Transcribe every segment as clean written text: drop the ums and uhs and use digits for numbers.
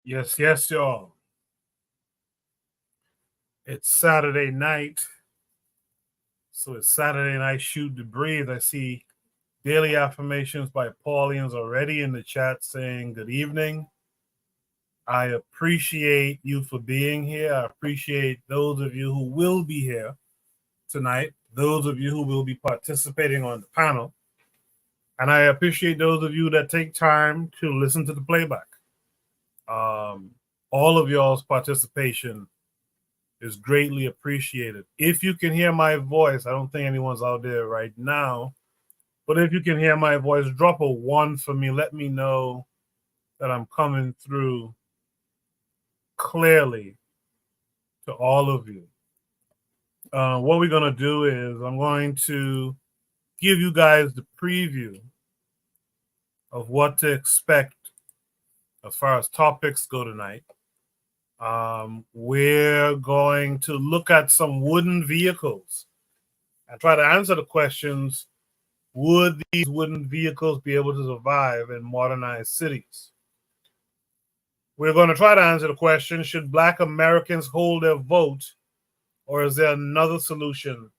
Yes, y'all. It's Saturday night. So it's Saturday night shoot to breathe. I see daily affirmations by Paulians already in the chat saying good evening. I appreciate you for being here. I appreciate those of you who will be here tonight, those of you who will be participating on the panel. And I appreciate those of you that take time to listen to the playback. All of y'all's participation is greatly appreciated. If you can hear my voice, I don't think anyone's out there right now, but if you can hear my voice, drop a 1 for me. Let me know that I'm coming through clearly to all of you. What we're going to do is I'm going to give you guys the preview of what to expect as far as topics go tonight. We're going to look at some wooden vehicles and try to answer the questions. Would these wooden vehicles be able to survive in modernized cities? We're going to try to answer the question, should Black Americans hold their vote, or is there another solution?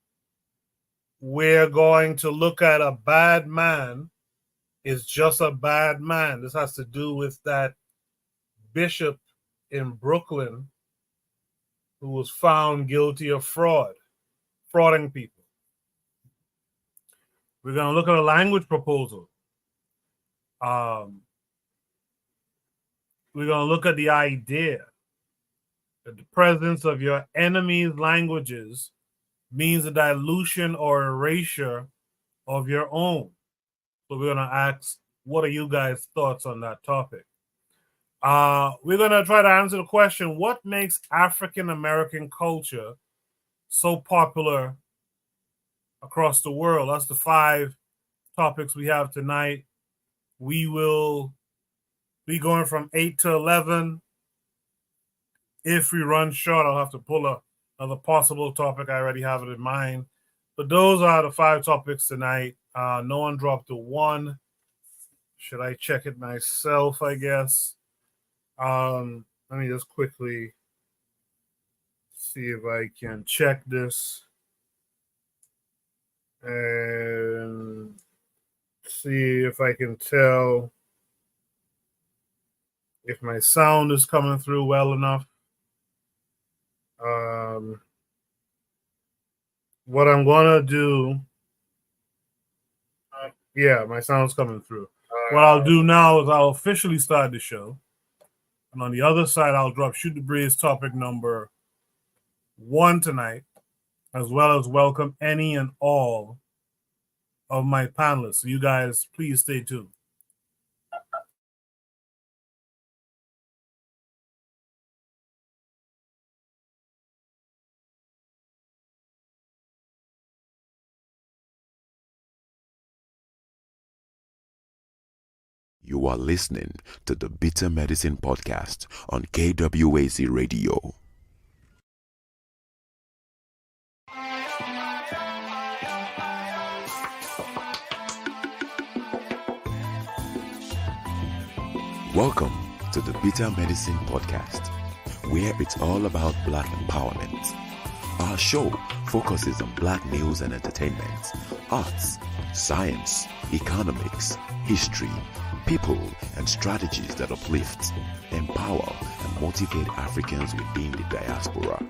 We're going to look at a bad man is just a bad man. This has to do with that bishop in Brooklyn who was found guilty of frauding people. We're going to look at a language proposal. We're going to look at the idea that the presence of your enemy's languages means a dilution or erasure of your own. So we're going to ask, what are you guys' thoughts on that topic? We're going to try to answer the question, what makes African American culture so popular across the world? That's the 5 topics we have tonight. We will be going from 8 to 11. If we run short, I'll have to pull another possible topic. I already have it in mind. But those are the 5 topics tonight. No one dropped a 1. Should I check it myself, I guess? Let me just quickly see if I can check this and see if I can tell if my sound is coming through well enough. What I'm gonna do, yeah, my sound's coming through. What I'll do now is I'll officially start the show. And on the other side, I'll drop Shoot the Breeze topic number 1 tonight, as well as welcome any and all of my panelists. So you guys, please stay tuned. You are listening to the Bitter Medicine Podcast on KWAZ Radio. Welcome to the Bitter Medicine Podcast, where it's all about Black empowerment. Our show focuses on Black news and entertainment, arts, science, economics, history, people, and strategies that uplift, empower, and motivate Africans within the diaspora.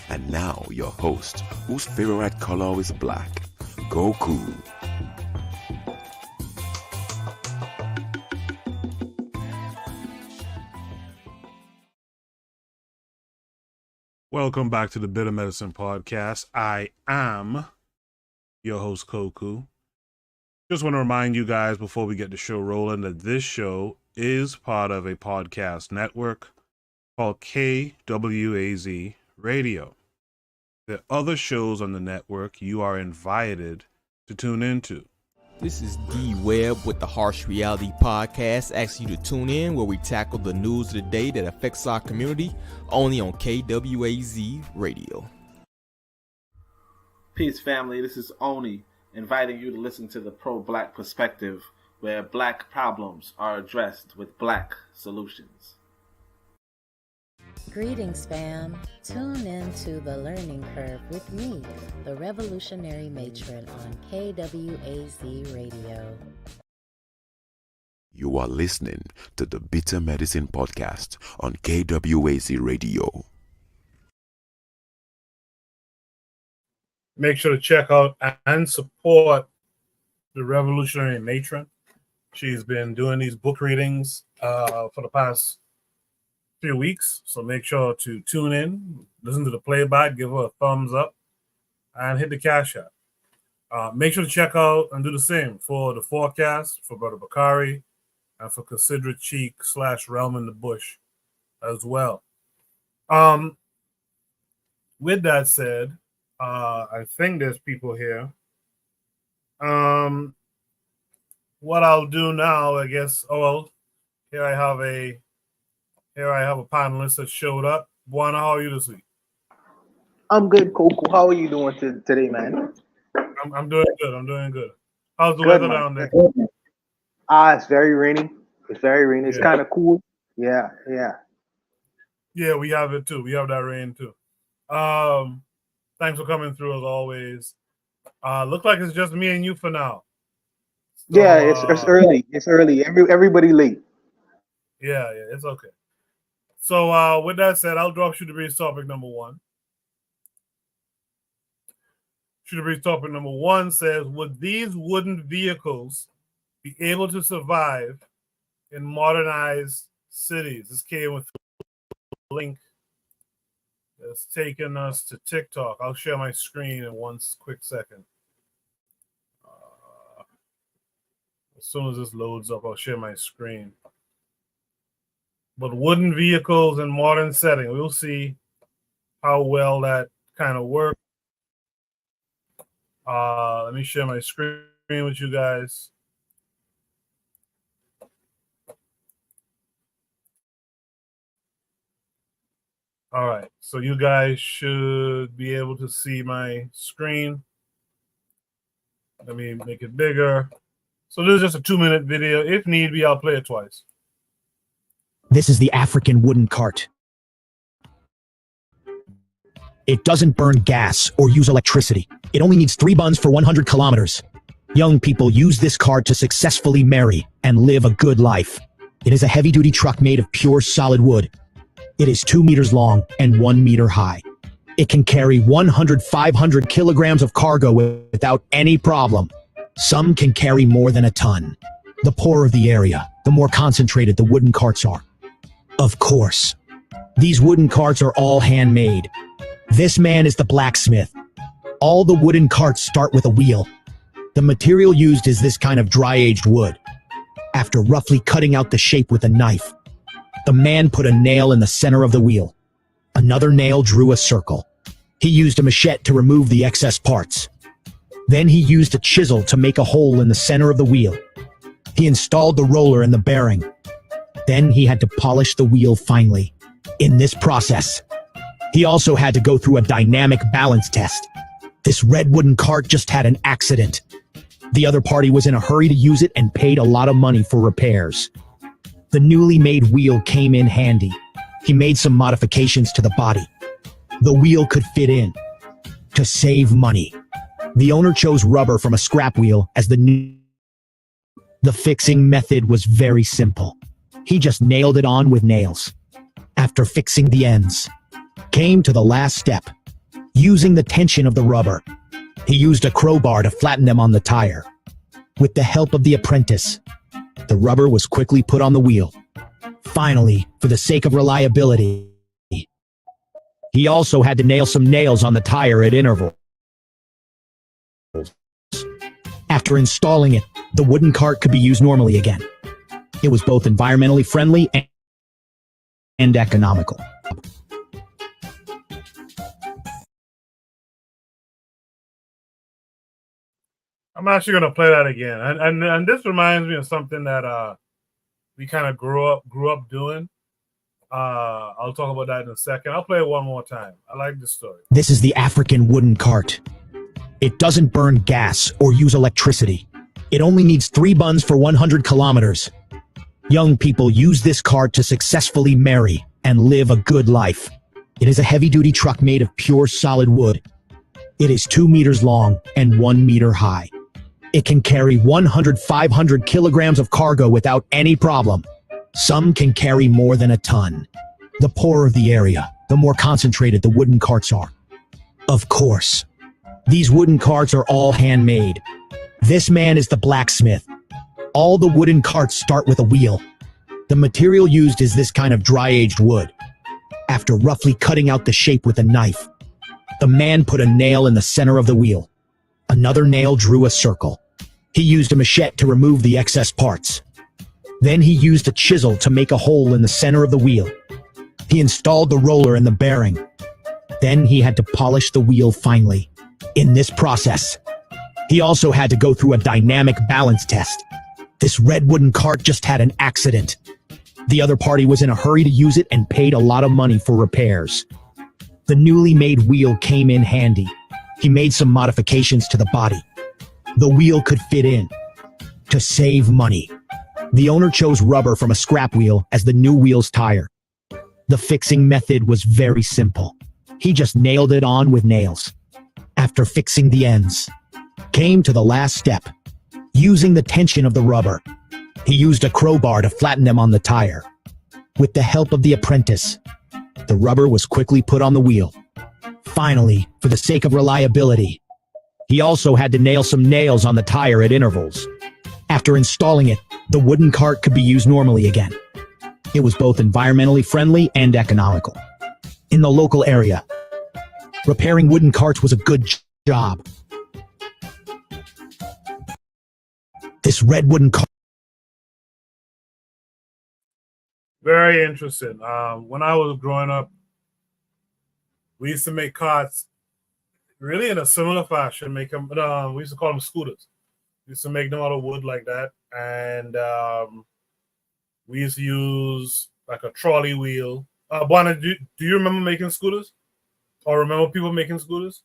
And now, your host, whose favorite color is black, Goku. Welcome back to the Bitter Medicine Podcast. I am your host, Goku. Just want to remind you guys before we get the show rolling that this show is part of a podcast network called KWAZ Radio. There are other shows on the network you are invited to tune into. This is D Webb with the Harsh Reality Podcast, asking you to tune in where we tackle the news of the day that affects our community, only on KWAZ Radio. Peace, family. This is Oni, inviting you to listen to the Pro-Black Perspective where black problems are addressed with black solutions. Greetings, fam. Tune in to The Learning Curve with me, the revolutionary matron on KWAZ Radio. You are listening to the Bitter Medicine Podcast on KWAZ Radio. Make sure to check out and support the revolutionary matron. She's been doing these book readings for the past few weeks, so make sure to tune in, listen to the playback, give her a thumbs up, and hit the cash app. Make sure to check out and do the same for the forecast for Brother Bakari and for Considerate Cheek / Realm in the Bush as well. With that said, I think there's people here. What I'll do now, I guess. Oh well, here I have a panelist that showed up. Buana, how are you this week? I'm good, Coco. How are you doing today, man? I'm doing good. I'm doing good. How's the Good, weather man. down there? It's very rainy. It's very rainy. It's kind of cool. Yeah. Yeah, we have it too. We have that rain too. Thanks for coming through as always. Look like it's just me and you for now. So, Yeah, it's early. It's early. Everybody late. Yeah, it's okay. So with that said, I'll drop Shoot the Breeze topic number 1. Shoot the Breeze topic number 1 says, would these wooden vehicles be able to survive in modernized cities? This came with a link that's taken us to TikTok. I'll share my screen in one quick second. As soon as this loads up, I'll share my screen. But wooden vehicles in modern setting, we'll see how well that kind of works. Let me share my screen with you guys. All right, so you guys should be able to see my screen. Let me make it bigger. So this is just a 2-minute video. If need be, I'll play it twice. This is the African wooden cart. It doesn't burn gas or use electricity. It only needs 3 buns for 100 kilometers. Young people use this cart to successfully marry and live a good life. It is a heavy-duty truck made of pure solid wood. It is 2 meters long and 1 meter high. It can carry 500 kilograms of cargo without any problem. Some can carry more than a ton. The poorer the area, the more concentrated the wooden carts are. Of course, these wooden carts are all handmade. This man is the blacksmith. All the wooden carts start with a wheel. The material used is this kind of dry-aged wood. After roughly cutting out the shape with a knife, the man put a nail in the center of the wheel. Another nail drew a circle. He used a machete to remove the excess parts. Then he used a chisel to make a hole in the center of the wheel. He installed the roller and the bearing. Then he had to polish the wheel finely. In this process, he also had to go through a dynamic balance test. This red wooden cart just had an accident. The other party was in a hurry to use it and paid a lot of money for repairs. The newly made wheel came in handy. He made some modifications to the body. The wheel could fit in. To save money, the owner chose rubber from a scrap wheel as the fixing method was very simple. He just nailed it on with nails. After fixing the ends, came to the last step. Using the tension of the rubber, he used a crowbar to flatten them on the tire. With the help of the apprentice, the rubber was quickly put on the wheel. Finally, for the sake of reliability, he also had to nail some nails on the tire at intervals. After installing it, the wooden cart could be used normally again. It was both environmentally friendly and economical. I'm actually going to play that again. And this reminds me of something that we kind of grew up doing. I'll talk about that in a second. I'll play it one more time. I like this story. This is the African wooden cart. It doesn't burn gas or use electricity. It only needs 3 buns for 100 kilometers. Young people use this car to successfully marry and live a good life. It is a heavy-duty truck made of pure solid wood. It is 2 meters long and 1 meter high. It can carry 500 kilograms of cargo without any problem. Some can carry more than a ton. The poorer the area, the more concentrated the wooden carts are. Of course, these wooden carts are all handmade. This man is the blacksmith. All the wooden carts start with a wheel. The material used is this kind of dry-aged wood. After roughly cutting out the shape with a knife, the man put a nail in the center of the wheel. Another nail drew a circle. He used a machete to remove the excess parts. Then he used a chisel to make a hole in the center of the wheel. He installed the roller and the bearing. Then he had to polish the wheel finely. In this process, he also had to go through a dynamic balance test. This red wooden cart just had an accident. The other party was in a hurry to use it and paid a lot of money for repairs. The newly made wheel came in handy. He made some modifications to the body. The wheel could fit in. To save money, the owner chose rubber from a scrap wheel as the new wheel's tire. The fixing method was very simple. He just nailed it on with nails. After fixing the ends, came to the last step. Using the tension of the rubber, he used a crowbar to flatten them on the tire. With the help of the apprentice, the rubber was quickly put on the wheel. Finally, for the sake of reliability, he also had to nail some nails on the tire at intervals. After installing it, the wooden cart could be used normally again. It was both environmentally friendly and economical. In the local area, repairing wooden carts was a good job. This red wooden cart. Very interesting. When I was growing up, we used to make carts really in a similar fashion. Make them. We used to call them scooters. We used to make them out of wood like that, and we used to use like a trolley wheel. Buana, do you remember making scooters, or remember people making scooters?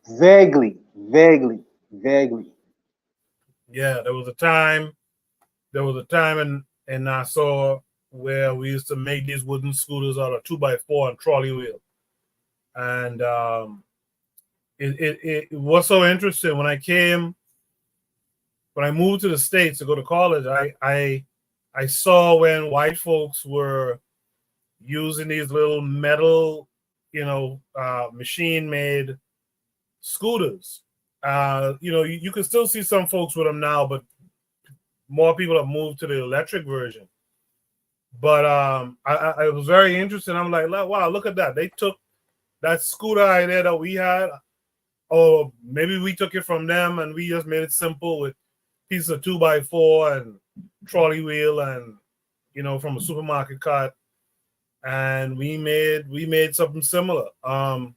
Vaguely, vaguely, vaguely. Yeah, there was a time in Nassau where we used to make these wooden scooters out of 2x4 and trolley wheel. And it was so interesting when I moved to the States to go to college. I saw when white folks were using these little metal, machine-made scooters. You can still see some folks with them now, but more people have moved to the electric version. But I was very interested. I'm like, wow, look at that. They took that scooter idea that we had, or maybe we took it from them and we just made it simple with pieces of 2x4 and trolley wheel and, from a supermarket cart. And we made something similar. That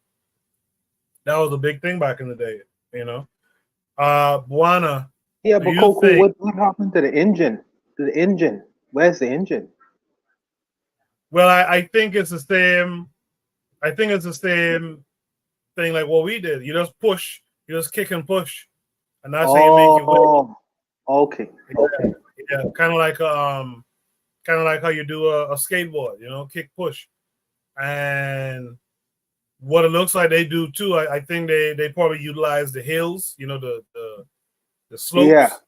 was a big thing back in the day, Buana. Yeah, but Coco, what happened to the engine? Where's the engine? Well, I think it's the same. I think it's the same thing like what we did. You just push, you just kick and push, and that's how you make it work. Okay. Yeah, kind of like how you do a skateboard. Kick push, and what it looks like they do too. I think they probably utilize the hills, the slopes,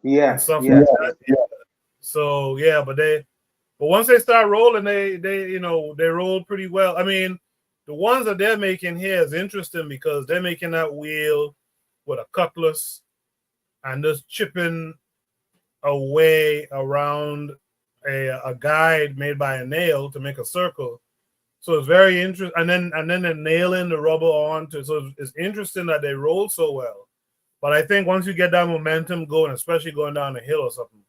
and stuff like that. Yeah. So yeah, but once they start rolling, they roll pretty well. I mean, the ones that they're making here is interesting because they're making that wheel with a cutlass and just chipping away around a guide made by a nail to make a circle. So it's very interesting. And then they're nailing the rubber onto. So it's interesting that they roll so well. But I think once you get that momentum going, especially going down a hill or something,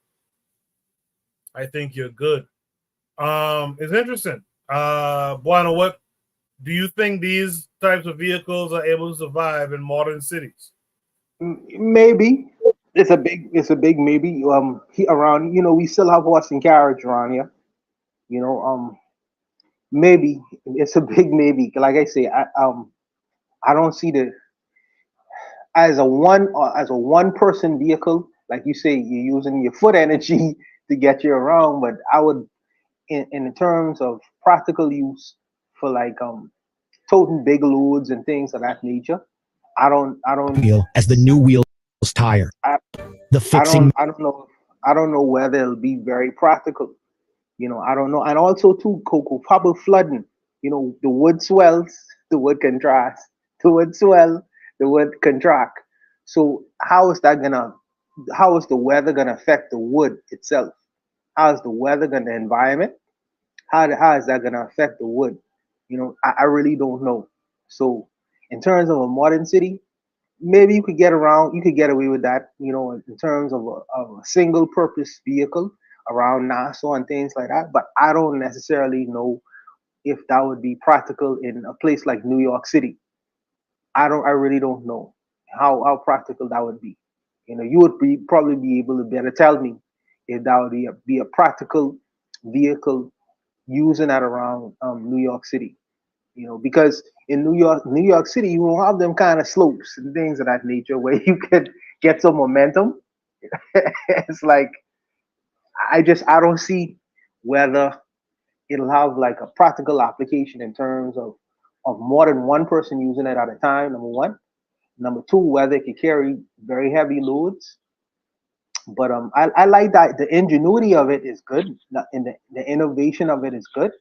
I think you're good. It's interesting. Buana, what do you think these types of vehicles are able to survive in modern cities? Maybe. It's a big maybe. Around, we still have horse and carriage around here. Maybe it's a big maybe. Like I say, I don't see as a one person vehicle, like you say, you're using your foot energy to get you around. But I would, in terms of practical use for like toting big loads and things of that nature, I don't wheel as the new wheel's tire. I, The fixing I don't know whether it'll be very practical. You know, I don't know. And also too, Coco, probably flooding. You know, the wood swells, the wood contracts, the wood swell, the wood contract. So how is the weather gonna affect the wood itself? How is the weather gonna, the environment? How is that gonna affect the wood? You know, I really don't know. So in terms of a modern city, maybe you could get away with that, you know, in terms of a single purpose vehicle around Nassau and things like that. But I don't necessarily know if that would be practical in a place like New York City. I really don't know how practical that would be. You know, you would probably be able to better tell me if that would be a practical vehicle using that around New York City. You know, because in New York City, you will have them kind of slopes and things of that nature where you could get some momentum. It's like I don't see whether it'll have like a practical application in terms of more than one person using it at a time. Number one, number two, whether it can carry very heavy loads. But I like that the ingenuity of it is good, and the innovation of it is good.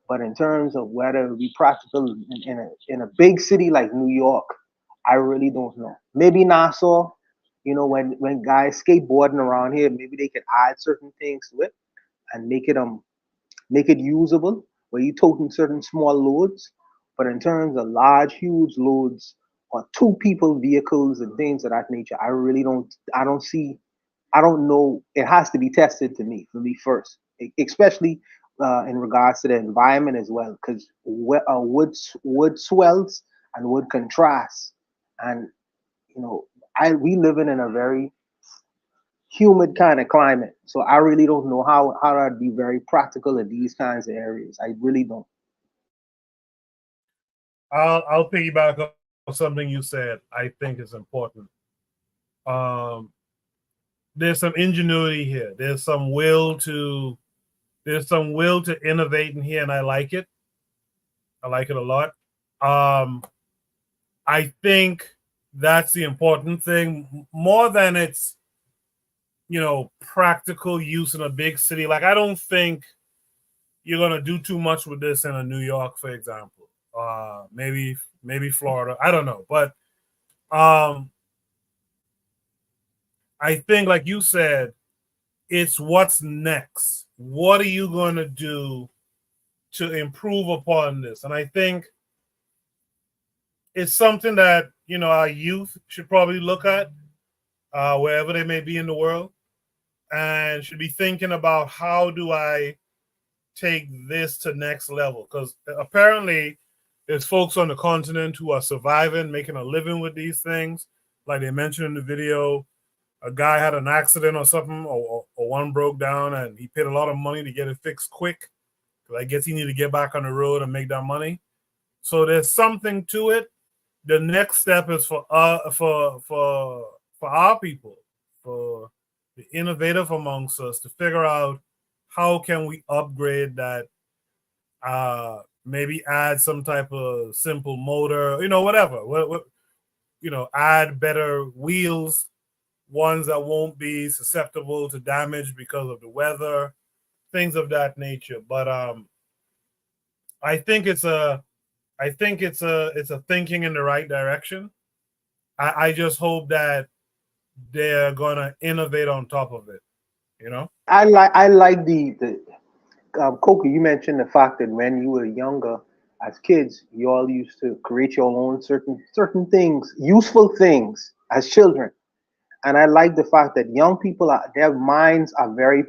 But in terms of whether it would be practical in a big city like New York, I really don't know. Maybe Nassau, you know, when guys skateboarding around here, maybe they could add certain things to it and make it usable where you toting certain small loads. But in terms of large, huge loads or two people vehicles and things of that nature, I don't see, I don't know. It has to be tested to me for me first, especially in regards to the environment as well, because wood swells and wood contrasts, and you know, I we living in a very humid kind of climate, so I really don't know how that'd be very practical in these kinds of areas. I really don't. I'll piggyback on something you said. I think is important. Um, there's some ingenuity here. There's some will to innovate in here, and I like it. I like it a lot. Um, I think that's the important thing, more than its, you know, practical use in a big city. Like, I don't think you're gonna do too much with this in a New York, for example. Maybe Florida. I don't know, but um, I think, like you said, it's what's next. What are you gonna do to improve upon this? And I think it's something that, you know, our youth should probably look at wherever they may be in the world, and should be thinking about, how do I take this to next level? Because apparently there's folks on the continent who are surviving, making a living with these things. Like they mentioned in the video, a guy had an accident or something, or one broke down, and he paid a lot of money to get it fixed quick. I guess he needed to get back on the road and make that money. So there's something to it. The next step is for our people, for the innovative amongst us, to figure out how can we upgrade that. Maybe add some type of simple motor, you know, whatever. You know, add better wheels, ones that won't be susceptible to damage because of the weather, things of that nature. But I think it's a thinking in the right direction. I just hope that they're gonna innovate on top of it. You know. I like the Coco. You mentioned the fact that when you were younger, as kids, you all used to create your own certain things, useful things as children. And I like the fact that young people their minds are very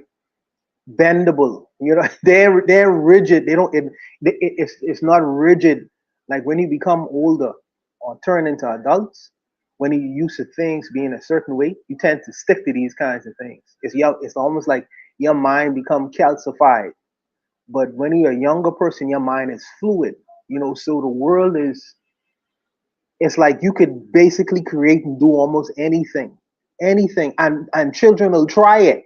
bendable. You know, they're rigid. They don't. It's not rigid. Like when you become older or turn into adults, when you used to things being a certain way, you tend to stick to these kinds of things. It's almost like your mind become calcified. But when you're a younger person, your mind is fluid. You know, so the world is it's like you could basically create and do almost anything, and children will try it.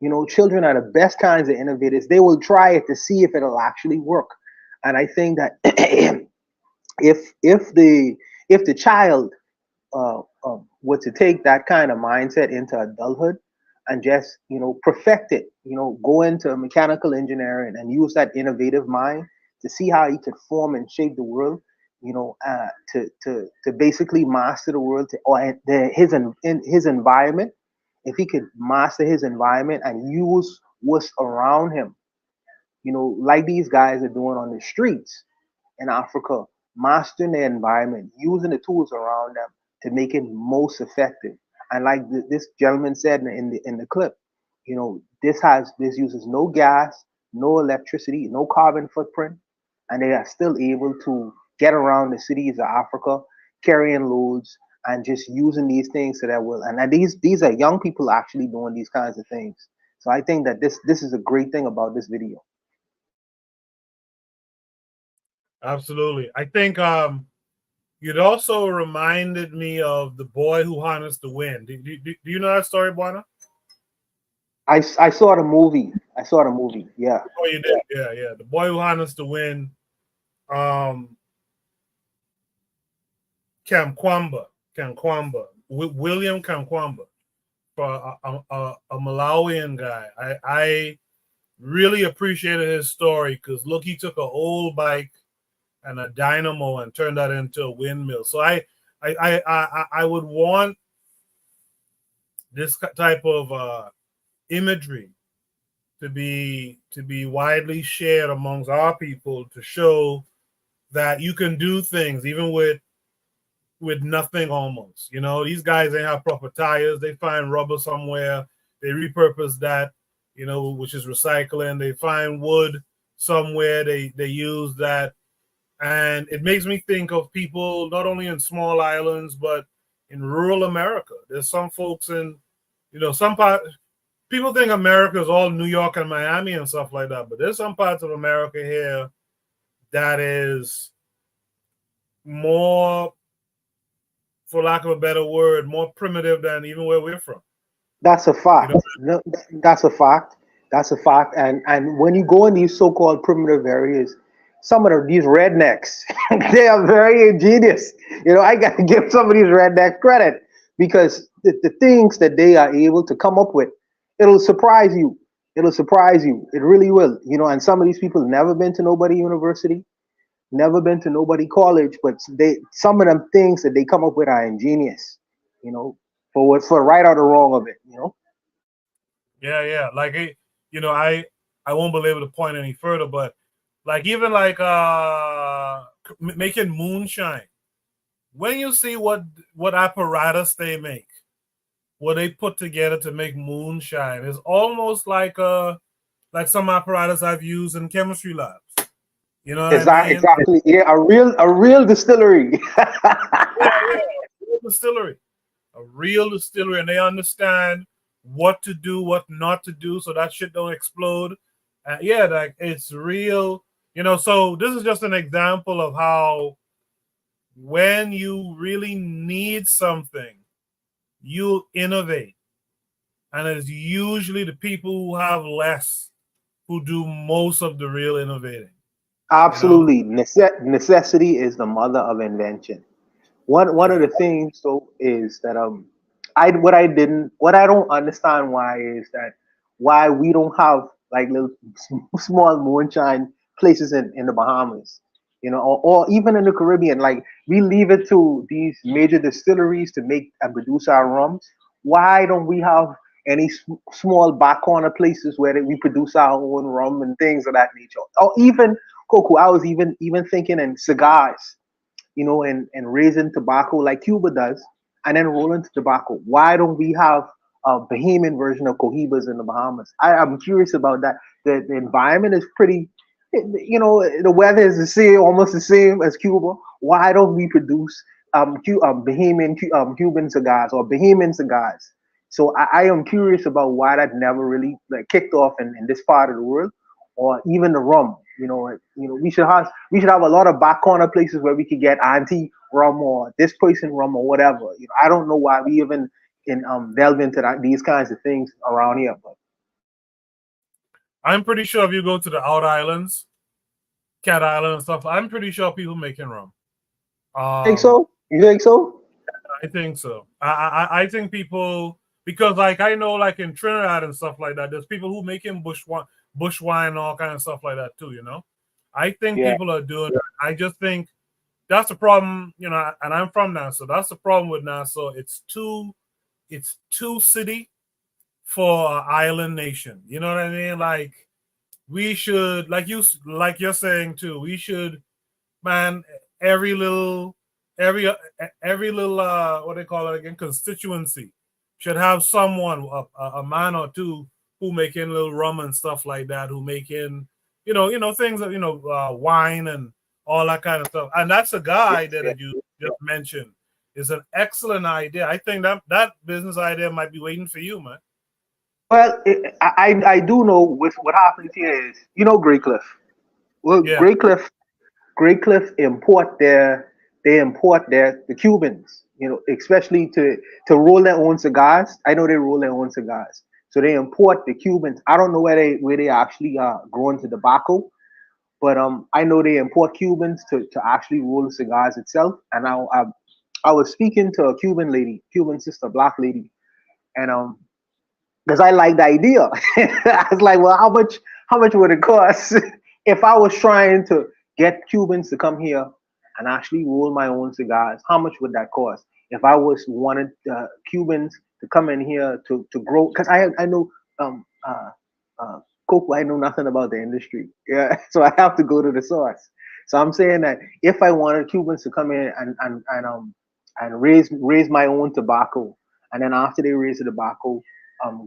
You know, children are the best kinds of innovators. They will try it to see if it'll actually work. And I think that if the child were to take that kind of mindset into adulthood and just perfect it, go into mechanical engineering and use that innovative mind to see how he could form and shape the world, to basically master the world, his environment. If he could master his environment and use what's around him, like these guys are doing on the streets in Africa, mastering their environment, using the tools around them to make it most effective. And like this gentleman said in the clip, this uses no gas, no electricity, no carbon footprint, and they are still able to get around the cities of Africa, carrying loads and just using these things to their will. And these are young people actually doing these kinds of things. So I think that this is a great thing about this video. Absolutely. I think it also reminded me of The Boy Who Harnessed the Wind. Do you know that story, Buana? I saw the movie. Yeah. Oh, you did? Yeah. The Boy Who Harnessed the Wind. Kamkwamba, William Kamkwamba, for a Malawian guy. I really appreciated his story because look, he took an old bike and a dynamo and turned that into a windmill. So I would want this type of imagery to be widely shared amongst our people to show that you can do things even with nothing almost. These guys ain't have proper tires. They find rubber somewhere. They repurpose that, which is recycling. They find wood somewhere. They use that. And it makes me think of people not only in small islands, but in rural America. There's some folks in, some part. People think America is all New York and Miami and stuff like that. But there's some parts of America here that is more, for lack of a better word, more primitive than even where we're from. That's a fact. That's a fact. And when you go in these so-called primitive areas, some of these rednecks, they are very ingenious. I got to give some of these rednecks credit because the things that they are able to come up with, it'll surprise you. It really will. And some of these people never been to nobody university, never been to nobody college, but some of them things that they come up with are ingenious, for right or the wrong of it, Yeah. Like, I won't belabor the point any further, but like even like making moonshine. When you see what apparatus they make, what they put together to make moonshine, is almost like some apparatus I've used in chemistry labs. You know what I mean? Exactly. Yeah, a real distillery. A real distillery, and they understand what to do, what not to do, so that shit don't explode. Like it's real. So this is just an example of how when you really need something, you innovate, and it's usually the people who have less who do most of the real innovating. Absolutely. Necessity is the mother of invention. One of the things though is that what I don't understand why we don't have like little small moonshine places in the Bahamas, or even in the Caribbean. Like we leave it to these major distilleries to make and produce our rums. Why don't we have any small back corner places where we produce our own rum and things of that nature? Or even cocoa. I was even thinking in cigars, and raising tobacco like Cuba does, and then rolling tobacco. Why don't we have a Bahamian version of cohibas in the Bahamas? I'm curious about that. The environment is pretty, the weather is almost the same as Cuba. Why don't we produce Bahamian Cuban cigars or Bahamian cigars? So I am curious about why that never really like kicked off in this part of the world, or even the rum. We should have a lot of back corner places where we could get auntie rum or this person rum or whatever. I don't know why we even delve into these kinds of things around here, but I'm pretty sure if you go to the out islands, Cat Island and stuff, I'm pretty sure people making rum. think so? You think so? I think so. I think people, because like I know like in Trinidad and stuff like that, there's people who making bush wine and all kind of stuff like that too. I think people are doing it. I just think that's the problem. And I'm from Nassau. That's the problem with Nassau. It's too city for an island nation. You know what I mean? Like we should, like you're saying too. We should, man. Every little what they call it again, constituency should have someone, a man or two who making little rum and stuff like that, who making things that wine and all that kind of stuff. And that's a good idea that you just mentioned. Is an excellent idea. I think that business idea might be waiting for you, man. Well, I do know what happens here is Grey Cliff. Well, Yeah. Grey Cliff import the Cubans, especially to roll their own cigars. I know they roll their own cigars, so they import the Cubans. I don't know where they actually growing to tobacco, but I know they import Cubans to actually roll the cigars itself. And I was speaking to a Cuban sister, black lady, and because I like the idea. I was like, well, how much would it cost if I was trying to get Cubans to come here and actually roll my own cigars? How much would that cost if I wanted Cubans to come in here to grow? Because I know cocoa, I know nothing about the industry. Yeah, so I have to go to the source. So I'm saying that if I wanted Cubans to come in and raise my own tobacco, and then after they raise the tobacco,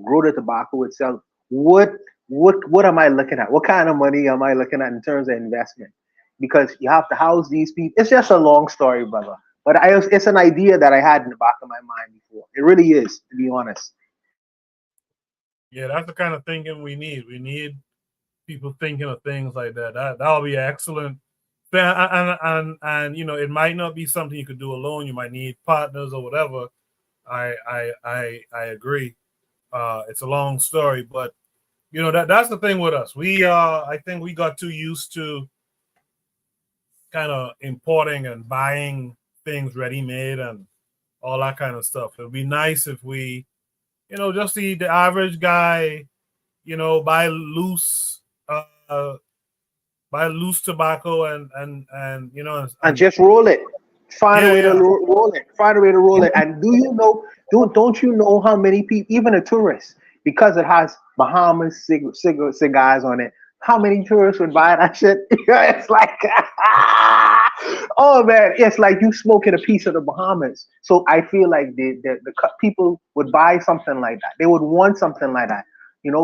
grow the tobacco itself, what am I looking at? What kind of money am I looking at in terms of investment? Because you have to house these people. It's just a long story, brother. But it's an idea that I had in the back of my mind before. It really is, to be honest. Yeah, that's the kind of thinking we need. We need people thinking of things like that. That'll be excellent. And it might not be something you could do alone. You might need partners or whatever. I agree. It's a long story, but that's the thing with us. I think we got too used to kind of importing and buying things ready made and all that kind of stuff. It would be nice if we, just the average guy, buy loose tobacco and just roll it. Find a way to roll it. Find a way to roll it. And don't you know how many people, even a tourist, because it has Bahamas cigars on it, how many tourists would buy that shit? It's like, oh man, it's like you smoking a piece of the Bahamas. So I feel like the people would buy something like that. They would want something like that,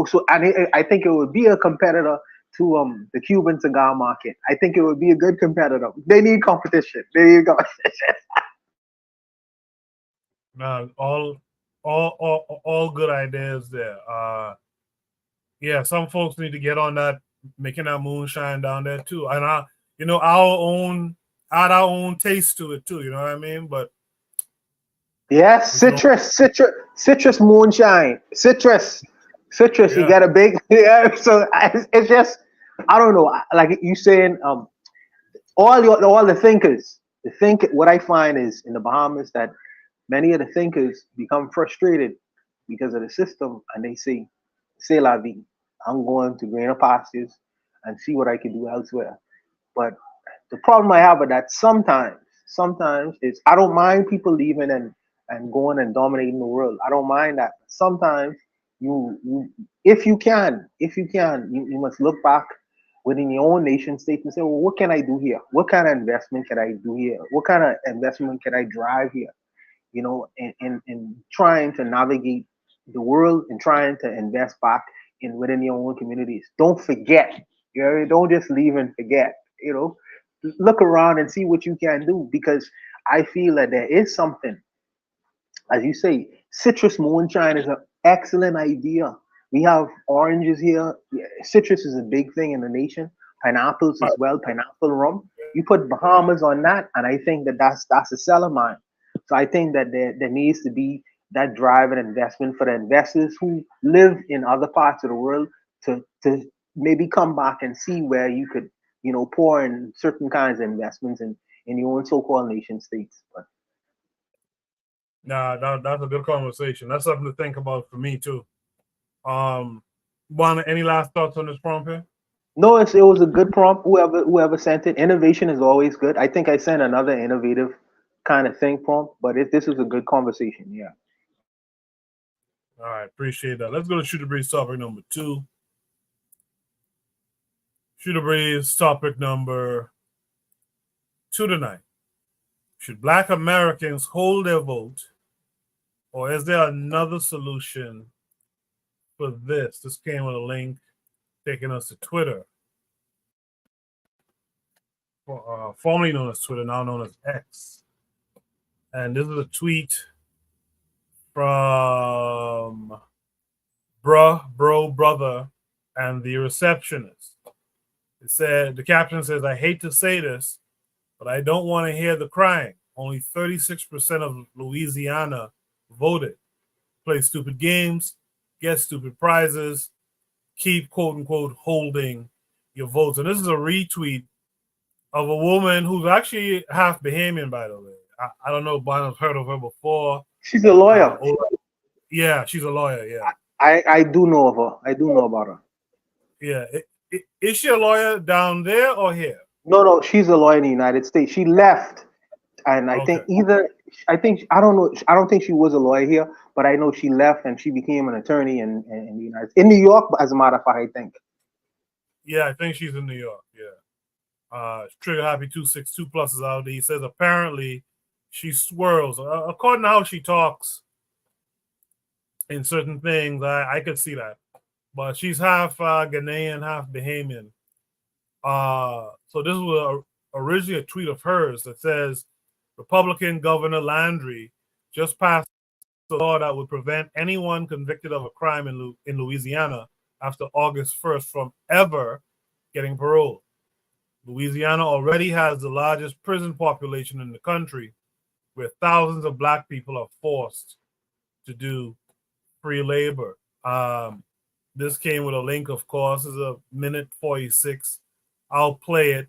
So I think it would be a competitor to the Cuban cigar market. I think it would be a good competitor. They need competition. There you go. No, all good ideas there. Yeah, some folks need to get on that, making that moonshine down there too, and add our own taste to it too. You know what I mean? But yeah, citrus moonshine, citrus. Yeah. You got a big So it's just, I don't know. Like you saying, all the thinkers. What I find is in the Bahamas that many of the thinkers become frustrated because of the system, and they say, "C'est la vie. I'm going to greener pastures and see what I can do elsewhere." But the problem I have with that sometimes is I don't mind people leaving and going and dominating the world. I don't mind that. Sometimes you if you can, you must look back within your own nation state and say, well, what can I do here? What kind of investment can I do here? What kind of investment can I drive here? In trying to navigate the world and trying to invest back within your own communities. Don't forget. Don't just leave and forget. Look around and see what you can do, because I feel that there is something. As you say, citrus moonshine is an excellent idea. We have oranges here. Citrus is a big thing in the nation, pineapples as well, pineapple rum. You put Bahamas on that, and I think that's a sell of mine. So I think that there needs to be that drive and investment for the investors who live in other parts of the world to maybe come back and see where you could, pour in certain kinds of investments in your own so-called nation states. But that's a good conversation. That's something to think about for me too. Any last thoughts on this prompt here? No, it was a good prompt. Whoever sent it, innovation is always good. I think I sent another innovative kind of thing prompt, but this was a good conversation. Yeah. All right, appreciate that. Let's go to Shoot the Breeze topic number 2. Shoot the Breeze topic number 2 tonight. Should Black Americans hold their vote, or is there another solution for this? This came with a link taking us to Twitter, formerly known as Twitter, now known as X. And this is a tweet from brother, and the receptionist. It said, the caption says, "I hate to say this, but I don't want to hear the crying. Only 36% of Louisiana voted. Play stupid games, get stupid prizes, keep quote unquote holding your votes." And this is a retweet of a woman who's actually half Bahamian, by the way. I don't know if Bonham's heard of her before. She's a lawyer. Yeah, she's a lawyer. Yeah, I do know of her. I do know about her. Yeah, is she a lawyer down there or here? No, she's a lawyer in the United States. She left, and I think I don't know. I don't think she was a lawyer here, but I know she left and she became an attorney in New York. As a matter of fact, I think. Yeah, I think she's in New York. Yeah. Trigger Happy 262 Plus is out there. He says apparently she swirls. According to how she talks in certain things, I could see that. But she's half Ghanaian, half Bahamian. So this was originally a tweet of hers that says, Republican Governor Landry just passed a law that would prevent anyone convicted of a crime in Louisiana after August 1st from ever getting parole. Louisiana already has the largest prison population in the country, where thousands of Black people are forced to do free labor. This came with a link, of course. It's a minute 46. I'll play it,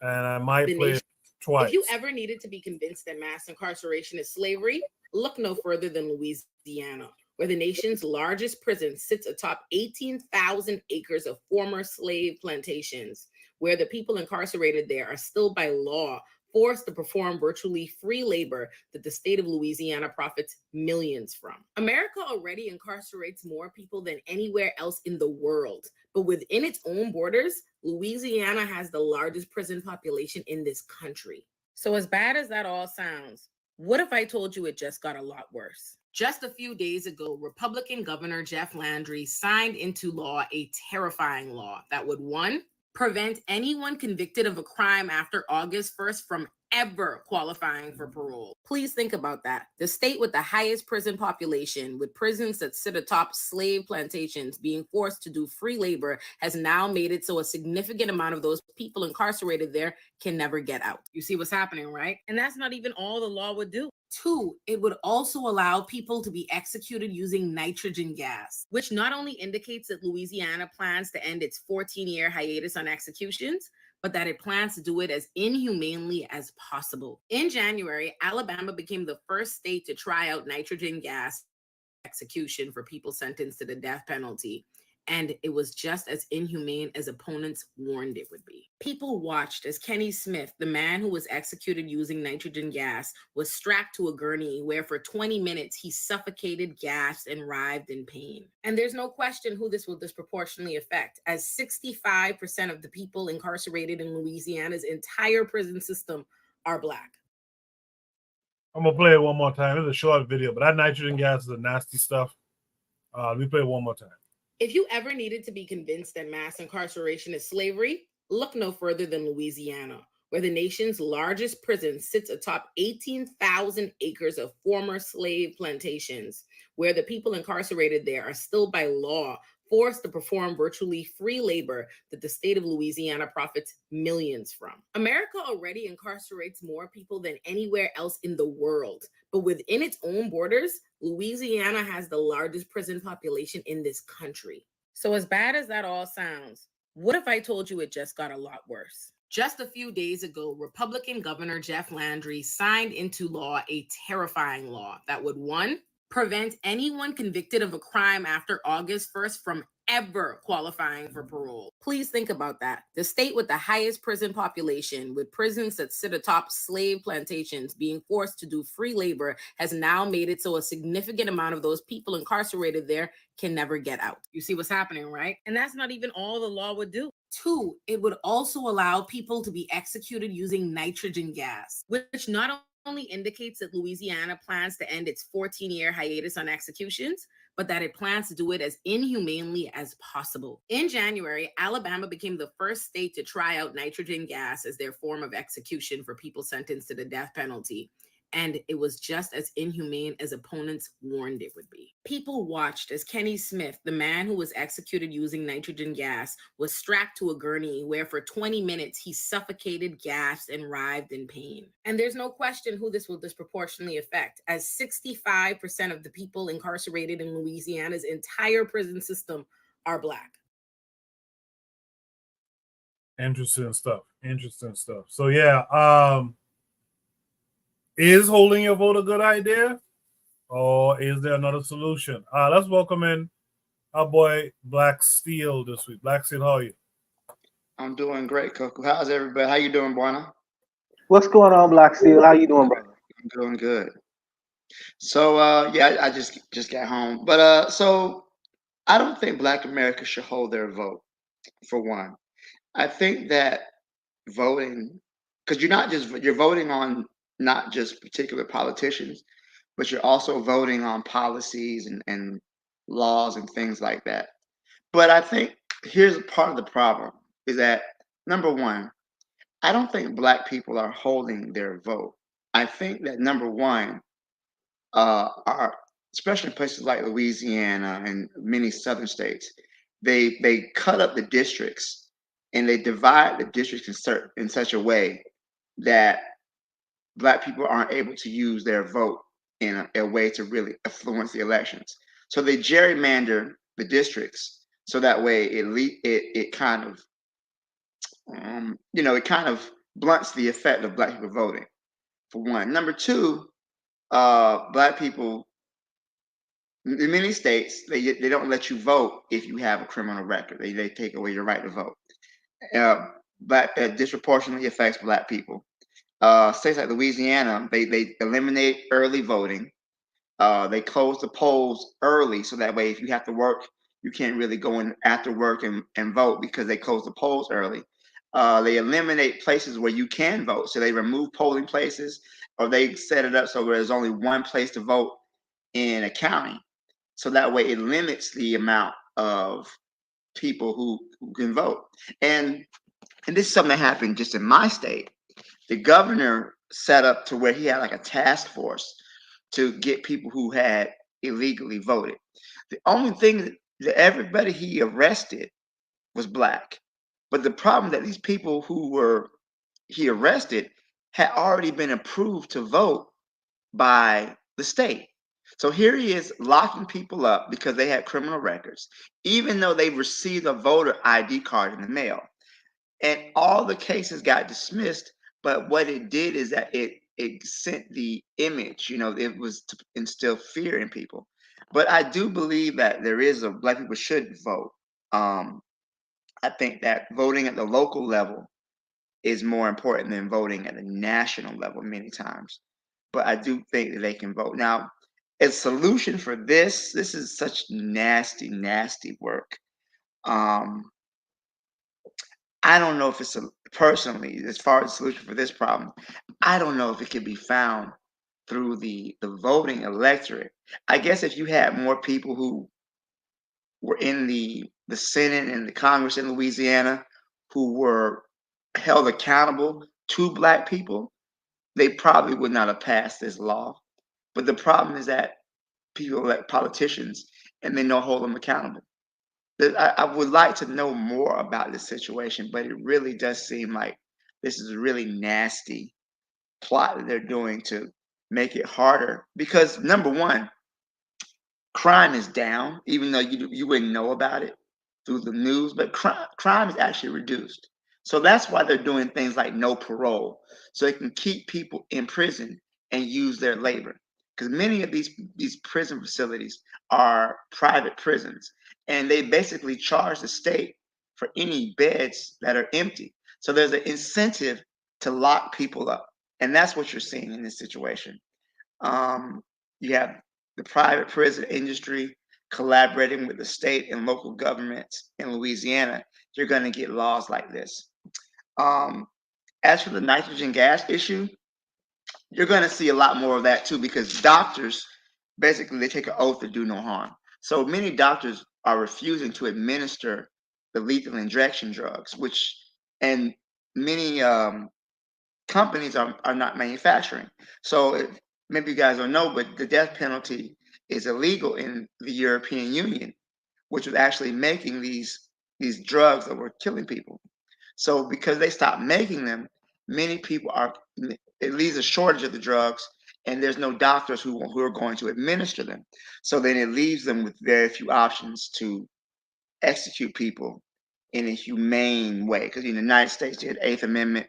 and I might play it twice. If you ever needed to be convinced that mass incarceration is slavery, look no further than Louisiana, where the nation's largest prison sits atop 18,000 acres of former slave plantations, where the people incarcerated there are still by law forced to perform virtually free labor that the state of Louisiana profits millions from. America already incarcerates more people than anywhere else in the world, but within its own borders, Louisiana has the largest prison population in this country. So as bad as that all sounds, what if I told you it just got a lot worse? Just a few days ago, Republican Governor Jeff Landry signed into law a terrifying law that would, 1, prevent anyone convicted of a crime after August 1st from ever qualifying for parole. Please think about that. The state with the highest prison population, with prisons that sit atop slave plantations being forced to do free labor, has now made it so a significant amount of those people incarcerated there can never get out. You see what's happening, right? And that's not even all the law would do. 2, it would also allow people to be executed using nitrogen gas, which not only indicates that Louisiana plans to end its 14-year hiatus on executions, but that it plans to do it as inhumanely as possible. In January, Alabama became the first state to try out nitrogen gas execution for people sentenced to the death penalty. And it was just as inhumane as opponents warned it would be. People watched as Kenny Smith, the man who was executed using nitrogen gas, was strapped to a gurney where for 20 minutes he suffocated, gasped, and writhed in pain. And there's no question who this will disproportionately affect, as 65% of the people incarcerated in Louisiana's entire prison system are Black. I'm going to play it one more time. It's a short video, but that nitrogen gas is the nasty stuff. Let me play it one more time. If you ever needed to be convinced that mass incarceration is slavery, look no further than Louisiana, where the nation's largest prison sits atop 18,000 acres of former slave plantations, where the people incarcerated there are still by law forced to perform virtually free labor that the state of Louisiana profits millions from. America already incarcerates more people than anywhere else in the world, but within its own borders, Louisiana has the largest prison population in this country. So as bad as that all sounds, what if I told you it just got a lot worse? Just a few days ago, Republican Governor Jeff Landry signed into law a terrifying law that would, one, prevent anyone convicted of a crime after August 1st from ever qualifying for parole. Please think about that. The state with the highest prison population, with prisons that sit atop slave plantations being forced to do free labor, has now made it so a significant amount of those people incarcerated there can never get out. You see what's happening, right? And that's not even all the law would do. Two, it would also allow people to be executed using nitrogen gas, which not only indicates that Louisiana plans to end its 14-year hiatus on executions, but that it plans to do it as inhumanely as possible. In January, Alabama became the first state to try out nitrogen gas as their form of execution for people sentenced to the death penalty. And it was just as inhumane as opponents warned it would be. People watched as Kenny Smith, the man who was executed using nitrogen gas, was strapped to a gurney where for 20 minutes he suffocated, gasped, and writhed in pain. And there's no question who this will disproportionately affect, as 65% of the people incarcerated in Louisiana's entire prison system are Black. Interesting stuff. So yeah, is holding your vote a good idea, or is there another solution? Let's welcome in our boy Black Steel this week. Black Steel, how are you? I'm doing great, Coco. How's everybody? How you doing, Buana? What's going on, Black Steel? How you doing, brother? I'm doing good. So yeah, I just got home. But so I don't think Black America should hold their vote, for one. I think that voting, because you're voting on not just particular politicians, but you're also voting on policies and laws and things like that. But I think here's part of the problem is that, number one, I don't think Black people are holding their vote. I think that, number one, are especially in places like Louisiana and many southern states, they cut up the districts and they divide the districts in such a way that Black people aren't able to use their vote in a way to really influence the elections. So they gerrymander the districts so that way it kind of it kind of blunts the effect of Black people voting, for one. Number two, Black people in many states they don't let you vote if you have a criminal record. They take away your right to vote. Disproportionately affects Black people. States like Louisiana, they eliminate early voting. They close the polls early, so that way if you have to work, you can't really go in after work and vote because they close the polls early. They eliminate places where you can vote, so they remove polling places, or they set it up so there's only one place to vote in a county. So that way it limits the amount of people who can vote. And this is something that happened just in my state. The governor set up to where he had like a task force to get people who had illegally voted. The only thing that everybody he arrested was Black. But the problem that these people he arrested had already been approved to vote by the state. So here he is locking people up because they had criminal records, even though they received a voter ID card in the mail. And all the cases got dismissed, but what it did is that it sent the image, it was to instill fear in people. But I do believe that Black people should vote. I think that voting at the local level is more important than voting at the national level many times. But I do think that they can vote. Now, a solution for this is such nasty, nasty work. I don't know if it's personally, as far as a solution for this problem, I don't know if it can be found through the voting electorate. I guess if you had more people who were in the Senate and the Congress in Louisiana who were held accountable to Black people, they probably would not have passed this law. But the problem is that people elect politicians and they don't hold them accountable. I would like to know more about this situation, but it really does seem like this is a really nasty plot that they're doing to make it harder. Because number one, crime is down, even though you wouldn't know about it through the news, but crime is actually reduced. So that's why they're doing things like no parole, so they can keep people in prison and use their labor. Because many of these prison facilities are private prisons, and they basically charge the state for any beds that are empty. So there's an incentive to lock people up, and that's what you're seeing in this situation. You have the private prison industry collaborating with the state and local governments in Louisiana. You're going to get laws like this. As for the nitrogen gas issue, you're going to see a lot more of that too, because doctors basically they take an oath to do no harm. So many doctors are refusing to administer the lethal injection drugs, which and many companies are not manufacturing. So maybe you guys don't know, but the death penalty is illegal in the European Union, which was actually making these drugs that were killing people. So because they stopped making them, many people it leaves a shortage of the drugs, and there's no doctors who are going to administer them. So then it leaves them with very few options to execute people in a humane way. Because in the United States, you had the Eighth Amendment.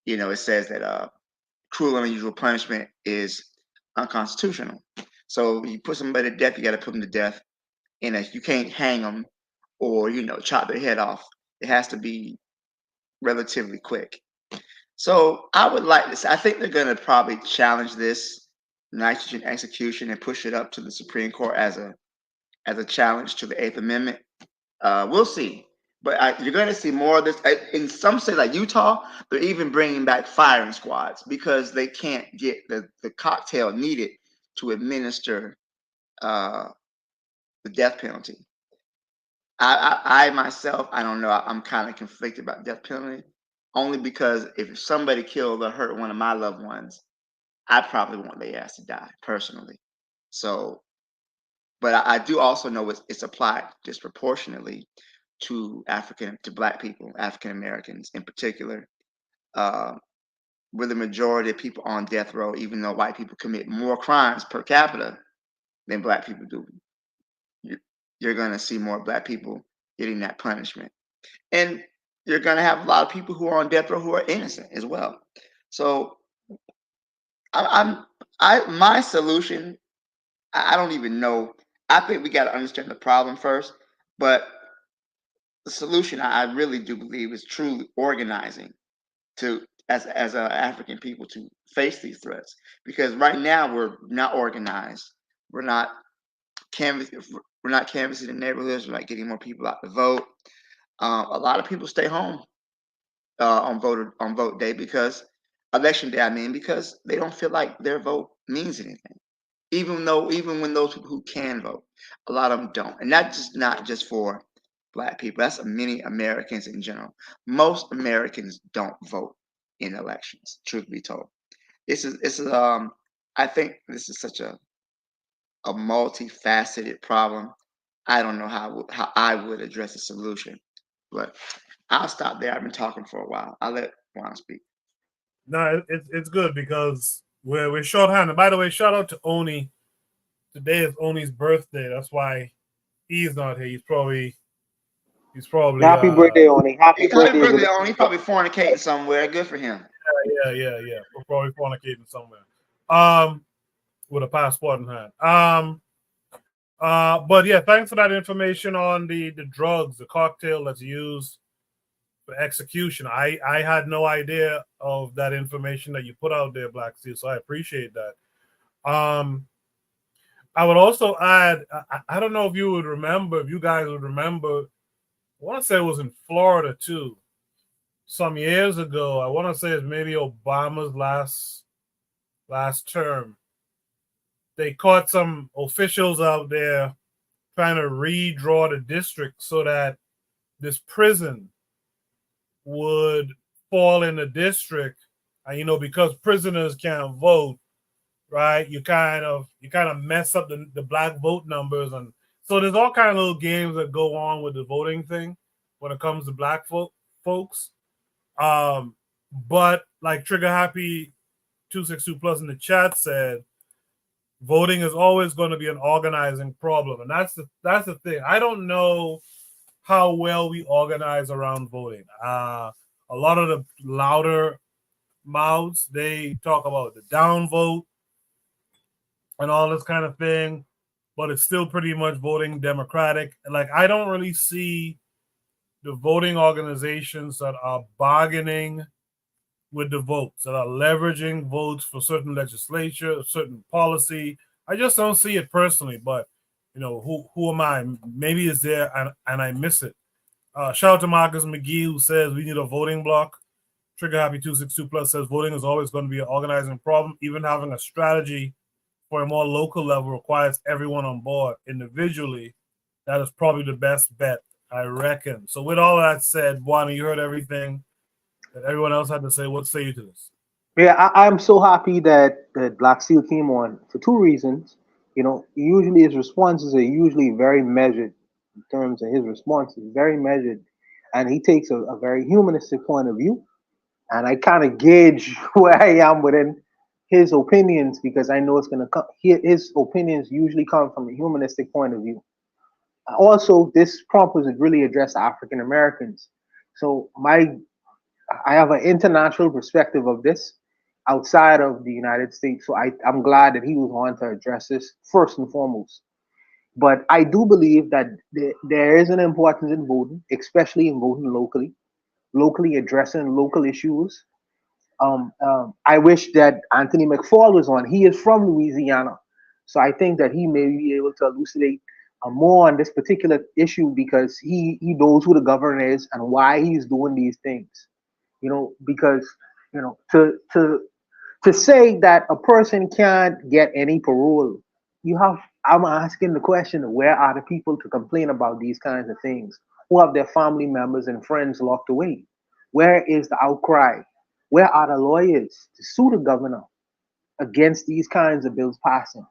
It says that cruel and unusual punishment is unconstitutional. So you put somebody to death, you got to put them to death. And you can't hang them or chop their head off. It has to be relatively quick. So I would like this. I think they're going to probably challenge this nitrogen execution and push it up to the Supreme Court as a challenge to the Eighth Amendment. We'll see. But you're going to see more of this. In some states like Utah, they're even bringing back firing squads because they can't get the cocktail needed to administer the death penalty. I myself, I don't know. I'm kind of conflicted about death penalty, only because if somebody killed or hurt one of my loved ones, I probably want their ass to die personally. So, but I do also know it's applied disproportionately to Black people, African Americans in particular. We're the majority of people on death row, even though white people commit more crimes per capita than Black people do. You're going to see more Black people getting that punishment. And you're going to have a lot of people who are on death row who are innocent as well. So my solution, I don't even know. I think we got to understand the problem first, but the solution I really do believe is truly organizing as African people to face these threats. Because right now we're not organized. We're not canvassing the neighborhoods. We're not getting more people out to vote. A lot of people stay home on vote day because election day. Because they don't feel like their vote means anything. Even when those people who can vote, a lot of them don't, and that's not just for Black people. That's many Americans in general. Most Americans don't vote in elections. Truth be told, I think this is such a multifaceted problem. I don't know how I would address a solution, but I'll stop there. I've been talking for a while. I'll let Juan speak. No, it's good because we're shorthanded. By the way, shout out to Oni. Today is Oni's birthday. That's why he's not here. He's probably happy birthday, Oni. Happy birthday, Oni. He's probably fornicating somewhere. Good for him. Yeah. We're probably fornicating somewhere. With a passport in hand. But yeah, thanks for that information on the drugs, the cocktail that's used for execution. I had no idea of that information that you put out there, Black Steel, so I appreciate that. I would also add, I don't know if you guys would remember, I want to say it was in Florida too, some years ago. I want to say it's maybe Obama's last term. They caught some officials out there trying to redraw the district so that this prison would fall in the district. And, because prisoners can't vote, right? You kind of mess up the Black vote numbers, and So there's all kind of little games that go on with the voting thing when it comes to black folks. But like Trigger Happy 262 Plus in the chat said, voting is always going to be an organizing problem, and that's the thing. I don't know how well we organize around voting. A lot of the louder mouths, they talk about the down vote and all this kind of thing, but it's still pretty much voting Democratic. Like, I don't really see the voting organizations that are bargaining with the votes, that are leveraging votes for certain legislature, certain policy. I just don't see it personally, but you know, who am I? Maybe it's there and I miss it. Shout out to Marcus McGee, who says we need a voting block. Trigger Happy 262 Plus says voting is always going to be an organizing problem. Even having a strategy for a more local level requires everyone on board individually. That is probably the best bet, I reckon. So with all that said, Bonnie, you heard everything that everyone else had to say. What say you to this? Yeah, I'm so happy that Black Seal came on for two reasons. You know, usually his responses are usually very measured in terms of his responses, very measured. And he takes a very humanistic point of view. And I kind of gauge where I am within his opinions because I know it's going to come. His opinions usually come from a humanistic point of view. Also, this prompt was really addressed to African Americans. So I have an international perspective of this outside of the United States. So I'm glad that he was on to address this first and foremost. But I do believe that there is an importance in voting, especially in voting locally addressing local issues. I wish that Anthony McFall was on. He is from Louisiana. So I think that he may be able to elucidate more on this particular issue because he knows who the governor is and why he's doing these things. You know, because, you know, to say that a person can't get any parole, I'm asking the question, where are the people to complain about these kinds of things? Who have their family members and friends locked away? Where is the outcry? Where are the lawyers to sue the governor against these kinds of bills passing?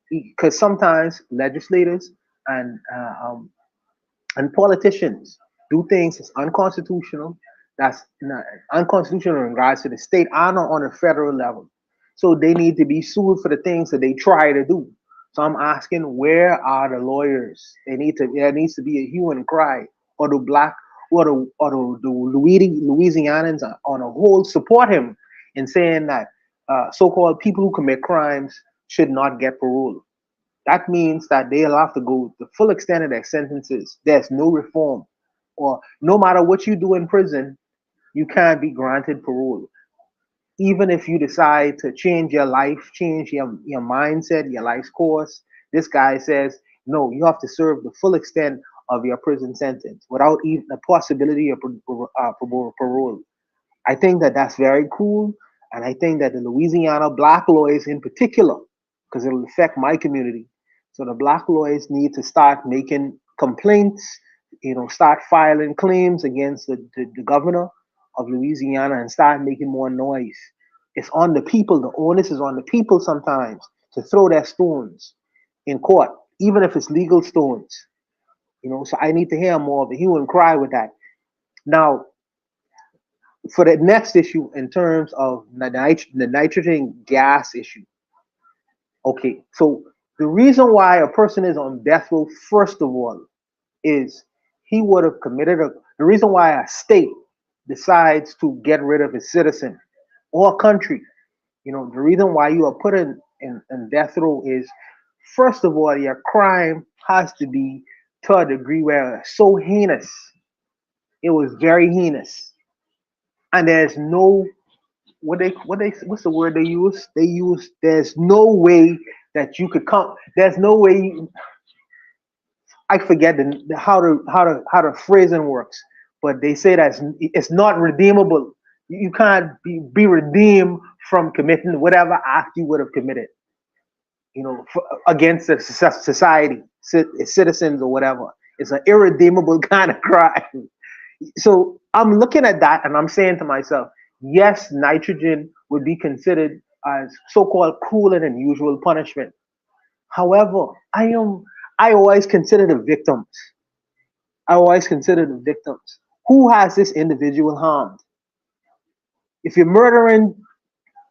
Because sometimes legislators and politicians do things that's unconstitutional. That's not unconstitutional in regards to the state and on a federal level. So they need to be sued for the things that they try to do. So I'm asking, where are the lawyers? There needs to be a hue and cry, or the black, or the Louisianans on a whole support him in saying that so-called people who commit crimes should not get parole. That means that they'll have to go the full extent of their sentences. There's no reform, or no matter what you do in prison, you can't be granted parole. Even if you decide to change your life, change your mindset, your life's course, this guy says, no, you have to serve the full extent of your prison sentence without even the possibility of parole. I think that that's very cool. And I think that the Louisiana black lawyers in particular, because it'll affect my community. So the black lawyers need to start making complaints, start filing claims against the governor of Louisiana and start making more noise. It's on the people. The onus is on the people sometimes to throw their stones in court, even if it's legal stones. So I need to hear more of the hue and cry with that. Now, for the next issue, in terms of the nitrogen gas issue. Okay, so the reason why a person is on death row, first of all, is he would have committed the reason why a state decides to get rid of its citizen or country, the reason why you are put in death row is, first of all, your crime has to be to a degree where it's so heinous. It was very heinous. And there's no, what's the word they use? There's no way that you could come, there's no way, I forget how the phrasing works, but they say that it's not redeemable. You can't be redeemed from committing whatever act you would have committed, against the society, citizens or whatever. It's an irredeemable kind of crime. So I'm looking at that and I'm saying to myself, yes, nitrogen would be considered as so-called cruel and unusual punishment. However, I I always consider the victims. I always consider the victims. Who has this individual harmed? If you're murdering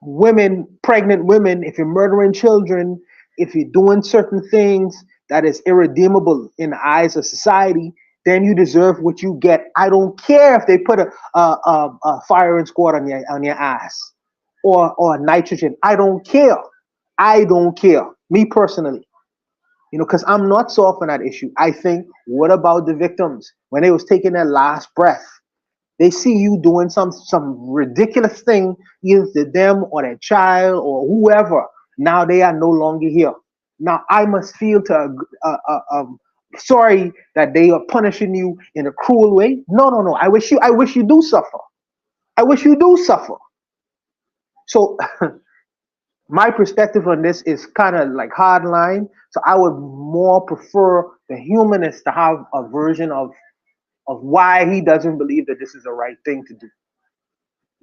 women, pregnant women, if you're murdering children, if you're doing certain things that is irredeemable in the eyes of society, then you deserve what you get. I don't care if they put a firing squad on your ass or nitrogen. I don't care. I don't care. Me personally, because I'm not soft on that issue. I think, what about the victims when they was taking their last breath? They see you doing some ridiculous thing either to them or their child or whoever. Now they are no longer here. Now I must feel sorry that they are punishing you in a cruel way. No, no, no. I wish you do suffer. I wish you do suffer. So my perspective on this is kind of like hard line. So I would more prefer the humanist to have a version of why he doesn't believe that this is the right thing to do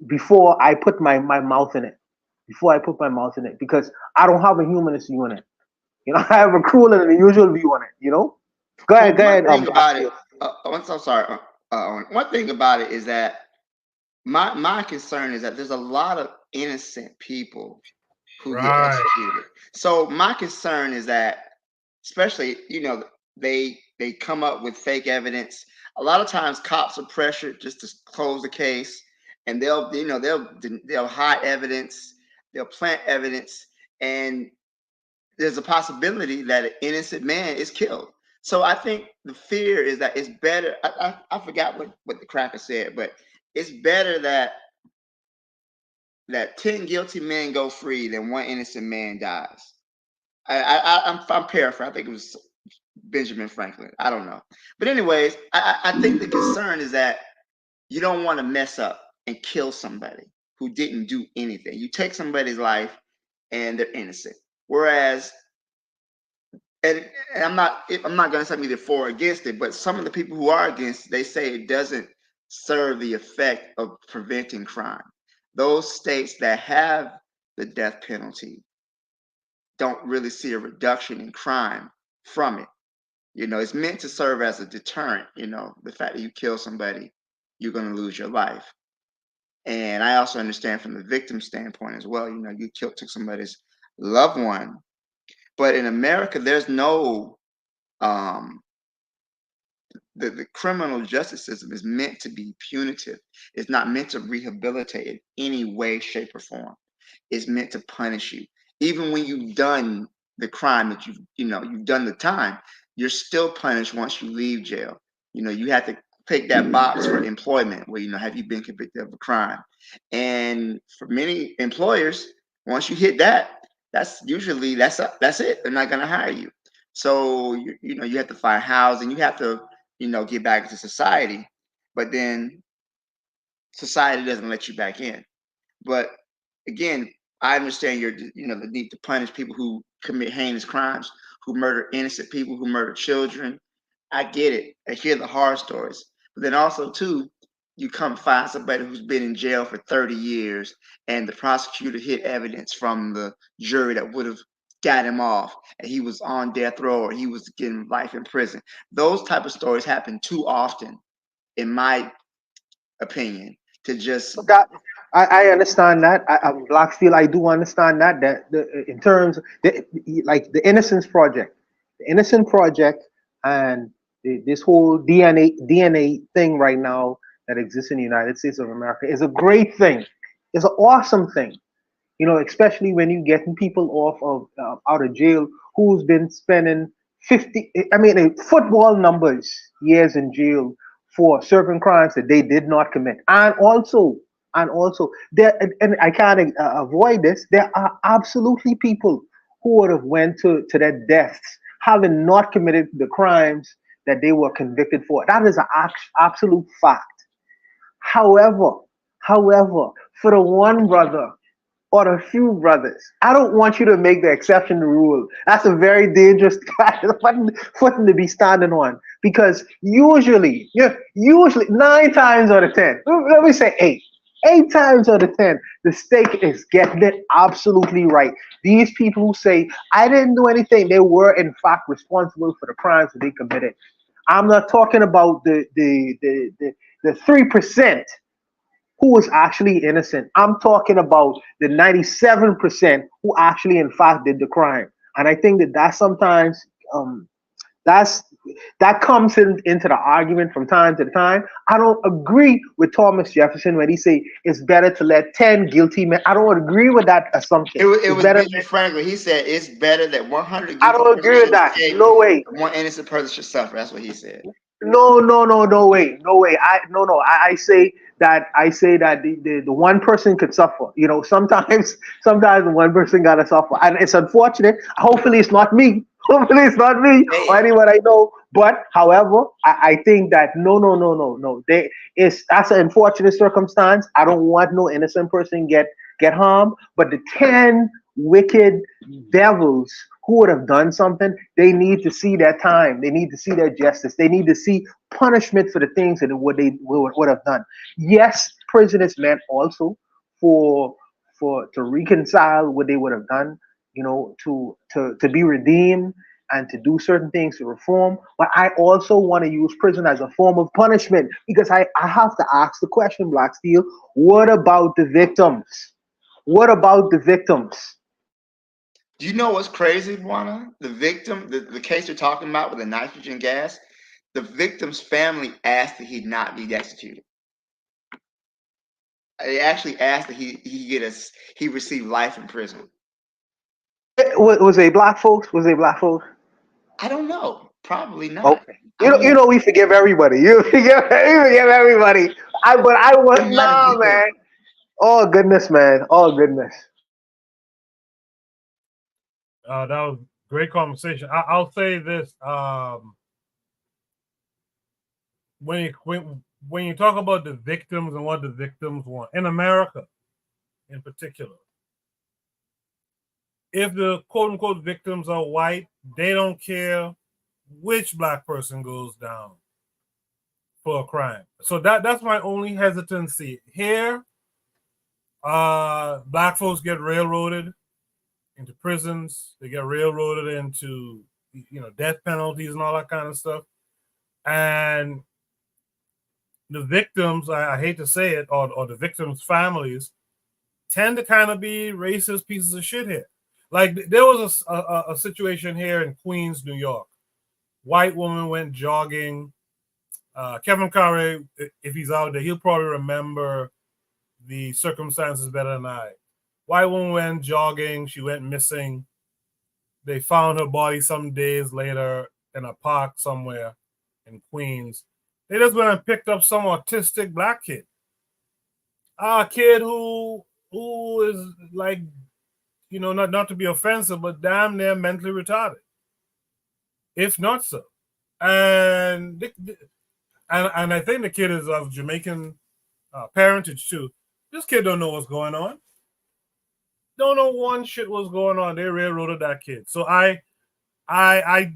before I put my mouth in it. Before I put my mouth in it, because I don't have a humanist view on it. I have a cruel and unusual view on it. Go ahead. One thing about it, I'm so sorry. One thing about it is that my concern is that there's a lot of innocent people who get executed. So my concern is that, especially, they come up with fake evidence. A lot of times cops are pressured just to close the case, and they'll hide evidence, they'll plant evidence, and there's a possibility that an innocent man is killed. So I think the fear is that it's better. I forgot what the cracker said, but it's better that 10 guilty men go free than one innocent man dies. I'm paraphrasing. I think it was Benjamin Franklin. I don't know. But anyways, I think the concern is that you don't want to mess up and kill somebody who didn't do anything. You take somebody's life and they're innocent. Whereas, and I'm not going to say either for or against it, but some of the people who are against it, they say it doesn't serve the effect of preventing crime. Those states that have the death penalty don't really see a reduction in crime from it. It's meant to serve as a deterrent. The fact that you kill somebody, you're going to lose your life. And I also understand from the victim standpoint as well. You took somebody's loved one. But in America, there's no the criminal justice system is meant to be punitive. It's not meant to rehabilitate in any way, shape, or form. It's meant to punish you. Even when you've done the crime that you've done the time, you're still punished once you leave jail. You have to take that box for employment where, have you been convicted of a crime? And for many employers, once you hit that, that's usually that's it. They're not going to hire you. So you have to find housing. You have to get back into society, but then society doesn't let you back in. But again, I understand the need to punish people who commit heinous crimes, who murder innocent people, who murder children. I get it. I hear the horror stories. But then also, too, you come find somebody who's been in jail for 30 years and the prosecutor hid evidence from the jury that would have got him off, and he was on death row or he was getting life in prison. Those type of stories happen too often, in my opinion, to just... I understand that. Blackfield, I do understand that. In terms, like the Innocence Project, and this whole DNA thing right now that exists in the United States of America is a great thing. It's an awesome thing. Especially when you're getting people off of out of jail who's been spending football numbers years in jail for certain crimes that they did not commit, and also there, and I can't avoid this. There are absolutely people who would have went to their deaths having not committed the crimes that they were convicted for. That is an absolute fact. However, for the one brother or the few brothers, I don't want you to make the exception the rule. That's a very dangerous footing to be standing on, because usually 9 times out of 10, let me say 8, 8 times out of 10, the state is getting it absolutely right. These people who say, I didn't do anything, they were in fact responsible for the crimes that they committed. I'm not talking about the 3% who was actually innocent. I'm talking about the 97% who actually in fact did the crime. And I think that sometimes that's that comes into the argument from time to time. I don't agree with Thomas Jefferson when he say it's better to let 10 guilty men. I don't agree with that assumption. It was better. Benjamin Franklin. He said it's better that 100 I guilty don't agree with persons that. escape No way. than one innocent person should suffer. That's what he said. No way. I say that the one person could suffer. You know, sometimes the one person gotta suffer, and it's unfortunate. Hopefully, it's not me. Hopefully, it's not me or anyone I know. But however, I think that no. That's an unfortunate circumstance. I don't want no innocent person get harmed. But the 10 wicked devils who would have done something, they need to see their time. They need to see their justice. They need to see punishment for the things that what they would have done. Yes, prison is meant also for to reconcile what they would have done, you know, to be redeemed and to do certain things to reform. But I also want to use prison as a form of punishment because I have to ask the question, Black Steel, what about the victims? What about the victims? Do you know what's crazy, Juana? The victim, the case you're talking about with the nitrogen gas, the victim's family asked that he not be executed. They actually asked that he receive life in prison. Was they black folks? I don't know. Probably not. Okay. You know we forgive everybody. You forgive everybody. I want man. Oh goodness, man. Oh goodness. That was great conversation. I'll say this: when you talk about the victims and what the victims want in America, in particular, if the quote unquote victims are white, they don't care which black person goes down for a crime. So that's my only hesitancy here. Black folks get railroaded into prisons. They get railroaded into, you know, death penalties and all that kind of stuff. And the victims, I hate to say it, or the victims' families tend to kind of be racist pieces of shit here. Like there was a situation here in Queens, New York. White woman went jogging. Kevin Carey, if he's out there, he'll probably remember the circumstances better than I. White woman went jogging. She went missing. They found her body some days later in a park somewhere in Queens. They just went and picked up some autistic black kid. A kid who is like, you know, not to be offensive, but damn near mentally retarded, if not so. And I think the kid is of Jamaican parentage too. This kid don't know what's going on. Don't know one shit what's going on. They railroaded that kid. So I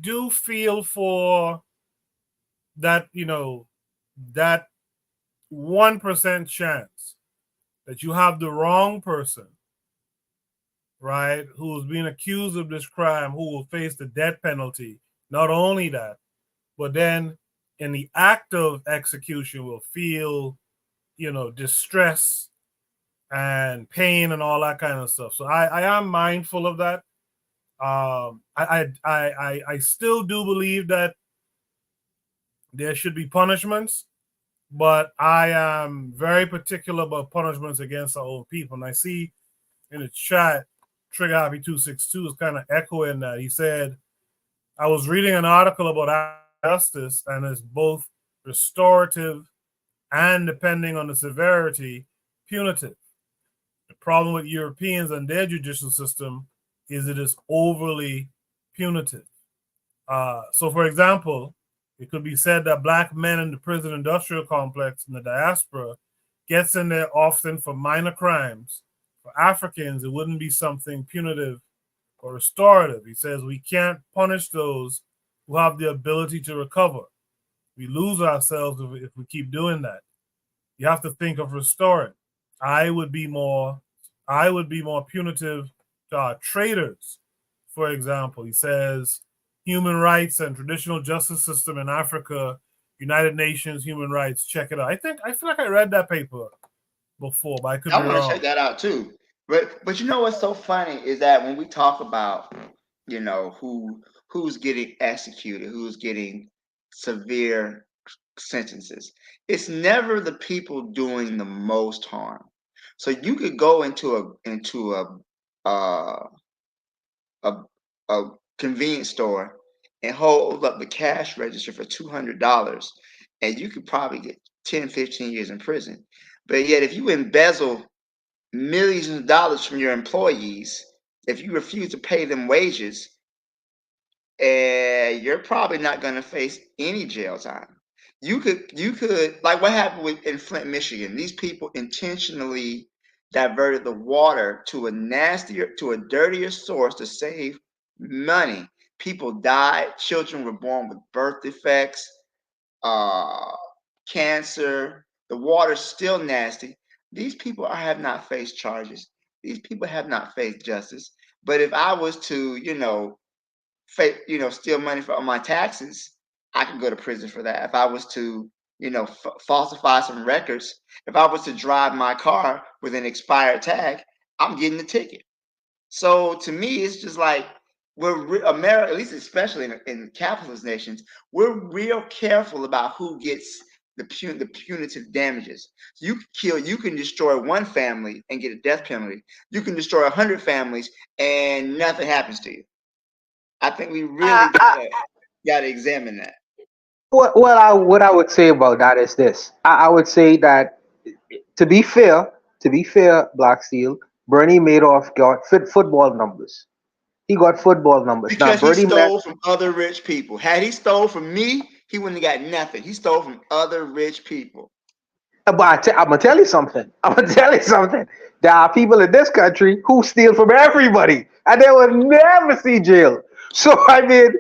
do feel for that, you know, that 1% chance that you have the wrong person, right, who's being accused of this crime, who will face the death penalty. Not only that, but then in the act of execution will feel, you know, distress and pain and all that kind of stuff. So I am mindful of that. I still do believe that there should be punishments, but I am very particular about punishments against our own people. And I see in the chat, Trigger Happy 262 is kind of echoing that. He said, I was reading an article about justice, and it's both restorative and, depending on the severity, punitive. The problem with Europeans and their judicial system is it is overly punitive. So, for example, it could be said that black men in the prison industrial complex in the diaspora gets in there often for minor crimes. For Africans, it wouldn't be something punitive or restorative. He says we can't punish those who have the ability to recover. We lose ourselves if we keep doing that. You have to think of restoring. I would be more punitive to our traders. For example, he says human rights and traditional justice system in Africa, United Nations human rights. Check it out. I feel like I read that paper before, but I could be I want wrong. to check that out too. But you know what's so funny is that when we talk about, you know, who's getting executed, who's getting severe sentences, it's never the people doing the most harm. So you could go into a a convenience store and hold up the cash register for $200, and you could probably get 10, 15 years in prison. But yet, if you embezzle millions of dollars from your employees, if you refuse to pay them wages, you're probably not going to face any jail time. You could like what happened in Flint, Michigan. These people intentionally diverted the water to a dirtier source to save money. People died. Children were born with birth defects, cancer. The water's still nasty. These people have not faced charges. These people have not faced justice. But if I was to, steal money from my taxes, I could go to prison for that. If I was to, falsify some records, if I was to drive my car with an expired tag, I'm getting the ticket. So to me, it's just like America, at least especially in capitalist nations, we're real careful about who gets the punitive damages. So you can destroy one family and get a death penalty. You can destroy 100 families and nothing happens to you. I think we really gotta examine that. What I would say about that is this. I would say that to be fair, Black Steel, Bernie Madoff got football numbers. He got football numbers. Now Because he Bernie Mac, stole from other rich people. Had he stole from me, he wouldn't have got nothing. He stole from other rich people. but I'm gonna tell you something. I'm gonna tell you something. There are people in this country who steal from everybody, and they will never see jail. So I mean,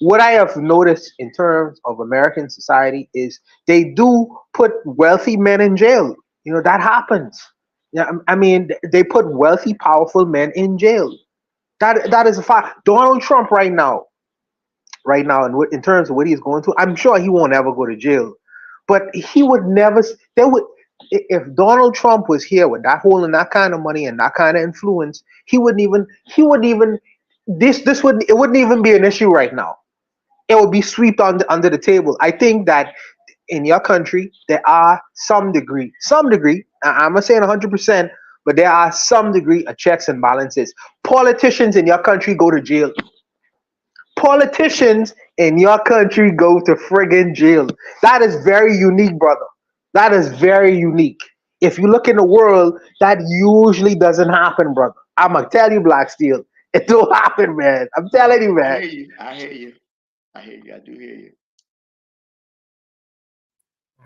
what I have noticed in terms of American society is they do put wealthy men in jail. You know that happens. Yeah, I mean they put wealthy, powerful men in jail. That is a fact. Donald Trump right now, and in terms of what he's going through, I'm sure he won't ever go to jail. But he would never. They would if Donald Trump was here with that holding that kind of money and that kind of influence, he wouldn't even. He wouldn't even. This wouldn't. It wouldn't even be an issue right now. It would be swept under the table. I think that in your country there are some degree. I'm not saying 100%, but there are some degree of checks and balances. Politicians in your country go to jail. Politicians in your country go to friggin' jail. That is very unique, brother. That is very unique. If you look in the world, that usually doesn't happen, brother. I'm gonna tell you, Black Steel, it don't happen, man. I'm telling you, I man. hear you. I hear you. I hear you. I do hear you.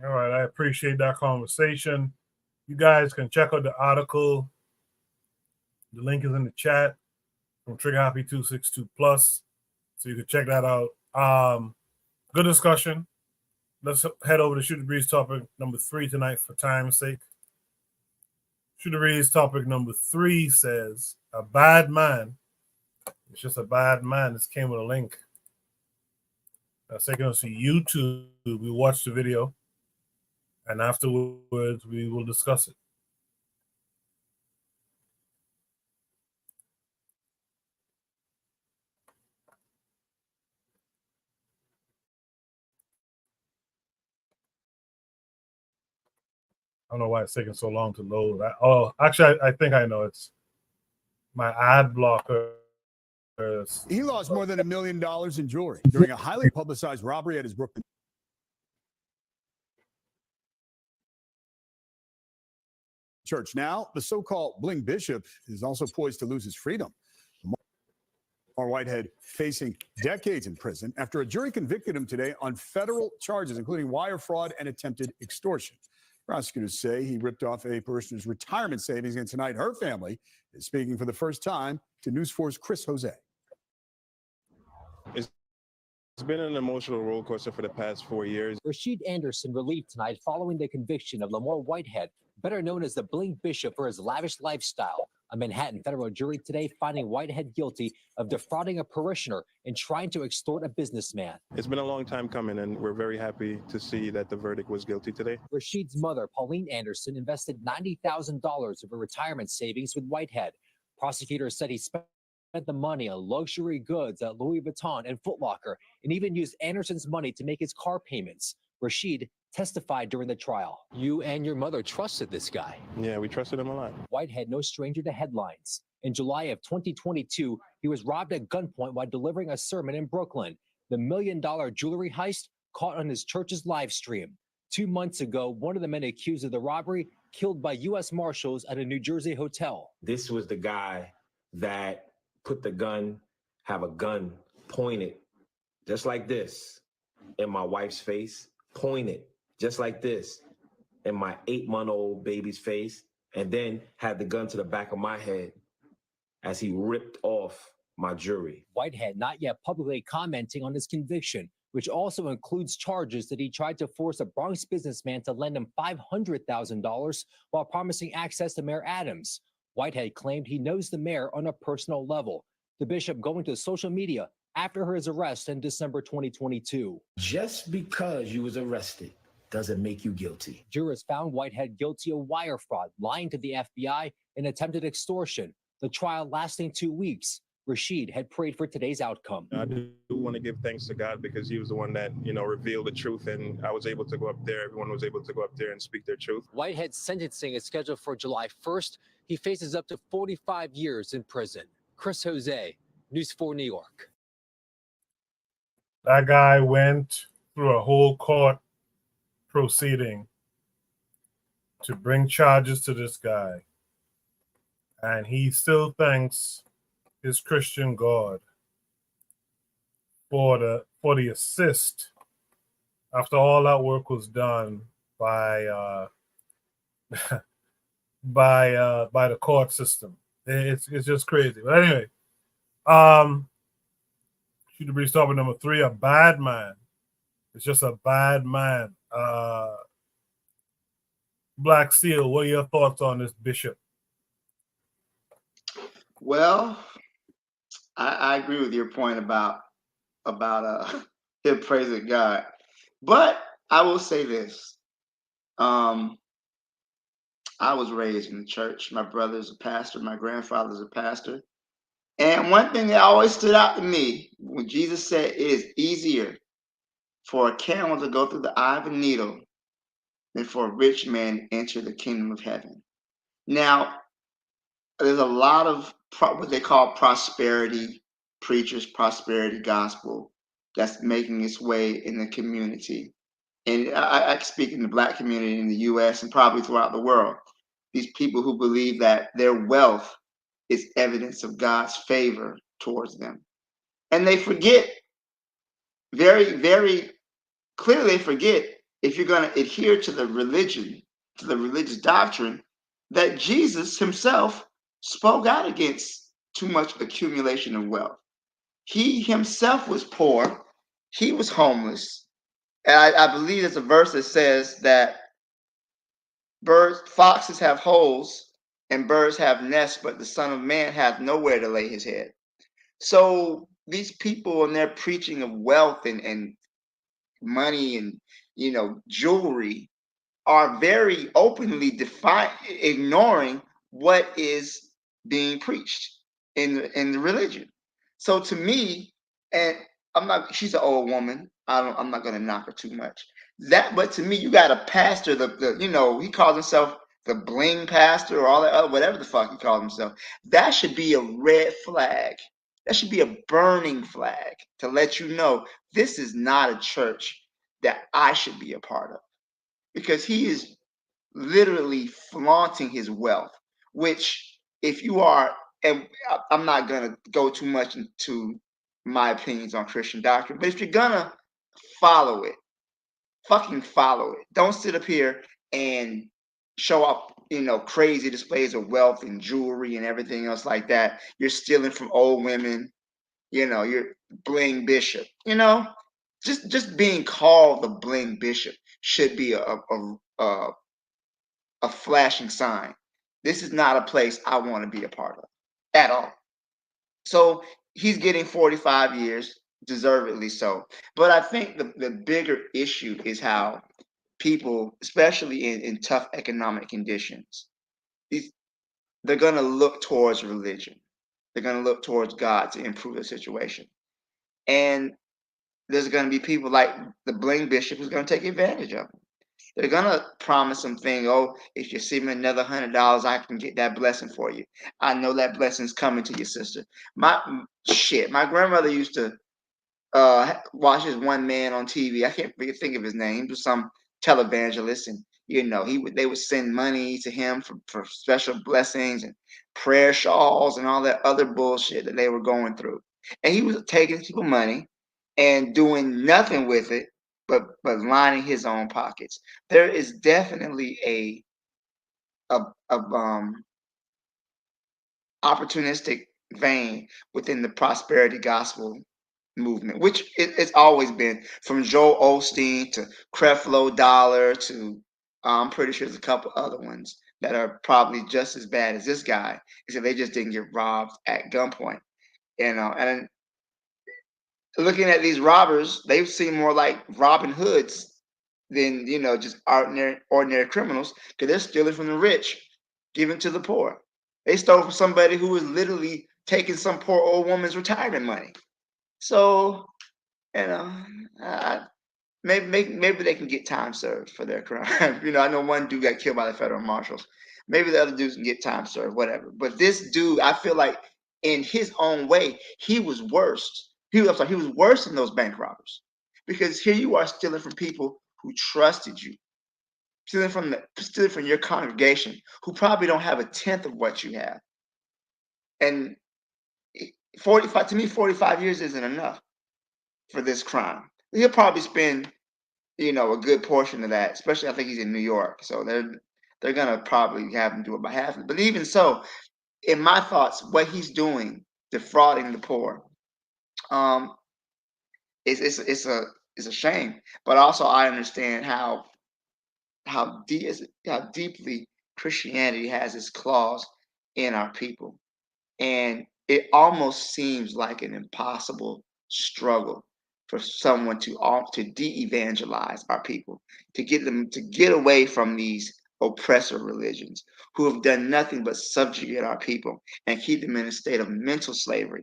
All right, I appreciate that conversation. You guys can check out the article. The link is in the chat from Trigger Happy 262 Plus. So you can check that out. Good discussion. Let's head over to Shoot the Breeze topic number 3 tonight for time's sake. Shoot the Breeze topic number 3 says, a bad man. It's just a bad man. This came with a link. That's taking us to YouTube. We watch the video. And afterwards, we will discuss it. I don't know why it's taking so long to load. Actually, I think I know. It's my ad blocker. He lost more than $1 million in jewelry during a highly publicized robbery at his Brooklyn church. Now, the so-called bling bishop is also poised to lose his freedom. Lamar Whitehead facing decades in prison after a jury convicted him today on federal charges, including wire fraud and attempted extortion. Prosecutors say he ripped off a person's retirement savings, and tonight her family is speaking for the first time to News 4's Chris Jose. It's been an emotional roller coaster for the past 4 years. Rashid Anderson relieved tonight following the conviction of Lamar Whitehead, better known as the Bling Bishop, for his lavish lifestyle. A Manhattan federal jury today finding Whitehead guilty of defrauding a parishioner and trying to extort a businessman. It's been a long time coming, and we're very happy to see that the verdict was guilty today. Rashid's mother, Pauline Anderson, invested $90,000 of her retirement savings with Whitehead. Prosecutors said he spent the money on luxury goods at Louis Vuitton and Foot Locker, and even used Anderson's money to make his car payments. Rashid testified during the trial. You and your mother trusted this guy. Yeah, we trusted him a lot. Whitehead, no stranger to headlines. In July of 2022, he was robbed at gunpoint while delivering a sermon in Brooklyn. The $1 million jewelry heist caught on his church's live stream. 2 months ago, one of the men accused of the robbery killed by U.S. Marshals at a New Jersey hotel. This was the guy that put the gun, have a gun pointed just like this in my wife's face, pointed just like this in my 8-month-old baby's face, and then had the gun to the back of my head as he ripped off my jewelry. Whitehead not yet publicly commenting on his conviction, which also includes charges that he tried to force a Bronx businessman to lend him $500,000 while promising access to Mayor Adams. Whitehead claimed he knows the mayor on a personal level. The bishop going to social media after his arrest in December 2022. Just because you was arrested doesn't make you guilty. Jurors found Whitehead guilty of wire fraud, lying to the FBI, and attempted extortion. The trial lasting 2 weeks. Rashid had prayed for today's outcome. I do want to give thanks to God because he was the one that, revealed the truth, and I was able to go up there. Everyone was able to go up there and speak their truth. Whitehead's sentencing is scheduled for July 1st. He faces up to 45 years in prison. Chris Jose, News 4 New York. That guy went through a whole court proceeding to bring charges to this guy. And he still thanks his Christian God for the assist after all that work was done by by the court system. It's just crazy. But anyway, shoot the breeze topic number 3, a bad man. It's just a bad man. Black Seal, what are your thoughts on this bishop? Well, I agree with your point about him praising God, but I will say this: I was raised in the church. My brother's a pastor. My grandfather's a pastor. And one thing that always stood out to me when Jesus said it is easier for a camel to go through the eye of a needle than for a rich man to enter the kingdom of heaven. Now, there's a lot of what they call prosperity preachers, prosperity gospel that's making its way in the community. And I speak in the Black community in the U.S. and probably throughout the world. These people who believe that their wealth is evidence of God's favor towards them. And they forget, very, very clearly they forget, if you're going to adhere to the religion, to the religious doctrine, that Jesus himself spoke out against too much accumulation of wealth. He himself was poor. He was homeless. And I believe there's a verse that says that foxes have holes and birds have nests, but the Son of Man hath nowhere to lay his head. So these people and their preaching of wealth and money and jewelry are very openly ignoring what is being preached in the religion. So to me, and she's an old woman. I'm not gonna knock her too much. But to me, you got a pastor, he calls himself the bling pastor or all that other, whatever the fuck he calls himself. That should be a red flag. That should be a burning flag to let you know this is not a church that I should be a part of, because he is literally flaunting his wealth, which if you are, and I'm not going to go too much into my opinions on Christian doctrine, but if you're going to follow it, fucking follow it. Don't sit up here and show up, crazy displays of wealth and jewelry and everything else like that. You're stealing from old women, you're bling bishop, just being called the bling bishop should be a flashing sign. This is not a place I want to be a part of at all. So he's getting 45 years, deservedly so. But I think the bigger issue is how people, especially in tough economic conditions, they're going to look towards religion. They're going to look towards God to improve the situation. And there's going to be people like the bling bishop who's going to take advantage of them. They're going to promise something. Oh, if you send me another $100, I can get that blessing for you. I know that blessing's coming to your sister. My grandmother used to watch this one man on TV. I can't think of his name. He was some televangelist, and they would send money to him for special blessings and prayer shawls and all that other bullshit that they were going through. And he was taking people money and doing nothing with it but lining his own pockets. There is definitely a opportunistic vein within the prosperity gospel movement, which it's always been, from Joel Osteen to Creflo Dollar to I'm pretty sure there's a couple other ones that are probably just as bad as this guy, except they just didn't get robbed at gunpoint. And looking at these robbers, they seem more like Robin Hoods than just ordinary criminals, because they're stealing from the rich, giving to the poor. They stole from somebody who was literally taking some poor old woman's retirement money. So, maybe they can get time served for their crime. I know one dude got killed by the federal marshals. Maybe the other dudes can get time served, whatever. But this dude, I feel like, in his own way, he was worse. He was worse than those bank robbers, because here you are stealing from people who trusted you, stealing from your congregation, who probably don't have a tenth of what you have. And 45 years isn't enough for this crime. He'll probably spend, a good portion of that, especially I think he's in New York. So they're gonna probably have him do about half of it. But even so, in my thoughts, what he's doing, defrauding the poor, it's a shame. But also I understand how deeply Christianity has its claws in our people. And it almost seems like an impossible struggle for someone to de-evangelize our people, to get them to get away from these oppressor religions who have done nothing but subjugate our people and keep them in a state of mental slavery,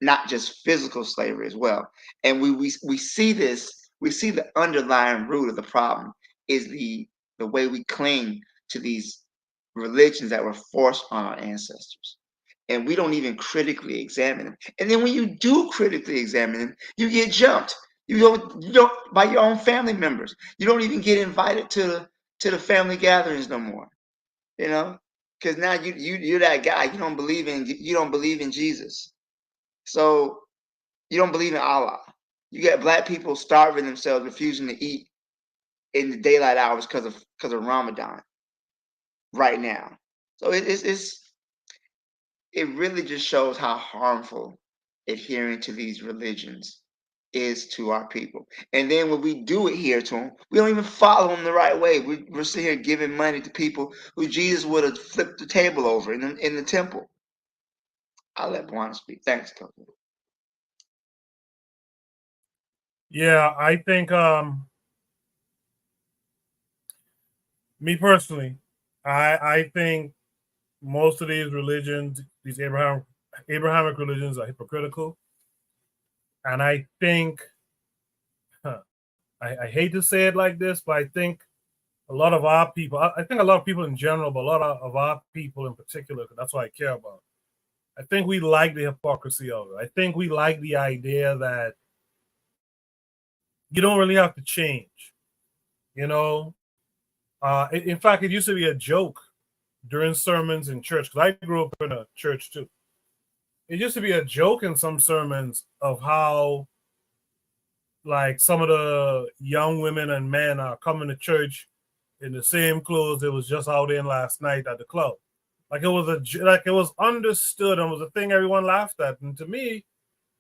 not just physical slavery as well. And we see this, we see the underlying root of the problem is the way we cling to these religions that were forced on our ancestors. And we don't even critically examine them. And then when you do critically examine them, you get jumped. You don't by your own family members. You don't even get invited to the family gatherings no more. Because now you're that guy. You don't believe in Jesus. So you don't believe in Allah. You got black people starving themselves, refusing to eat in the daylight hours because of Ramadan right now. So it really just shows how harmful adhering to these religions is to our people. And then when we do adhere to them, we don't even follow them the right way. We're sitting here giving money to people who Jesus would have flipped the table over in the temple. I'll let Bwana speak. Thanks, Coco. Yeah, I think me personally, I think most of these religions, these Abrahamic religions, are hypocritical. And I think, I hate to say it like this, but I think a lot of our people, I think a lot of people in general, but a lot of our people in particular, because that's what I care about, I think we like the hypocrisy of it. I think we like the idea that you don't really have to change. In fact, it used to be a joke during sermons in church, because I grew up in a church too. It used to be a joke in some sermons of how, like, some of the young women and men are coming to church in the same clothes they was just out in last night at the club. Like it was understood and was a thing everyone laughed at. And to me,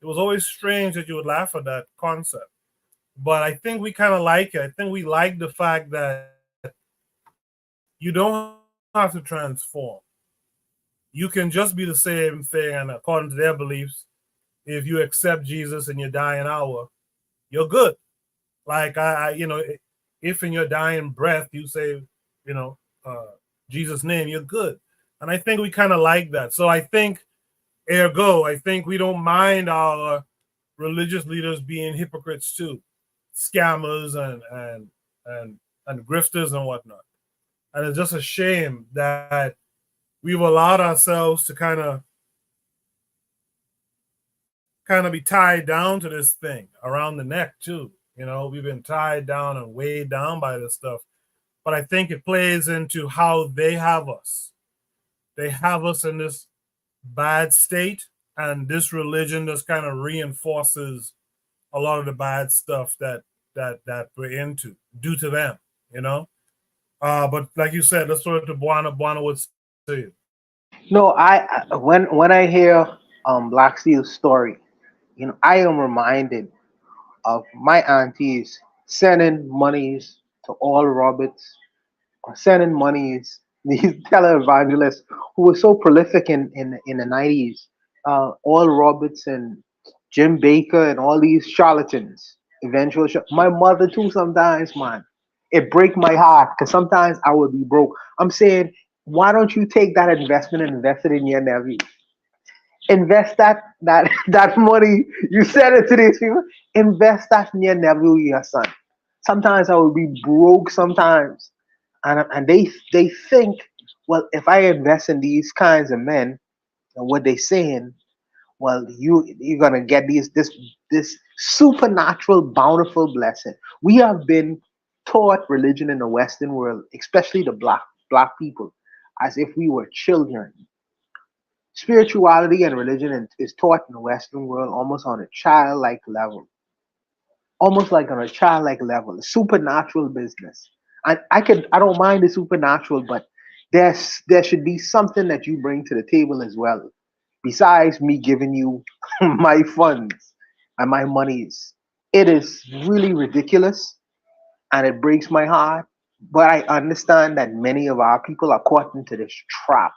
it was always strange that you would laugh at that concept. but I think we kind of like it. I think we like the fact that you don't have to transform. You can just be the same thing, and according to their beliefs, if you accept Jesus in your dying hour, you're good. Like if in your dying breath you say, you know, Jesus' name, you're good. And I think we kind of like that. So I think, ergo, I think we don't mind our religious leaders being hypocrites too, scammers and grifters and whatnot. And it's just a shame that we've allowed ourselves to kind of be tied down to this thing around the neck too. You know, we've been tied down and weighed down by this stuff. But I think it plays into how they have us. They have us in this bad state, and this religion just kind of reinforces a lot of the bad stuff that we're into due to them, you know. But like you said, let's throw it to Buana. Buana would say it. No, when I hear Black Steel's story, I am reminded of my aunties sending monies to all Roberts, or sending monies these televangelists who were so prolific in the 90s, all Roberts and Jim Baker and all these charlatans. My mother too sometimes, man. It break my heart because sometimes I would be broke. I'm saying, why don't you take that investment and invest it in your nephew? Invest that money you send it to these people. Invest that in your nephew, your son. Sometimes I would be broke sometimes, and they think, well, if I invest in these kinds of men and what they saying, well, you're gonna get this supernatural bountiful blessing. We have been taught religion in the Western world, especially the black people, as if we were children. Spirituality and religion is taught in the Western world almost on a childlike level, almost like on a childlike level, a supernatural business. I don't mind the supernatural, but there should be something that you bring to the table as well, besides me giving you my funds and my monies. It is really ridiculous, and it breaks my heart. But I understand that many of our people are caught into this trap,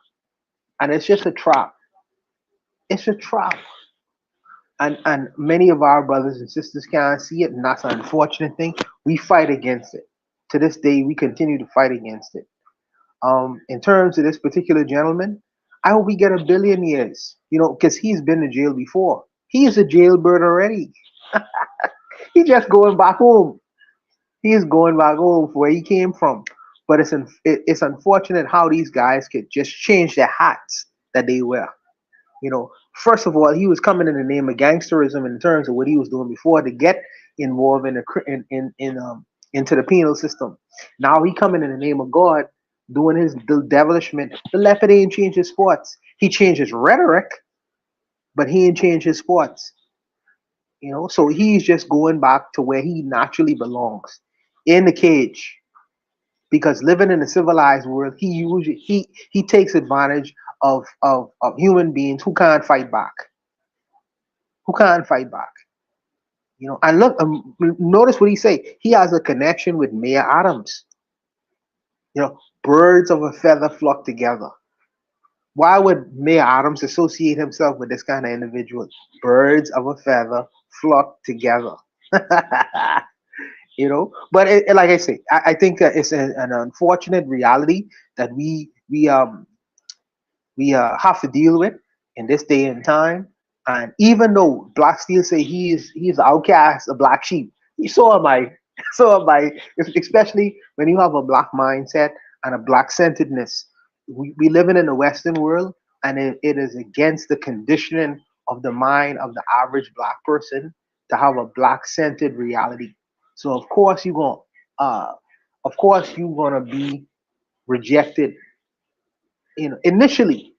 and it's just a trap. It's a trap. And many of our brothers and sisters can't see it, and that's an unfortunate thing. We fight against it. To this day, we continue to fight against it. In terms of this particular gentleman, I hope we get 1 billion years, because he's been to jail before. He is a jailbird already. He's just going back home. He is going back home where he came from. But it's unfortunate how these guys could just change their hats that they wear. First of all, he was coming in the name of gangsterism in terms of what he was doing before to get involved into the penal system. Now he coming in the name of God, doing his devilishment. The leopard ain't changed his sports. He changed his rhetoric, but he ain't changed his sports. So he's just going back to where he naturally belongs, in the cage. Because living in a civilized world, he takes advantage of human beings who can't fight back. Who can't fight back. And look, notice what he say. He has a connection with Mayor Adams. Birds of a feather flock together. Why would Mayor Adams associate himself with this kind of individual? Birds of a feather flock together. But like I say, I think that it's an unfortunate reality that we have to deal with in this day and time. And even though Black Steel say he's the outcast, a black sheep, so am I. So am I. Especially when you have a black mindset and a black centeredness. We living in the Western world, and it is against the conditioning of the mind of the average black person to have a black centered reality. So of course you're gonna be rejected. Initially,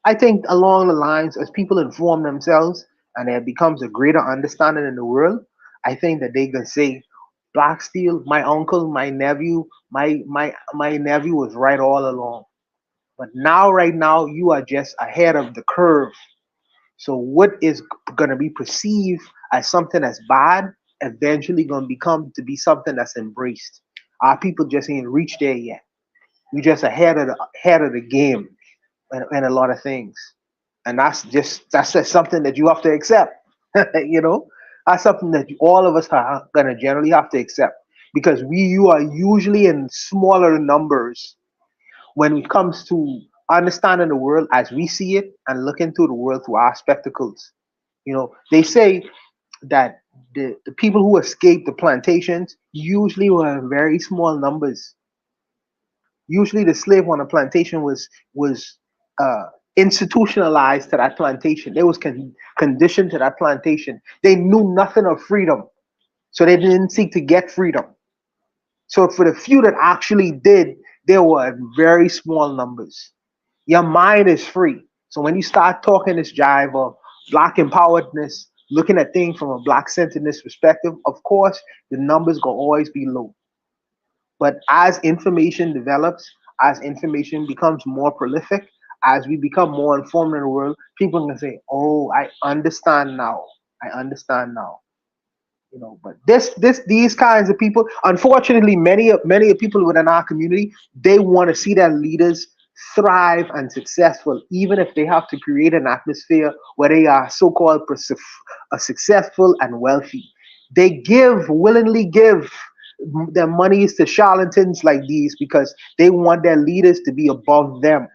I think along the lines as people inform themselves and there becomes a greater understanding in the world, I think that they can say, Black Steel, my uncle, my nephew, my nephew was right all along. But right now, you are just ahead of the curve. So what is going to be perceived as something that's bad eventually going to become to be something that's embraced. Our people just ain't reached there yet. We just ahead of the game and a lot of things, and that's just something that you have to accept. You know, that's something that all of us are gonna generally have to accept because you are usually in smaller numbers when it comes to understanding the world as we see it and looking through the world through our spectacles. You know, they say that the people who escaped the plantations usually were in very small numbers. Usually the slave on a plantation was uh, institutionalized to that plantation. They was conditioned to that plantation. They knew nothing of freedom, so they didn't seek to get freedom. So for the few that actually did, there were very small numbers. Your mind is free. So when you start talking this jive of black empoweredness, looking at things from a black centeredness perspective, of course, the numbers will always be low. But as information develops, as information becomes more prolific, as we become more informed in the world, people can say, "Oh, I understand now. I understand now." You know, but these kinds of people, unfortunately, many of people within our community, they want to see their leaders thrive and successful, even if they have to create an atmosphere where they are so-called successful and wealthy. They willingly give their monies to charlatans like these because they want their leaders to be above them.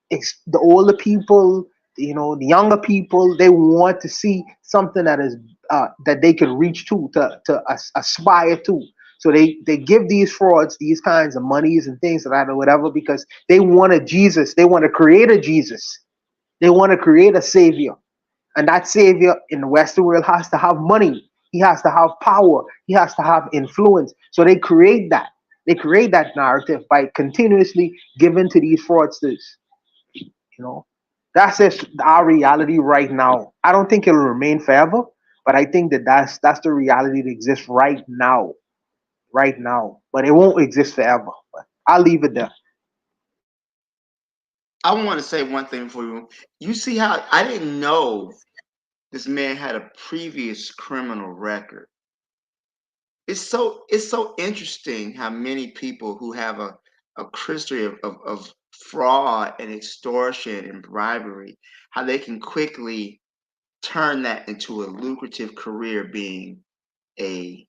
It's the older people, you know, the younger people, they want to see something that is that they can reach to aspire to. So they give these frauds these kinds of monies and things like that or whatever because they want a Jesus. They want to create a Jesus. They want to create a savior. And that savior in the Western world has to have money. He has to have power. He has to have influence. So they create that. They create that narrative by continuously giving to these fraudsters. You know, that's just our reality right now. I don't think it'll remain forever, but I think that's the reality that exists right now, right now. But it won't exist forever. But I'll leave it there. I want to say one thing for you. You see how I didn't know this man had a previous criminal record. It's so interesting how many people who have a history of fraud and extortion and bribery, how they can quickly turn that into a lucrative career being a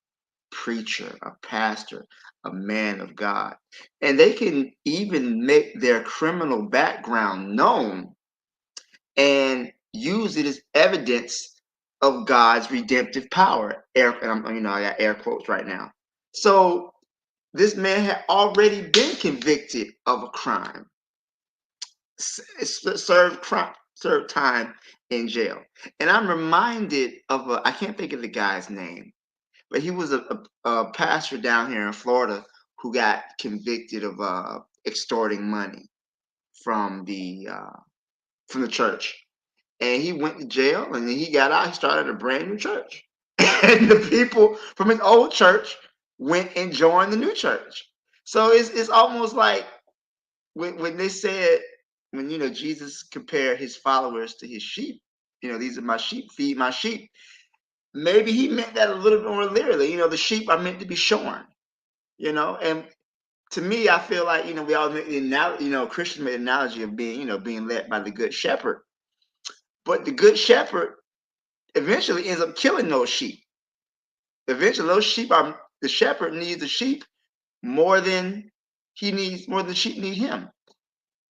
preacher, a pastor, a man of God. And they can even make their criminal background known and use it as evidence of God's redemptive power. I got air quotes right now. So this man had already been convicted of a crime, served time in jail. And I'm reminded of I can't think of the guy's name, but he was a pastor down here in Florida who got convicted of extorting money from the church. And he went to jail, and then he got out. He started a brand new church, and the people from his old church went and joined the new church. So it's almost like when they said, when Jesus compared his followers to his sheep. These are my sheep. Feed my sheep. Maybe he meant that a little bit more literally. The sheep are meant to be shorn. And to me, I feel like we all make the analogy. Christians made the analogy of being led by the good shepherd. But the good shepherd eventually ends up killing those sheep. Eventually, the shepherd needs the sheep more than the sheep need him.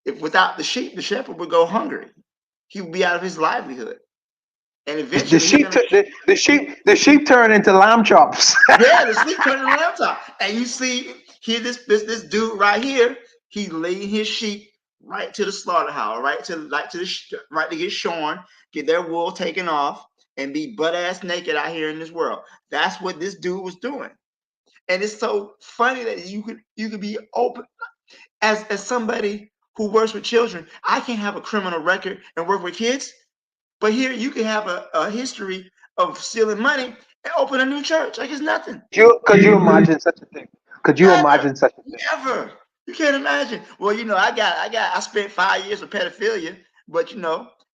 If without the sheep, the shepherd would go hungry. He would be out of his livelihood. And eventually, the sheep turn into lamb chops. Yeah, the sheep turn into lamb chops. And you see here, this dude right here, he's leading his sheep right to the slaughterhouse, right to get shorn, get their wool taken off, and be butt ass naked out here in this world. That's what this dude was doing. And it's so funny that you could be open as somebody who works with children. I can't have a criminal record and work with kids, but here you can have a history of stealing money and open a new church like it's nothing. Could you imagine such a thing? Could you imagine such a thing? Never. You can't imagine. Well, I spent 5 years of pedophilia, but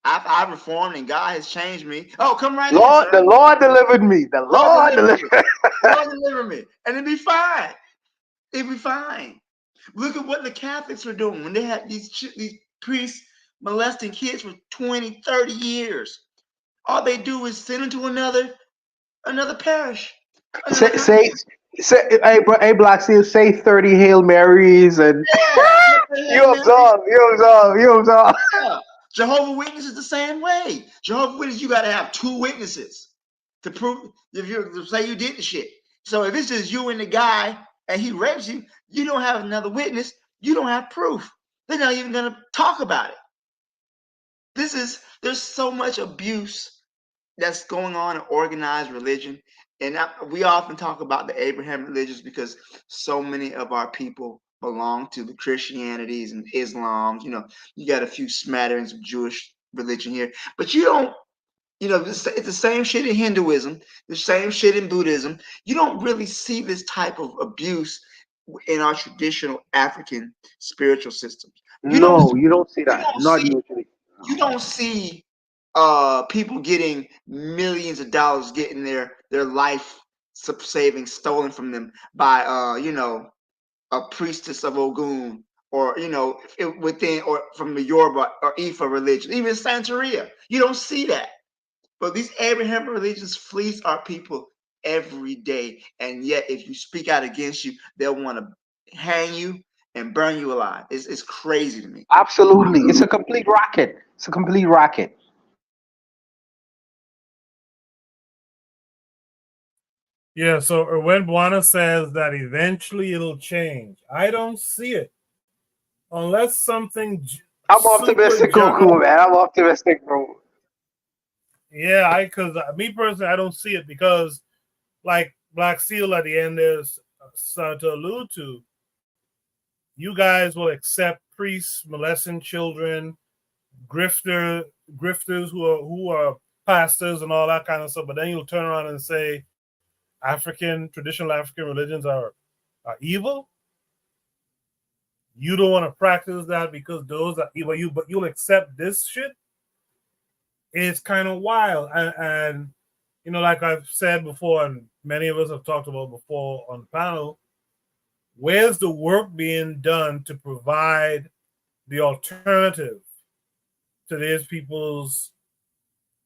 I've reformed and God has changed me. Oh, come right in, Lord, sir. the Lord delivered me. The Lord delivered me. Lord deliver me. And it'd be fine. It'd be fine. Look at what the Catholics were doing when they had these priests molesting kids for 20, 30 years. All they do is send them to another parish. Say, hey, Black Seal, say 30 Hail Marys and you absolve. Yeah. Jehovah's Witness is the same way. Jehovah's Witness, you got to have 2 witnesses to prove if you to say you did the shit. So if it's just you and the guy and he rapes you, you don't have another witness. You don't have proof. They're not even going to talk about it. There's so much abuse that's going on in organized religion. And we often talk about the Abraham religions because so many of our people belong to the Christianities and Islam. You know, you got a few smatterings of Jewish religion here, but you don't, it's the same shit in Hinduism, the same shit in Buddhism. You don't really see this type of abuse in our traditional African spiritual systems. You don't see that. Not usually. You don't see people getting millions of dollars, getting their life savings stolen from them by a priestess of Ogun, or within or from the Yoruba or Ifa religion, even Santeria. You don't see that. But these Abraham religions fleece our people every day, and yet if you speak out against you, they'll want to hang you and burn you alive. It's crazy to me. Absolutely, it's a complete racket. It's a complete racket. Yeah, so when Buana says that eventually it'll change, I don't see it. Unless something I'm optimistic, Coco, man. I'm optimistic, bro. Yeah, because me personally, I don't see it because, like Black Seal at the end there's started to allude to, you guys will accept priests molesting children, grifters who are pastors and all that kind of stuff, but then you'll turn around and say traditional African religions are evil. You don't want to practice that because those are evil. But you'll accept this shit. It's kind of wild, and like I've said before, and many of us have talked about before on the panel. Where's the work being done to provide the alternative to these people's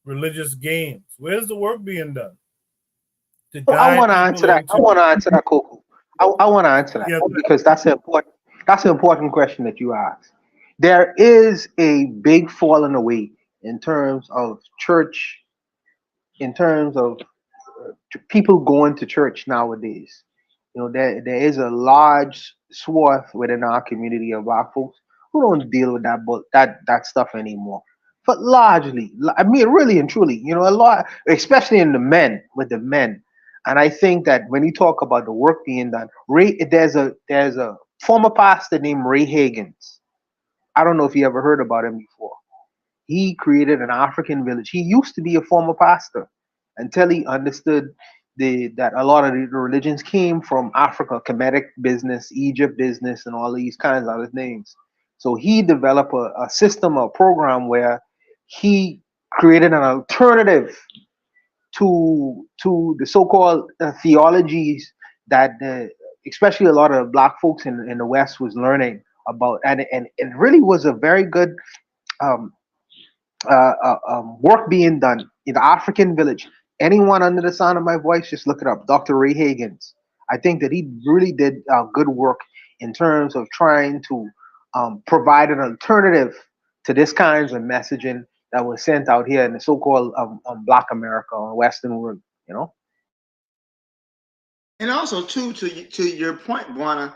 religious games? Where's the work being done to Well, I guide want to people answer that. into? I want to answer that, Coco. I want to answer that Yeah. because that's an important question that you asked. There is a big falling away in terms of church, in terms of people going to church nowadays. There is a large swath within our community of Black folks who don't deal with that stuff anymore. But largely, I mean, really and truly, a lot, especially in with the men. And I think that when you talk about the work being done, there's a former pastor named Ray Higgins. I don't know if you ever heard about him before. He created an African village. He used to be a former pastor until he understood that a lot of the religions came from Africa, Kemetic business, Egypt business, and all these kinds of other things. So he developed a system, a program where he created an alternative to the so-called theologies that especially a lot of Black folks in the West was learning about, and it really was a very good um, work being done in the African village. Anyone under the sound of my voice, just look it up. Dr. Ray Higgins. I think that he really did good work in terms of trying to provide an alternative to this kinds of messaging that was sent out here in the so-called Black America or Western world. And also, too, to your point, Buana,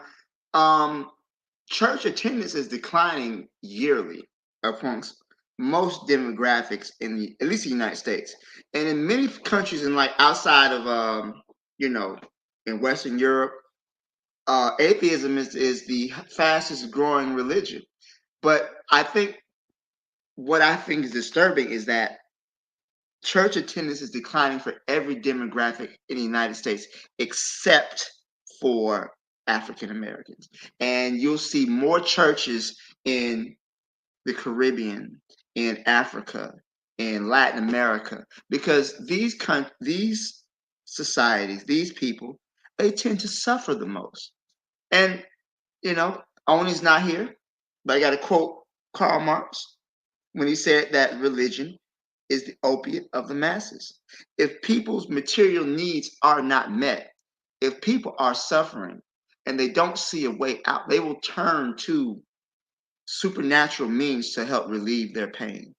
church attendance is declining yearly amongst most demographics at least the United States, and in many countries, and like outside of in Western Europe, atheism is the fastest growing religion. But what I think is disturbing is that church attendance is declining for every demographic in the United States except for African Americans. And you'll see more churches in the Caribbean, in Africa, in Latin America, because these societies, these people, they tend to suffer the most. And Oni's not here, but I got to quote Karl Marx when he said that religion is the opiate of the masses. If people's material needs are not met, if people are suffering and they don't see a way out, they will turn to supernatural means to help relieve their pain.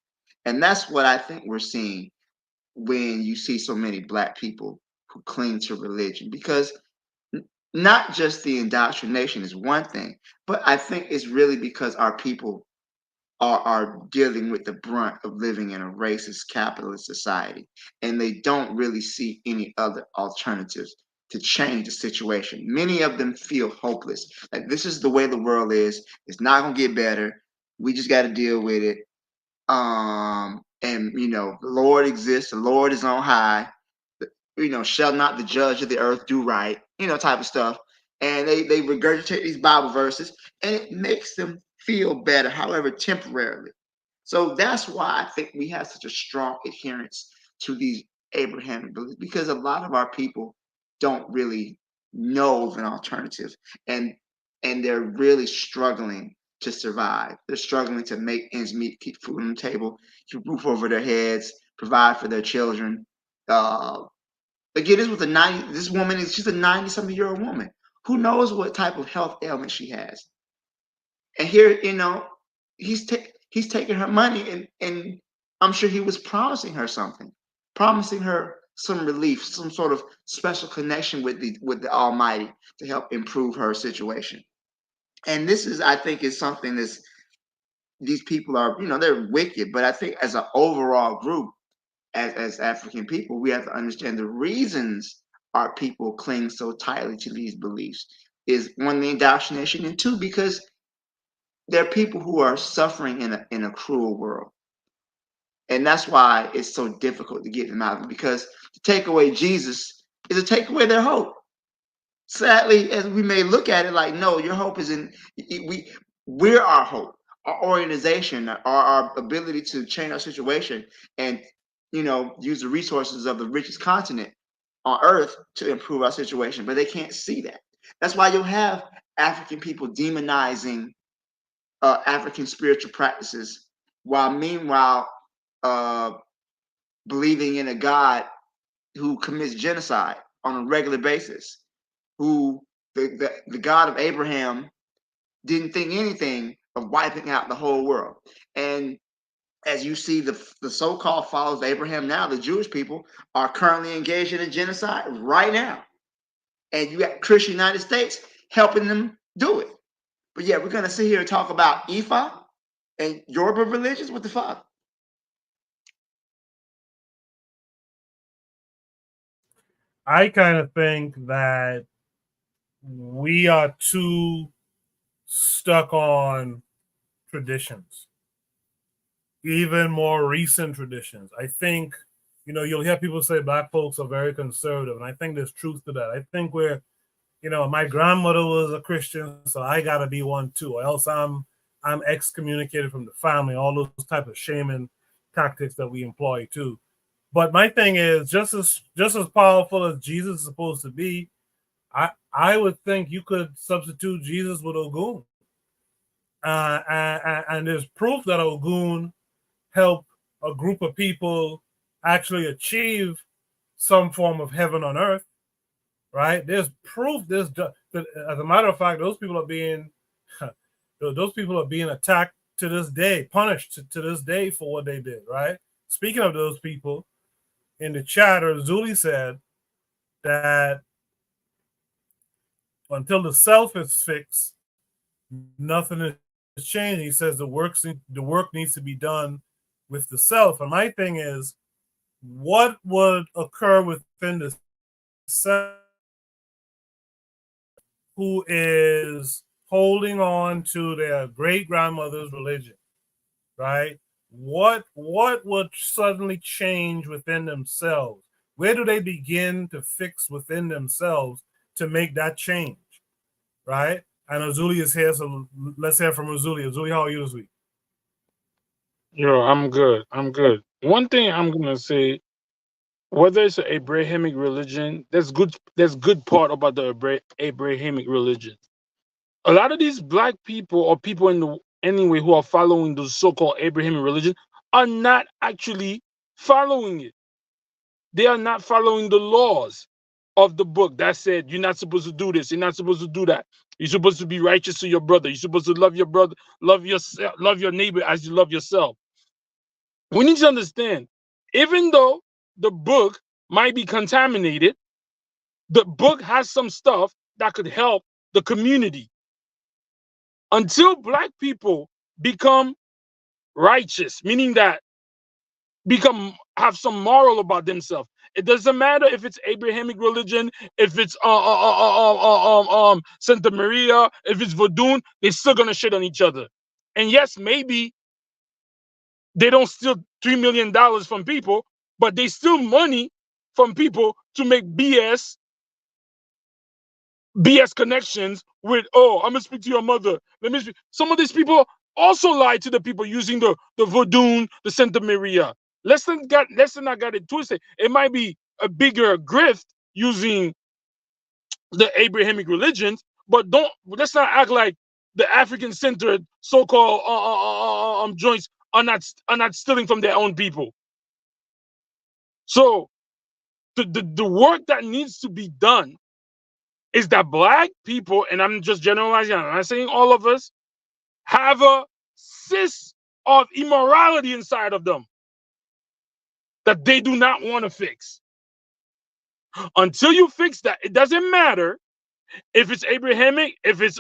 And that's what I think we're seeing when you see so many Black people who cling to religion, because not just the indoctrination is one thing, but I think it's really because our people are dealing with the brunt of living in a racist capitalist society, and they don't really see any other alternatives to change the situation. Many of them feel hopeless. Like, this is the way the world is. It's not gonna get better. We just got to deal with it. And the Lord exists. The Lord is on high. Shall not the judge of the earth do right? Type of stuff. And they regurgitate these Bible verses, and it makes them feel better, however temporarily. So that's why I think we have such a strong adherence to these Abrahamic beliefs, because a lot of our people don't really know of an alternative, and they're really struggling to survive. They're struggling to make ends meet, keep food on the table, keep a roof over their heads, provide for their children. Again, this woman she's a 90-something-year-old woman. Who knows what type of health ailment she has? And here, he's taking her money, and I'm sure he was promising her something, promising her some relief, some sort of special connection with the Almighty to help improve her situation. And this is, I think, is something that's, these people are, they're wicked, but I think as an overall group, as African people, we have to understand the reasons our people cling so tightly to these beliefs is, one, the indoctrination, and two, because there are people who are suffering in a cruel world. And that's why it's so difficult to get them out of it, because to take away Jesus is to take away their hope. Sadly, as we may look at it, like, no, your hope is in, we're our hope, our organization, our ability to change our situation and, use the resources of the richest continent on earth to improve our situation. But they can't see that. That's why you'll have African people demonizing African spiritual practices, while meanwhile believing in a God who commits genocide on a regular basis, who the God of Abraham didn't think anything of wiping out the whole world. And as you see, the so-called followers of Abraham now, the Jewish people, are currently engaged in a genocide right now. And you got Christian United States helping them do it. But yeah, we're going to sit here and talk about Ifa and Yoruba religions. What the fuck? I kind of think that we are too stuck on traditions, even more recent traditions. I think, you'll hear people say Black folks are very conservative, and I think there's truth to that. I think we're, my grandmother was a Christian, so I gotta be one too, or else I'm excommunicated from the family. All those type of shaming tactics that we employ too. But my thing is, just as powerful as Jesus is supposed to be, I would think you could substitute Jesus with Ogun. And there's proof that Ogun helped a group of people actually achieve some form of heaven on earth, right? There's proof. As a matter of fact, those people are being attacked to this day, punished to this day for what they did, right? Speaking of those people, in the chat, Zuli said that until the self is fixed, nothing is changing. He says the work needs to be done with the self. And my thing is, what would occur within the self who is holding on to their great grandmother's religion, right? What would suddenly change within themselves? Where do they begin to fix within themselves to make that change, right? And Azuli is here, so let's hear from Azuli. Azuli, how are you this week? Yo, I'm good. I'm good. One thing I'm gonna say, whether it's an Abrahamic religion, there's good part about the Abrahamic religion. A lot of these black people or people in the anyway who are following the so-called Abrahamic religion are not actually following it. They are not following the laws of the book that said you're not supposed to do this, you're not supposed to do that. You're supposed to be righteous to your brother. You're supposed to love your brother, love yourself, love your neighbor as you love yourself. We need to understand, even though the book might be contaminated, the book has some stuff that could help the community. Until black people become righteous, meaning that have some moral about themselves. It doesn't matter if it's Abrahamic religion, if it's Santa Maria, if it's Vodun, they're still gonna shit on each other. And yes, maybe they don't steal $3 million from people, but they steal money from people to make BS connections with, oh, I'm gonna speak to your mother. Let me speak. Some of these people also lie to the people using the Vodun, the Santa Maria. Let's not get it twisted. It might be a bigger grift using the Abrahamic religions, but let's not act like the African-centered so-called joints are not stealing from their own people. So the work that needs to be done is that black people, and I'm just generalizing, I'm not saying all of us, have a cyst of immorality inside of them that they do not want to fix. Until you fix that, it doesn't matter if it's Abrahamic, if it's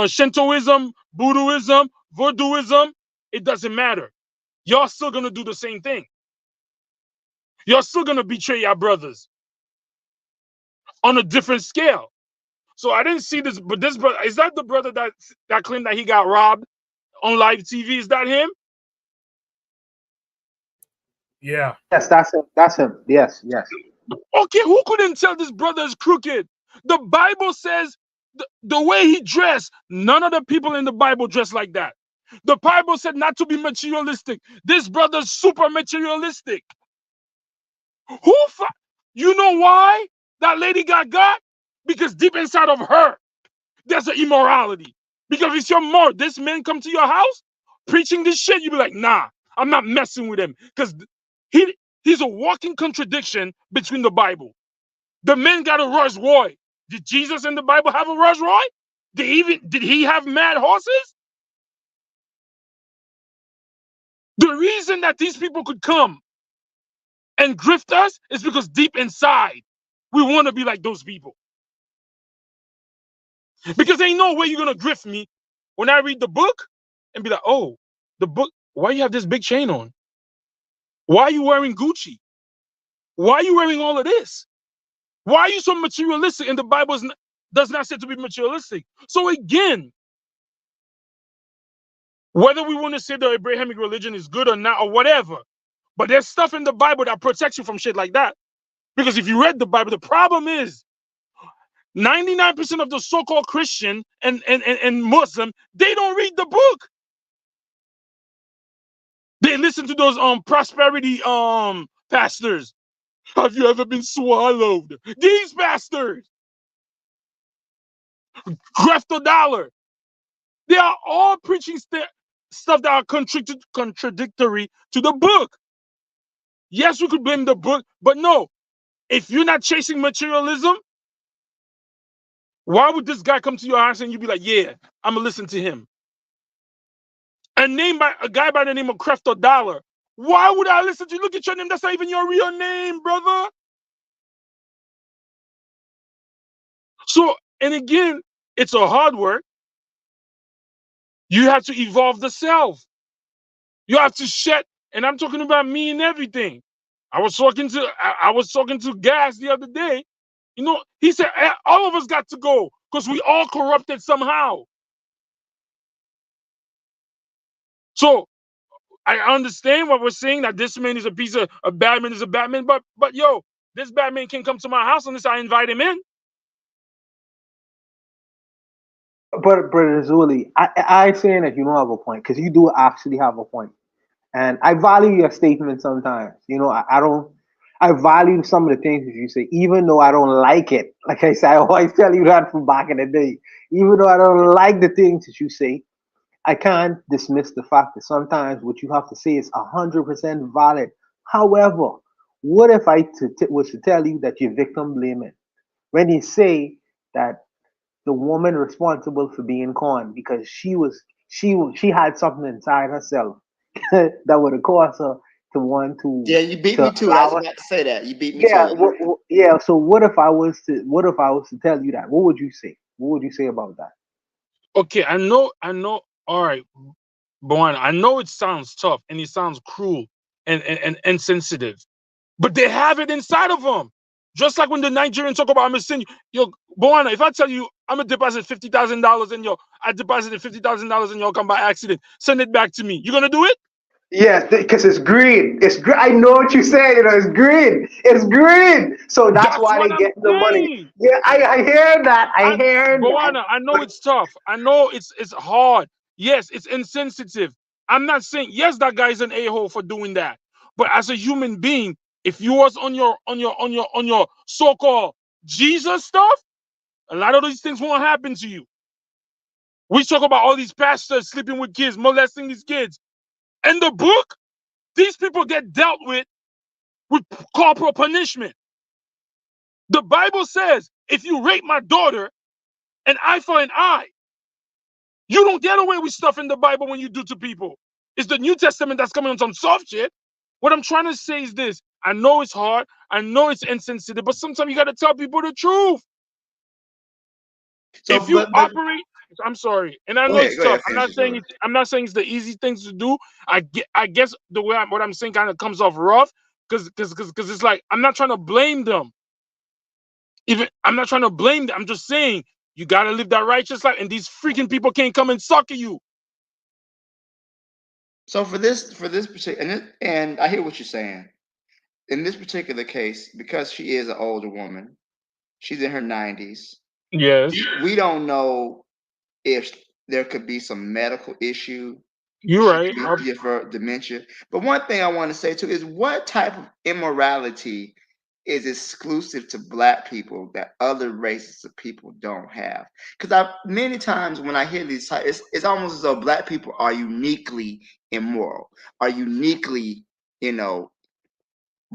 Shintoism, Buddhism, Voodooism, it doesn't matter. Y'all still gonna do the same thing. You're still gonna betray your brothers on a different scale. So I didn't see this, but this brother, is that the brother that claimed that he got robbed on live TV? Is that him? Yeah. Yes, that's him. That's him. Yes, yes. Okay, who couldn't tell this brother is crooked? The Bible says the way he dressed, none of the people in the Bible dress like that. The Bible said not to be materialistic. This brother's super materialistic. You know why that lady got? Because deep inside of her, there's an immorality. Because if your more, this man come to your house preaching this shit, you be like, nah, I'm not messing with him. Because he's a walking contradiction between the Bible. The man got a Rolls Royce. Did Jesus in the Bible have a Rolls Royce? Did he have mad horses? The reason that these people could come and grift us is because deep inside, we want to be like those people. Because ain't no way you're going to grift me when I read the book and be like, oh, the book, why you have this big chain on? Why are you wearing Gucci? Why are you wearing all of this? Why are you so materialistic? And the Bible does not say to be materialistic. So again, whether we want to say the Abrahamic religion is good or not or whatever, but there's stuff in the Bible that protects you from shit like that. Because if you read the Bible, the problem is 99% of the so-called Christian and Muslim, they don't read the book. They listen to those prosperity pastors. Have you ever been swallowed? These bastards. Greft dollar. They are all preaching stuff that are contradictory to the book. Yes, we could blame the book, but no. If you're not chasing materialism, why would this guy come to your house and you be like, yeah, I'm gonna listen to him? A guy by the name of Crefto Dollar. Why would I listen to you? Look at your name. That's not even your real name, brother. So, and again, it's a hard work. You have to evolve the self. You have to shed, and I'm talking about me and everything. I was talking to Gas the other day. You know, he said all of us got to go because we all corrupted somehow. So I understand what we're saying, that this man is a bad man is a bad man, but yo, this bad man can come to my house unless I invite him in. But Brother Zuli, I saying that you don't have a point because you do actually have a point, and I value your statement sometimes. I don't. I value some of the things that you say, even though I don't like it. Like I said, I always tell you that from back in the day. Even though I don't like the things that you say, I can't dismiss the fact that sometimes what you have to say is 100% valid. However, what if I was to tell you that you're victim blaming when you say that the woman responsible for being conned because she had something inside herself that would have caused her to want Yeah, you beat to me to it. I allow was her. about to say that. You beat me to Yeah, it. yeah. So what if I was to tell you that? What would you say? What would you say about that? Okay, I know. All right, Boana, I know it sounds tough and it sounds cruel and insensitive, but they have it inside of them. Just like when the Nigerians talk about, I'm gonna send you, yo, Boana, if I tell you I'm gonna deposit $50,000 in your, I deposited $50,000 in your account by accident, send it back to me. You gonna do it? Yes, because it's greed. It's greed. I know what you said. It's greed. It's greed. So that's That's why what they I'm get the money. saying. Yeah, I hear that. I hear that. Boana, I know it's tough. I know it's hard. Yes, it's insensitive. I'm not saying yes, that guy's an a-hole for doing that. But as a human being, if you was on your so-called Jesus stuff, a lot of these things won't happen to you. We talk about all these pastors sleeping with kids, molesting these kids. In the book, these people get dealt with corporal punishment. The Bible says, if you rape my daughter, an eye for an eye. You don't get away with stuff in the Bible when you do to people. It's the New Testament that's coming on some soft shit. What I'm trying to say is this. I know it's hard. I know it's insensitive, but sometimes you got to tell people the truth. So, If you but operate, I'm sorry, and I go know ahead, it's go ahead, tough. finish it, Zuli. I'm not saying it's the easy things to do. I guess the way what I'm saying kind of comes off rough because it's like I'm not trying to blame them. Even I'm not trying to blame them. I'm just saying you got to live that righteous life, and these freaking people can't come and sucker you. So for this particular, and I hear what you're saying. In this particular case, because she is an older woman, she's in her 90s. Yes, We don't know if there could be some medical issue. you're She right. could be give her dementia. But one thing I want to say too is what type of immorality is exclusive to Black people that other races of people don't have? Because I many times when I hear these, it's almost as though Black people are uniquely immoral, are uniquely,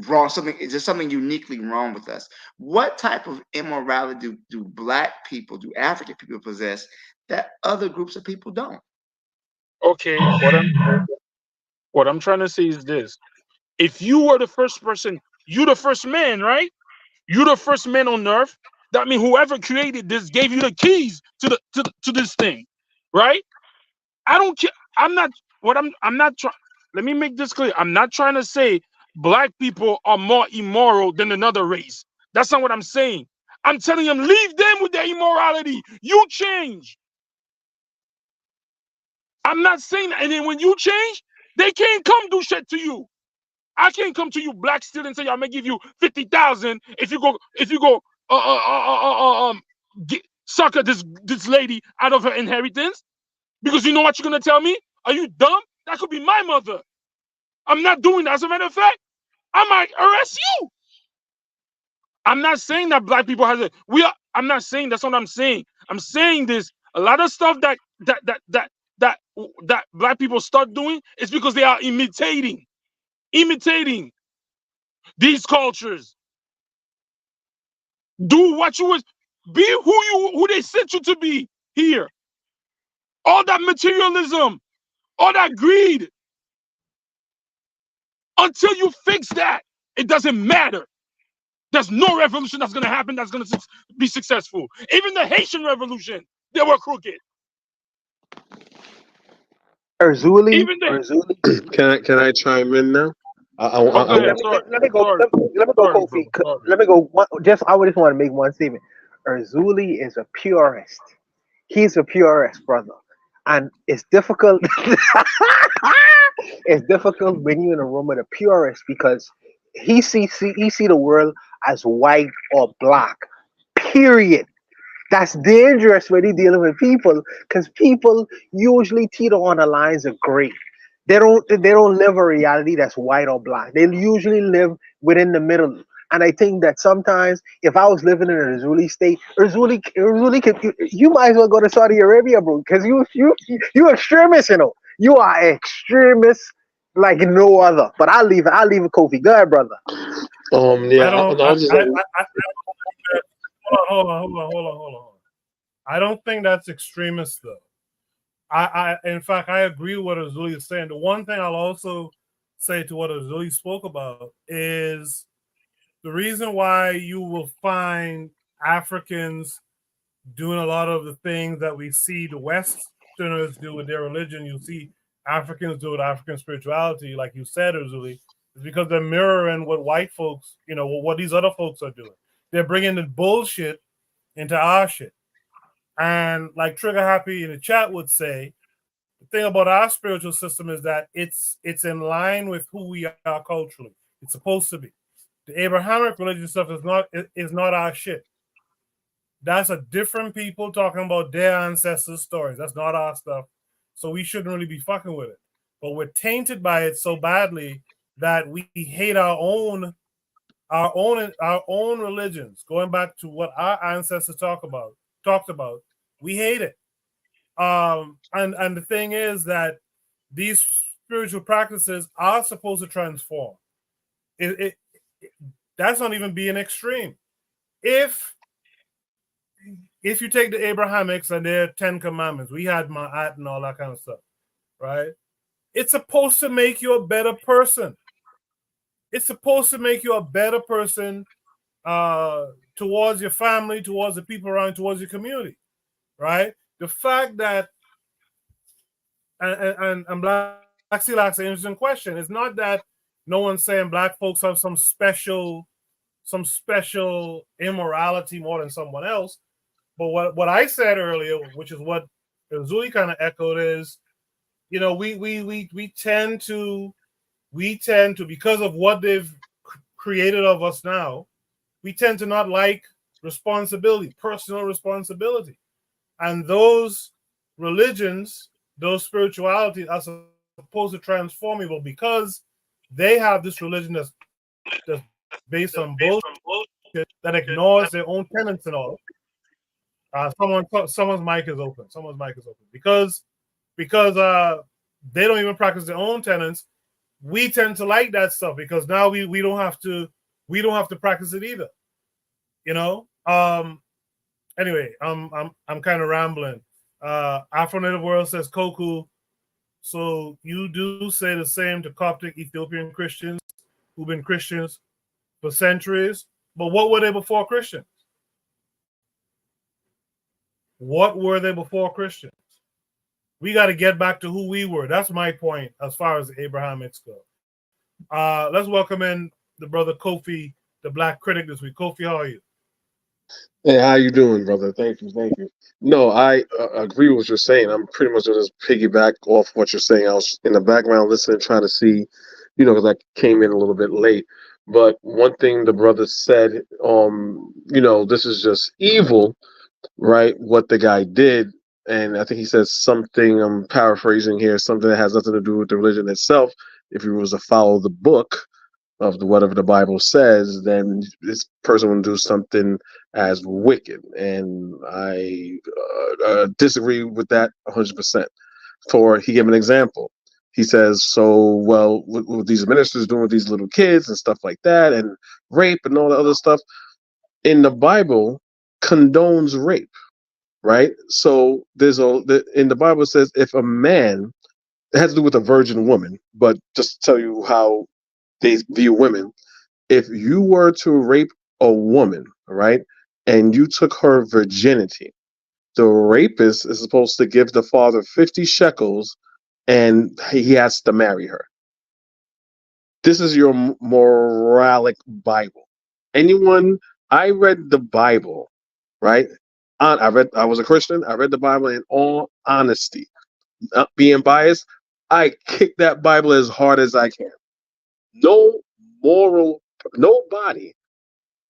wrong. There's something uniquely wrong with us. What type of immorality do Black people, do African people possess that other groups of people don't? Okay, what I'm trying to say is this: if you were the first person, you the first man, right? You the first man on earth. That means whoever created this gave you the keys to this thing, right? I don't care. I'm not what I'm not trying. Let me make this clear. I'm not trying to say Black people are more immoral than another race. That's not what I'm saying. I'm telling them leave them with their immorality. You change. I'm not saying that. And then when you change, they can't come do shit to you. I can't come to you Black still and say I'm gonna give you 50,000 if you go sucker this lady out of her inheritance because you know what you're gonna tell me? Are you dumb? That could be my mother. I'm not doing that. As a matter of fact, I might arrest you. I'm not saying that Black people has it. I'm not saying that's what I'm saying. I'm saying this. A lot of stuff that Black people start doing is because they are imitating these cultures. Do what you was, be who they sent you to be here. All that materialism, all that greed. Until you fix that, it doesn't matter. There's no revolution that's gonna happen that's gonna be successful. Even the Haitian Revolution, they were crooked. Erzuli, Even the Erzuli. Can I chime in now? oh, go Okay, ahead. let me go. Sorry, Let me go, sorry, Kofi. bro. Sorry. Let me go. I just want to make one statement. Erzuli is a purist. He's a purist, brother, and it's difficult. It's difficult when you're in a room with a purist because he see the world as white or black. Period. That's dangerous when you're dealing with people, because people usually teeter on the lines of gray. They don't live a reality that's white or black. They usually live within the middle. And I think that sometimes, if I was living in a Razuli state, Razuli you might as well go to Saudi Arabia, bro, because you extremists, you are extremists like no other. But I'll leave it, Kofi. Go ahead, brother. I Yeah, don't. I was just like, Hold on. I don't think that's extremist though. In fact, I agree with what Azuli is saying. The one thing I'll also say to what Azuli spoke about is the reason why you will find Africans doing a lot of the things that we see the Westerners do with their religion. You see Africans do with African spirituality, like you said, Azuli, is because they're mirroring what white folks, what these other folks are doing. They're bringing the bullshit into our shit. And like Trigger Happy in the chat would say, the thing about our spiritual system is that it's in line with who we are culturally. It's supposed to be. The Abrahamic religion stuff is not our shit. That's a different people talking about their ancestors' stories. That's not our stuff. So we shouldn't really be fucking with it. But we're tainted by it so badly that we hate our own religions. Going back to what our ancestors talked about, we hate it. And the thing is that these spiritual practices are supposed to transform. That's not even being extreme. If you take the Abrahamics and their 10 commandments, we had Ma'at and all that kind of stuff, right? It's supposed to make you a better person. It's supposed to make you a better person towards your family, towards the people around, towards your community, right? The fact that and Black Seal asks an interesting question. It's not that no one's saying black folks have some special immorality more than someone else. But what I said earlier, which is what Zuli kind of echoed, is we tend to because of what they've created of us now, we tend to not like responsibility, personal responsibility, and those religions, those spiritualities are supposed to transform people because they have this religion that's based on bullshit that ignores their own tenets and all. Someone's mic is open. Because they don't even practice their own tenets. We tend to like that stuff because now we don't have to practice it either. Anyway, I'm kind of rambling. Afro Native World says Koku. So you do say the same to Coptic Ethiopian Christians who've been Christians for centuries, but what were they before Christians? What were they before Christians? We got to get back to who we were. That's my point as far as the Abrahamics go. Let's welcome in the brother Kofi, the Black Critic this week. Kofi, how are you? hey, how you doing, brother? Thank you. No, I agree with what you're saying. I'm pretty much just piggyback off what you're saying. I was in the background listening, trying to see, because I came in a little bit late. But one thing the brother said, this is just evil, right? What the guy did. And I think he says something, I'm paraphrasing here, something that has nothing to do with the religion itself. If he was to follow the book of whatever the Bible says, then this person will do something as wicked. And I disagree with that 100%. He gave an example. He says, so, well, what these ministers doing with these little kids and stuff like that, and rape and all the other stuff, in the Bible condones rape. Right, so in the Bible says if a man, it has to do with a virgin woman, but just to tell you how they view women, if you were to rape a woman, right, and you took her virginity, the rapist is supposed to give the father 50 shekels, and he has to marry her. This is your moralic Bible. I read the Bible, right? I was a Christian. I read the Bible in all honesty. Not being biased, I kick that Bible as hard as I can. Nobody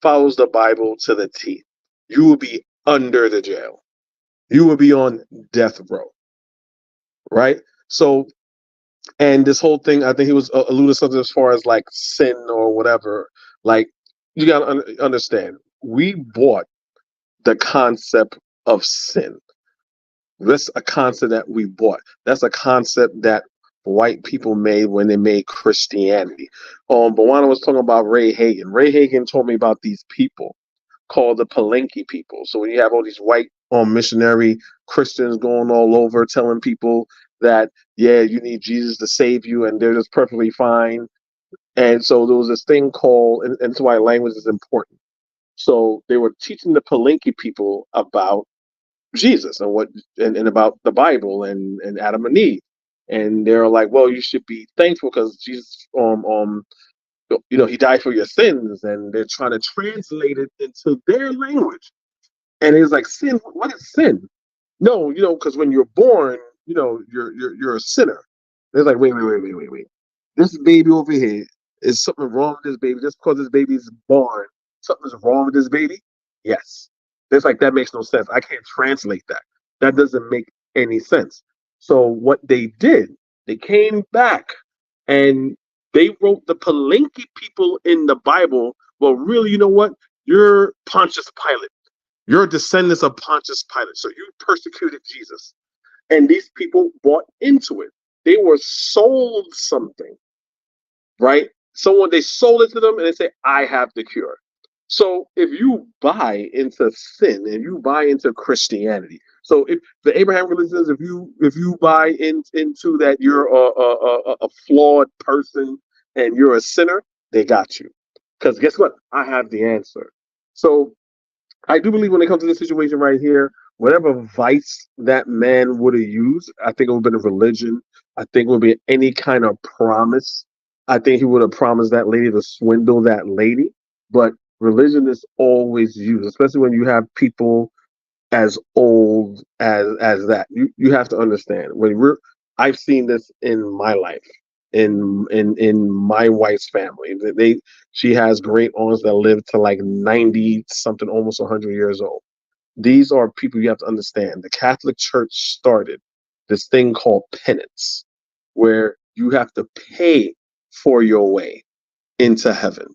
follows the Bible to the T. You will be under the jail. You would be on death row, right? So, and this whole thing, I think he was alluding to something as far as like sin or whatever. Like, you got to understand, we bought the concept of sin. That's a concept that we bought. That's a concept that white people made when they made Christianity. But was talking about Ray Hagen. Ray Hagen told me about these people called the Palenque people. So when you have all these white missionary Christians going all over telling people that, yeah, you need Jesus to save you, and they're just perfectly fine. And so there was this thing called, and that's why language is important. So they were teaching the Palenque people about Jesus and and about the Bible and Adam and Eve. And they're like, well, you should be thankful because Jesus he died for your sins, and they're trying to translate it into their language. And it's like, sin, what is sin? No, because when you're born, you're a sinner. It's like, wait. This baby over here, is something wrong with this baby just because this baby's born? Something's wrong with this baby? Yes. It's like, that makes no sense. I can't translate that. That doesn't make any sense. So what they did, they came back and they wrote the Palenque people in the Bible. Well, really, you know what? You're Pontius Pilate. You're descendants of Pontius Pilate. So you persecuted Jesus. And these people bought into it. They were sold something, right? They sold it to them and they say, I have the cure. So if you buy into sin and you buy into Christianity, so if the Abraham religions, if you buy into that you're a flawed person and you're a sinner, they got you. Because guess what? I have the answer. So I do believe when it comes to this situation right here, whatever vice that man would have used, I think it would have been a religion. I think it would be any kind of promise. I think he would have promised that lady to swindle that lady. But religion is always used, especially when you have people as old as that. You have to understand, I've seen this in my life, in my wife's family. She has great aunts that live to like 90 something, almost 100 years old. These are people you have to understand. The Catholic Church started this thing called penance, where you have to pay for your way into heaven,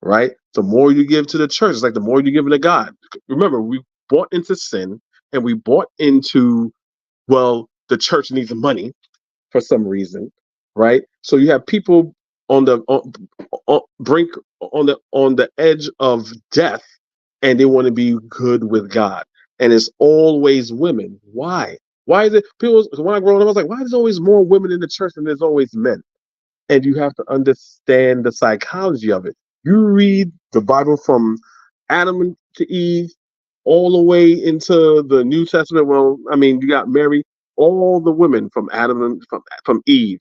right? The more you give to the church, it's like the more you give to God. Remember, we bought into sin and we bought into, well, the church needs money for some reason, right? So you have people on the brink, on the edge of death, and they want to be good with God. And it's always women. Why? Why is it people? When I grew up, I was like, why is there always more women in the church than there's always men? And you have to understand the psychology of it. You read the Bible from Adam to Eve all the way into the New Testament. Well, I mean, you got Mary, all the women from Adam and from Eve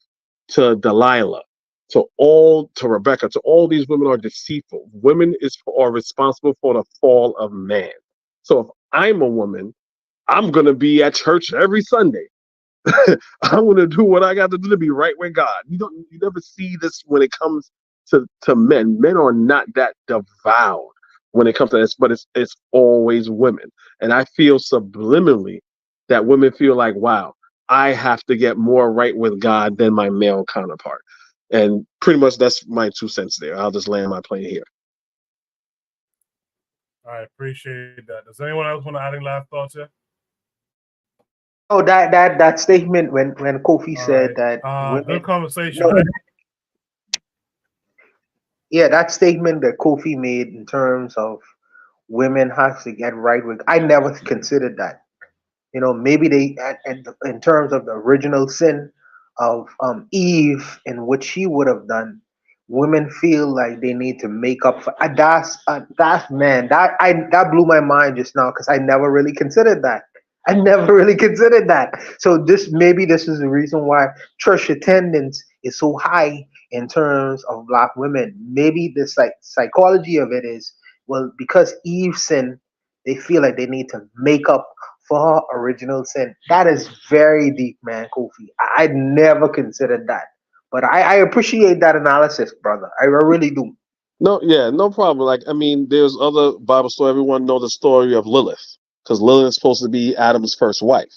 to Delilah to Rebecca, to all these women are deceitful. Women are responsible for the fall of man. So if I'm a woman, I'm gonna be at church every Sunday. I'm going to do what I got to do to be right with God. You never see this when it comes to men. Men are not that devout when it comes to this, but it's always women. And I feel subliminally that women feel like, wow, I have to get more right with God than my male counterpart. And pretty much that's my 2 cents there. I'll just land my plane here. I appreciate that. Does anyone else want to add any last thoughts here? Oh, that statement when Kofi said right. that women, good conversation. No, yeah, that statement that Kofi made in terms of women have to get right with. I never considered that. Maybe they, in terms of the original sin of Eve and what she would have done, women feel like they need to make up for. That's man. That blew my mind just now because I never really considered that. I never really considered that. So this is the reason why church attendance is so high in terms of Black women. Maybe the psychology of it is, well, because Eve sinned, they feel like they need to make up for her original sin. That is very deep, man, Kofi. I never considered that. But I appreciate that analysis, brother. I really do. No, yeah, no problem. Like, I mean, there's other Bible story. Everyone know the story of Lilith, because Lilith is supposed to be Adam's first wife,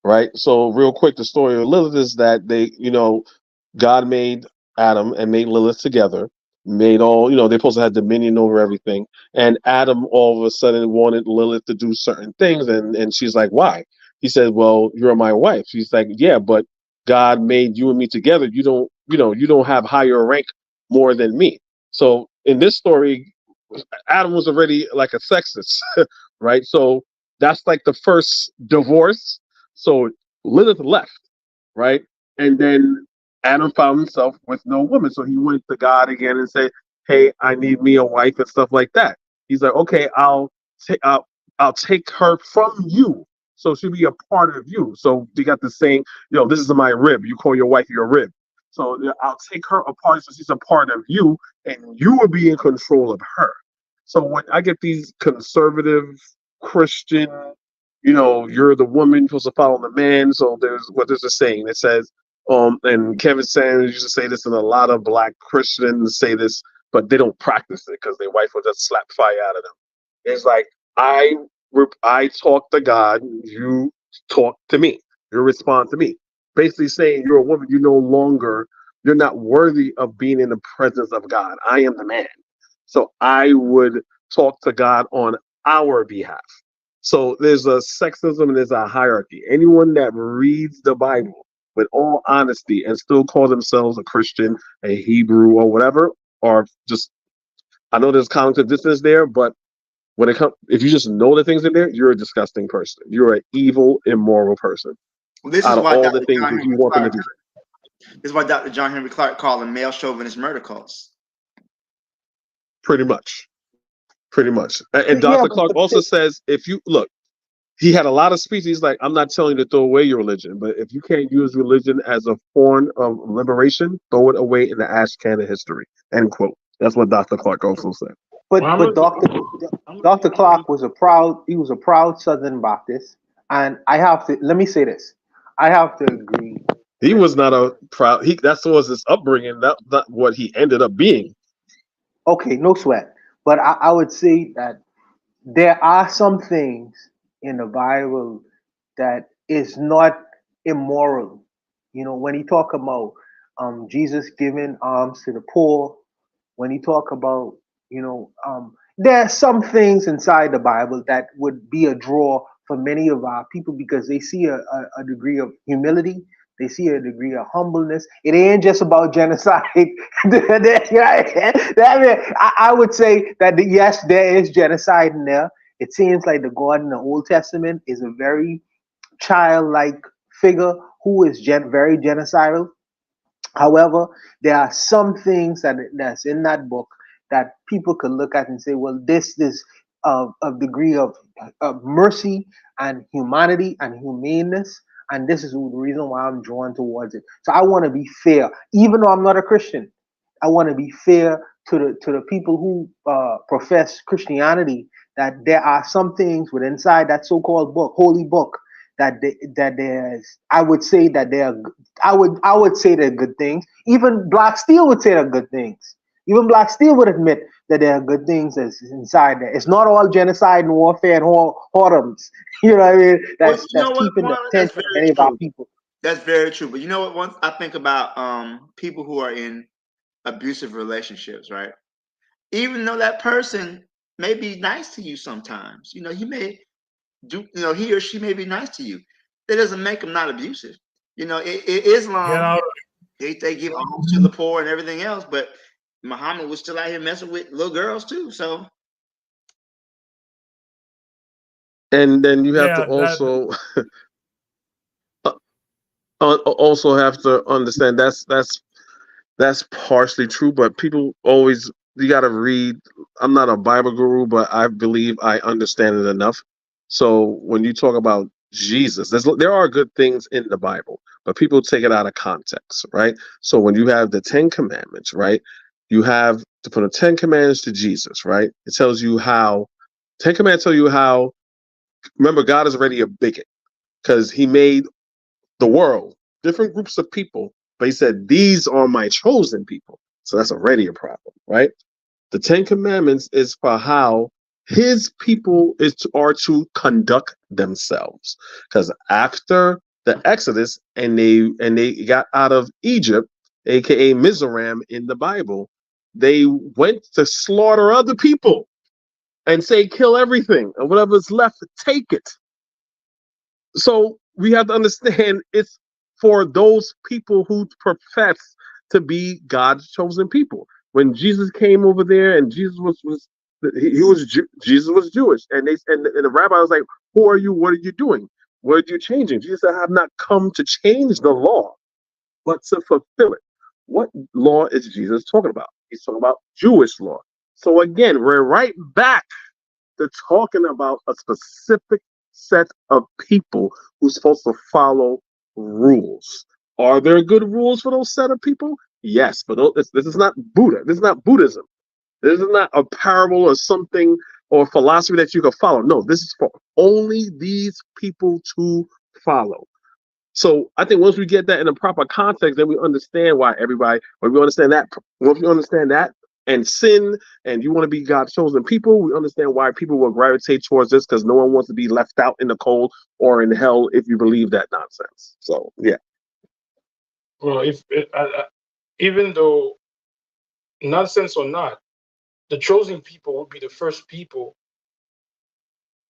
right? So real quick, the story of Lilith is that God made Adam and made Lilith together, made all, they're supposed to have dominion over everything. And Adam all of a sudden wanted Lilith to do certain things. And she's like, why? He said, well, you're my wife. She's like, yeah, but God made you and me together. You don't have higher rank more than me. So in this story, Adam was already like a sexist, right? So that's like the first divorce. So Lilith left, right? And then Adam found himself with no woman. So he went to God again and said, hey, I need me a wife and stuff like that. He's like, okay, I'll take her from you. So she'll be a part of you. So we got the saying, this is my rib. You call your wife your rib. So I'll take her apart so she's a part of you, and you will be in control of her. So when I get these conservative Christian, you're the woman supposed to follow the man. So there's a saying that says, and Kevin Sanders used to say this, and a lot of black Christians say this, but they don't practice it because their wife will just slap fire out of them. It's like, I talk to God, you talk to me, you respond to me. Basically saying you're a woman, you're not worthy of being in the presence of God. I am the man. So I would talk to God on our behalf. So there's a sexism and there's a hierarchy. Anyone that reads the Bible with all honesty and still call themselves a Christian, a Hebrew, or whatever, or just, I know there's cognitive dissonance there, but if you just know the things in there, you're a disgusting person. You're an evil, immoral person. Well, this out is of why all Dr. the things John that you Henry want them to Clark, do. this is why Dr. John Henry Clark called them male chauvinist murder cults. Pretty much. And Yeah, Dr. but Clark also says, if you look, he had a lot of speeches. He's like, I'm not telling you to throw away your religion, but if you can't use religion as a form of liberation, throw it away in the ash can of history. End quote. That's what Dr. Clark also said. But Dr. Clark was a proud Southern Baptist, and let me say this, I have to agree. He was not a proud. That was his upbringing. Not what he ended up being. Okay, no sweat. But I would say that there are some things in the Bible that is not immoral. When he talk about Jesus giving alms to the poor, when he talk about, there are some things inside the Bible that would be a draw for many of our people because they see a degree of humility. They see a degree of humbleness. It ain't just about genocide. I would say that yes, there is genocide in there. It seems like the God in the Old Testament is a very childlike figure who is very genocidal. However, there are some things that's in that book that people could look at and say, well, this is a degree of mercy and humanity and humaneness, and this is the reason why I'm drawn towards it. So I want to be fair, even though I'm not a Christian. I want to be fair to the people who profess Christianity, that there are some things within inside that so-called book, holy book, that there's, I would say that I would say they're good things. Even Black Steel would say they're good things. Even Black Steel would admit that there are good things that's inside there. It's not all genocide and warfare and whoredoms. You know what I mean? That's keeping the attention of many of our people. That's very true. But you know what? Once I think about people who are in abusive relationships, right? Even though that person may be nice to you sometimes, he may do, he or she may be nice to you. That doesn't make them not abusive. Islam, they give alms to the poor and everything else, but Muhammad was still out here messing with little girls too. So, and then you have to also also have to understand that's partially true, but people always, you got to read. I'm not a Bible guru, but I believe I understand it enough. So when you talk about Jesus, there are good things in the Bible, but people take it out of context, right? So when you have the 10 Commandments, right, you have to put the 10 Commandments to Jesus, right? It tells you how, 10 Commandments tell you how, remember, God is already a bigot because he made the world, different groups of people, but he said, these are my chosen people. So that's already a problem, right? The 10 Commandments is for how his people are to conduct themselves. Because after the Exodus and they got out of Egypt, aka Mizraim in the Bible, they went to slaughter other people and say kill everything and whatever's left, take it. So we have to understand it's for those people who profess to be God's chosen people. When Jesus came over there and Jesus was Jesus was Jewish, and the rabbi was like, "Who are you? What are you doing? What are you changing?" Jesus said, "I have not come to change the law, but to fulfill it." What law is Jesus talking about? He's talking about Jewish law. So again, we're right back to talking about a specific set of people who's supposed to follow rules. Are there good rules for those set of people? Yes, but this is not Buddha. This is not Buddhism. This is not a parable or something or philosophy that you can follow. No, this is for only these people to follow. So I think once we get that in a proper context, then we understand why everybody, when we understand that, once we understand that and sin, and you want to be God's chosen people, we understand why people will gravitate towards this, because no one wants to be left out in the cold or in hell if you believe that nonsense. So, yeah. Well, even though nonsense or not, the chosen people will be the first people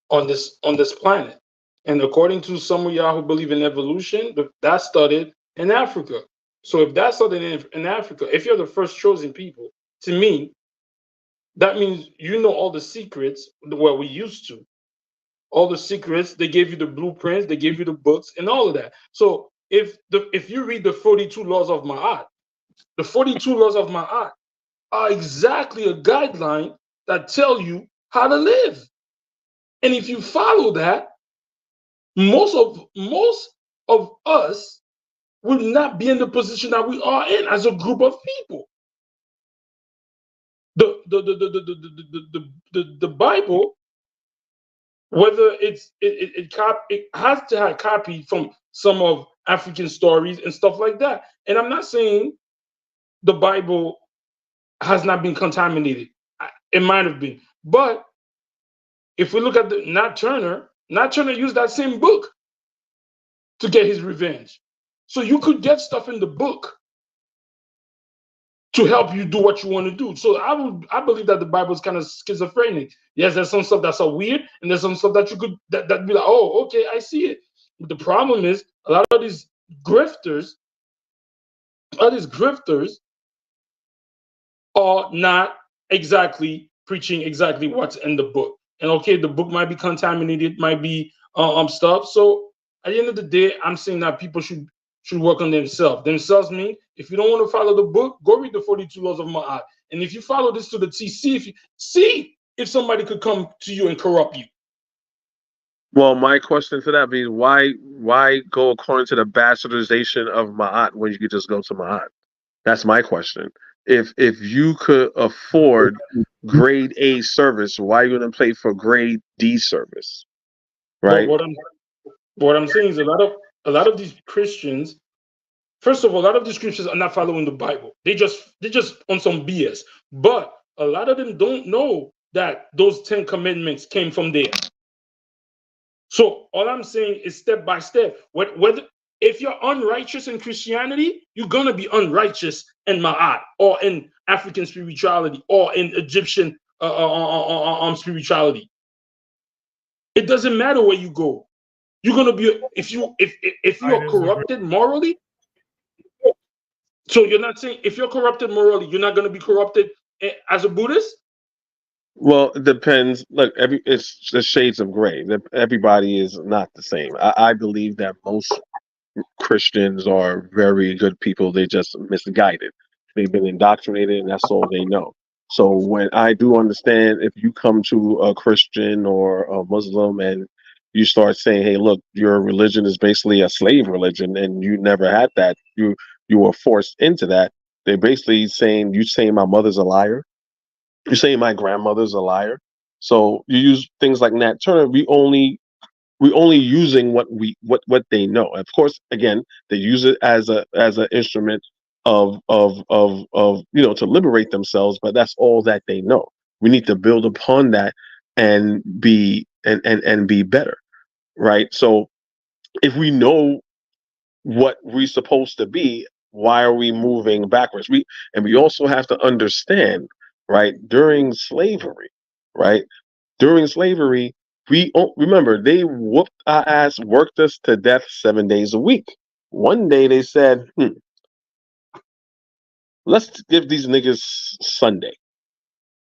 on this planet. And according to some of y'all who believe in evolution, that started in Africa. So if that started in Africa, if you're the first chosen people, to me, that means you know all the secrets. Well, we used to. All the secrets, they gave you the blueprints, they gave you the books, and all of that. So if you read the 42 laws of Ma'at, the 42 laws of Ma'at are exactly a guideline that tell you how to live. And if you follow that, most of us will not be in the position that we are in as a group of people. The Bible, whether it has to have copy from some of African stories and stuff like that. And I'm not saying the Bible has not been contaminated. It might have been. But if we look at Nat Turner used that same book to get his revenge. So you could get stuff in the book to help you do what you want to do. So I believe that the Bible is kind of schizophrenic. Yes, there's some stuff that's so weird, and there's some stuff that you could that be like, oh, okay, I see it. But the problem is a lot of these grifters, are not exactly preaching exactly what's in the book. And okay, the book might be contaminated, might be stuff. So at the end of the day, I'm saying that people should work on themselves. Themselves mean if you don't want to follow the book, go read the 42 laws of Ma'at. And if you follow this to the T, see if somebody could come to you and corrupt you. Well, my question to that be why go according to the bastardization of Ma'at when you could just go to Ma'at? That's my question. If you could afford grade A service, why are you going to pay for grade D service? Right. But what I'm saying is a lot of these Christians, first of all, a lot of these Christians are not following the Bible. They just on some BS. But a lot of them don't know that those 10 commandments came from there. So all I'm saying is step by step. Whether if you're unrighteous in Christianity, you're gonna be unrighteous in Ma'at or in African spirituality or in Egyptian spirituality. It doesn't matter where you go. You're gonna be if you're corrupted morally. So you're not saying if you're corrupted morally, you're not gonna be corrupted as a Buddhist? Well, it depends. Look, it's the shades of gray. Everybody is not the same. I believe that most Christians are very good people. They just misguided. They've been indoctrinated, and that's all they know. So when I do understand, if you come to a Christian or a Muslim and you start saying, "Hey, look, your religion is basically a slave religion, and you never had that. You were forced into that." They're basically saying, "You saying my mother's a liar? You're saying my grandmother's a liar?" So you use things like Nat Turner. We're only using what they know. Of course, again, they use it as an instrument of to liberate themselves, but that's all that they know. We need to build upon that and be better, right? So if we know what we're supposed to be, why are we moving backwards? We also have to understand, right? During slavery, right? During slavery, remember they whooped our ass, worked us to death 7 days a week. One day they said, let's give these niggas Sunday.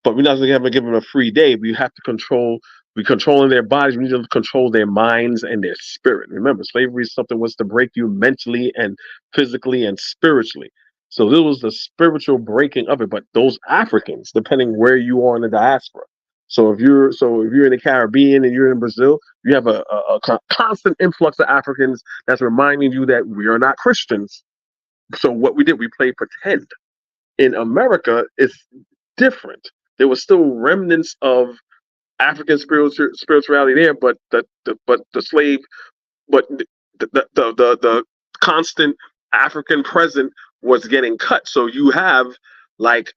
But we're not going to give them a free day. We have to control. We're controlling their bodies. We need to control their minds and their spirit. Remember, slavery is something was to break you mentally and physically and spiritually. So this was the spiritual breaking of it. But those Africans, depending where you are in the diaspora. So if you're in the Caribbean and you're in Brazil, you have a constant influx of Africans that's reminding you that we are not Christians. So what we did, we played pretend. In America, it's different. There was still remnants of African spirituality there, but the constant African present was getting cut. So you have like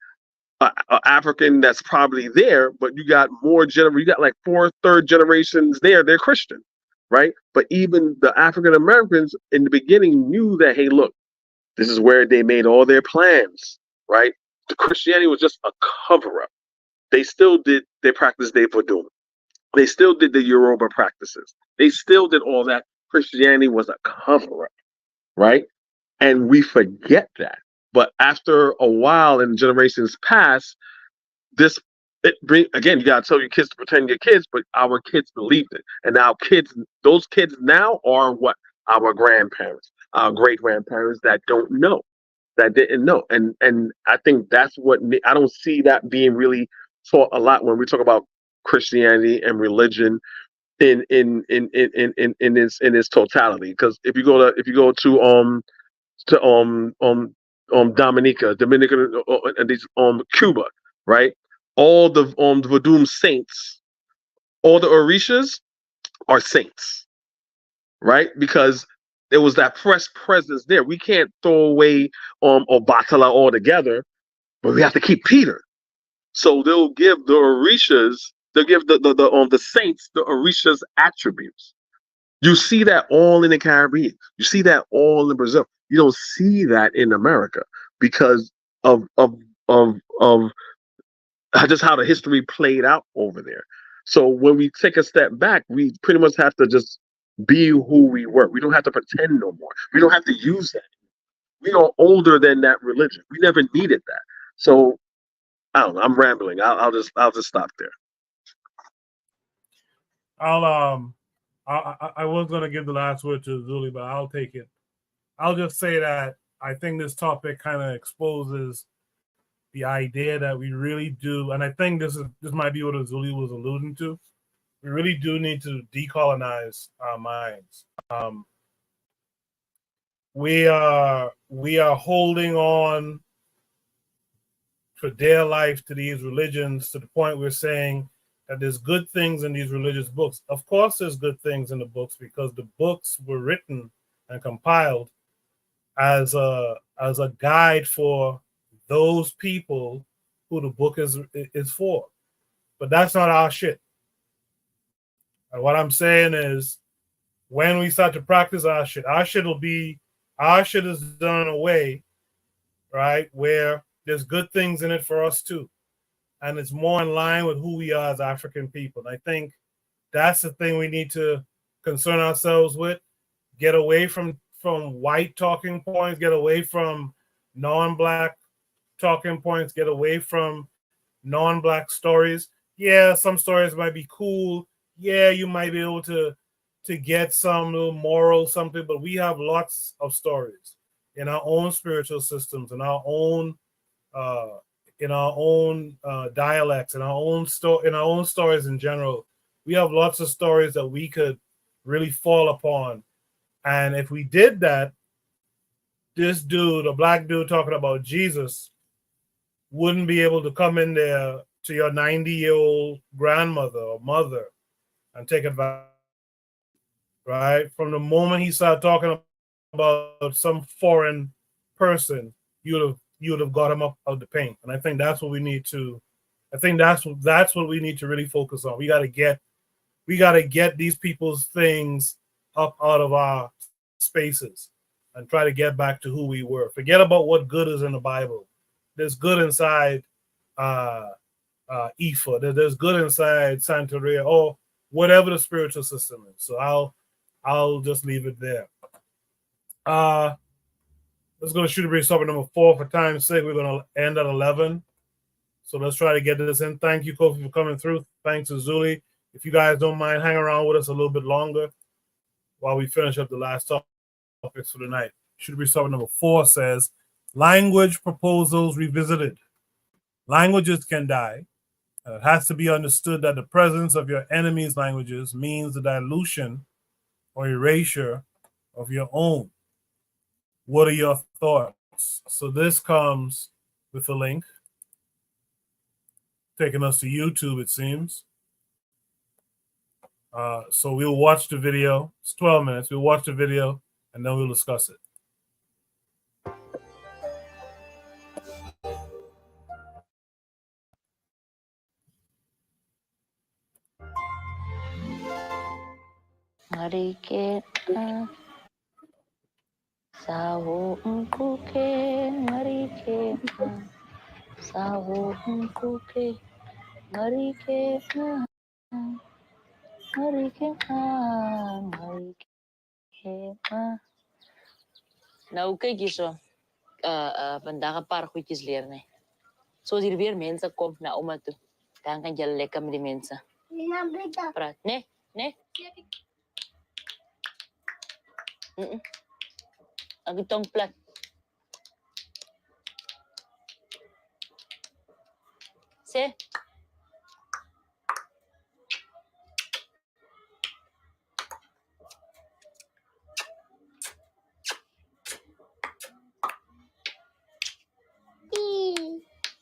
a African that's probably there, but you got you got like third generations there. They're Christian, right? But even the African Americans in the beginning knew that, hey, look, this is where they made all their plans, right? The Christianity was just a cover up. They still did their practice de Vodun. They still did the Yoruba practices. They still did all that. Christianity was a cover up, right? And we forget that. But after a while and generations pass, again, you gotta tell your kids to pretend you're kids, but our kids believed it. And now those kids now are what? Our grandparents, our great grandparents that didn't know. And I think that's what I don't see that being really taught a lot when we talk about Christianity and religion in its totality. Because if you go to Dominica, and these Cuba, right? All the Vodun saints, all the Orishas are saints, right? Because there was that fresh presence there. We can't throw away Obatala altogether, but we have to keep Peter. So they'll give the Orishas, they'll give the saints the Orishas attributes. You see that all in the Caribbean. You see that all in Brazil. You don't see that in America because of just how the history played out over there. So when we take a step back, we pretty much have to just be who we were. We don't have to pretend no more. We don't have to use that. We are older than that religion. We never needed that. So I don't know. I'm rambling. I'll just stop there. I was gonna give the last word to Zuli, but I'll take it. I'll just say that I think this topic kind of exposes the idea that we really do, and I think this might be what Zuli was alluding to. We really do need to decolonize our minds. We are holding on for dear life to these religions to the point we're saying that there's good things in these religious books. Of course, there's good things in the books because the books were written and compiled as a guide for those people who the book is for. But that's not our shit. And what I'm saying is, when we start to practice our shit is done in a way, right, where there's good things in it for us too. And it's more in line with who we are as African people. And I think that's the thing we need to concern ourselves with. Get away from white talking points, get away from non-black talking points, get away from non-black stories. Yeah, some stories might be cool. Yeah, you might be able to get some little moral something, but we have lots of stories in our own spiritual systems, in our own dialects, in our own stories in general. We have lots of stories that we could really fall upon. And if we did that, this dude, a black dude talking about Jesus, wouldn't be able to come in there to your 90-year-old grandmother or mother and take advantage. Right? From the moment he started talking about some foreign person, you'd have got him up of the paint. And I think that's what we need to I think that's what we need to really focus on. We got to get these people's things up out of our spaces and try to get back to who we were. Forget about what good is in the Bible. There's good inside Ifa. There's good inside Santeria or whatever the spiritual system is. So I'll just leave it there. Let's go to Shooter Breeze topic number 4 for time's sake. We're going to end at 11. So let's try to get this in. Thank you, Kofi, for coming through. Thanks to Zuli. If you guys don't mind, hang around with us a little bit longer while we finish up the last topics for the night. Shooter Breeze topic number 4 says, language proposals revisited. Languages can die. It has to be understood that the presence of your enemy's languages means the dilution or erasure of your own. What are your thoughts? So this comes with a link taking us to YouTube, it seems. So we'll watch the video. It's 12 minutes. We'll watch the video and then we'll discuss it. Marike sawo mkuke marike sawo mkuke marike marike nou kyk hierso vandag 'n paar goedjies leer nee. So as hier weer mense kom na ouma toe, dan kan jy lekker met die mense praat, nee, nee. Ang itong plat. Se.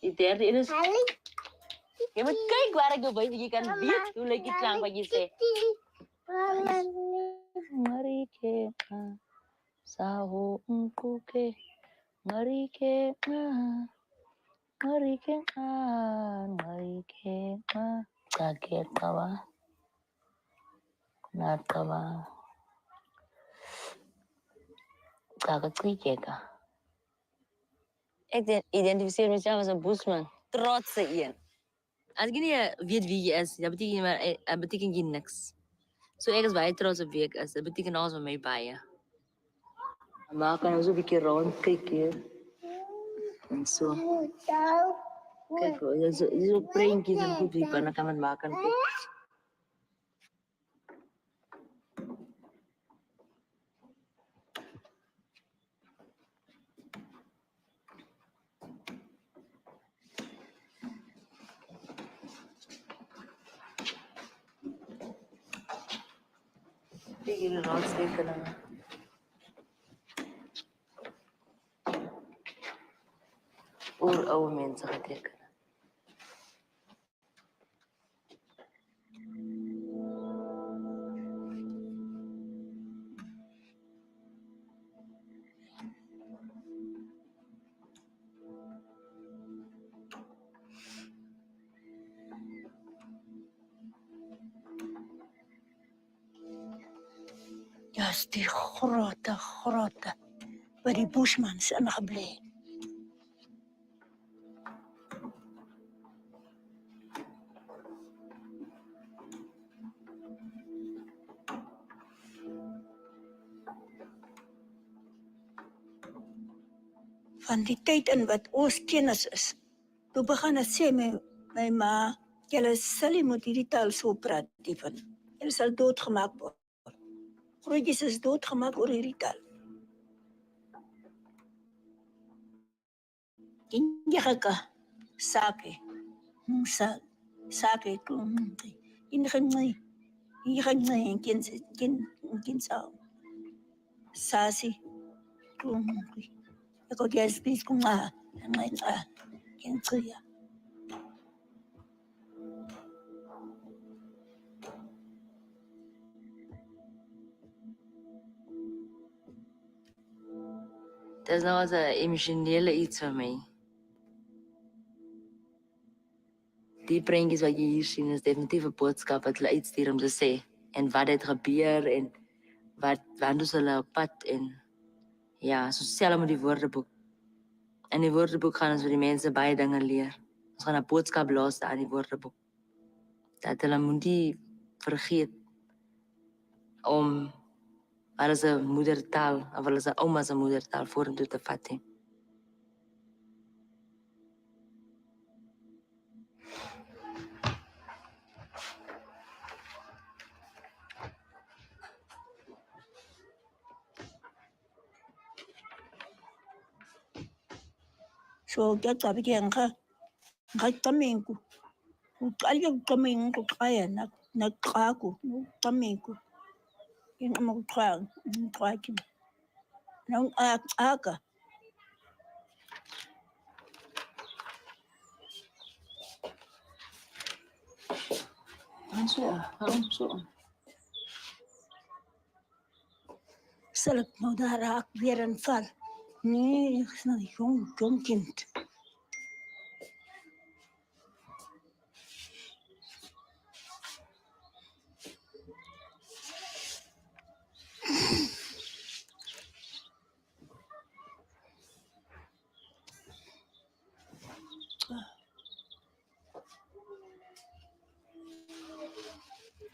Die derde is... Je moet kijken waar ik weet. Je kan weet hoe leuk het klank wat je zegt. Marike, sawo mkuke, marike, marike, marike, kaget kawa, nat kawa, kaget krijgen. Ik identificeer mezelf als een bushman, trotse een. Als ik niet weet wie je is, dat betekent je niks. So ek is baie trots op wie ek is. Dit beteken alles vir my baie. Maar kan ons 'n bietjie rond kyk hier. En so. Kyk, dis ook prentjies en goed wie binne kan maak kan kyk. Kyk hier die raadstekeninge. Oor oude mense geteken. Ja, is die grote waar die Bushmans ingebly. Van die tyd in wat ons kennis is, toe begin het sê my ma, julle sal nie moet hierdie taal so praat, die van. Julle sal doodgemaak word. Grootjies is doodgemaak oor hierdie taal. Kinjaka, sake, sake, klomte. Ingenai, kin sao. Sasi, klomte. Ako dia spis kung kin tria. Dat is nou als een emotionele iets voor mij. die prentjies wat jy hier sien is definitief 'n boodskap wat hulle uitstuur om te sê en wat het gebeur en waar doen hulle op pad en ja, so selfs met die woordeboek. In die woordeboek gaan ons vir die mense baie dinge leer. Ons gaan 'n boodskap los daar in die woordeboek. Dat hulle moet nie vergeet om hulle se moedertaal of hulle se ouma se moedertaal vorentoe te vat nie. So kuyagcaba ngaqamengu uqalike uqamengu uqaya naqaku uqamengu inqama uqhaki aka So. Sal ek nou daar raak weer in val? Nee, ek is nou 'n jong kind.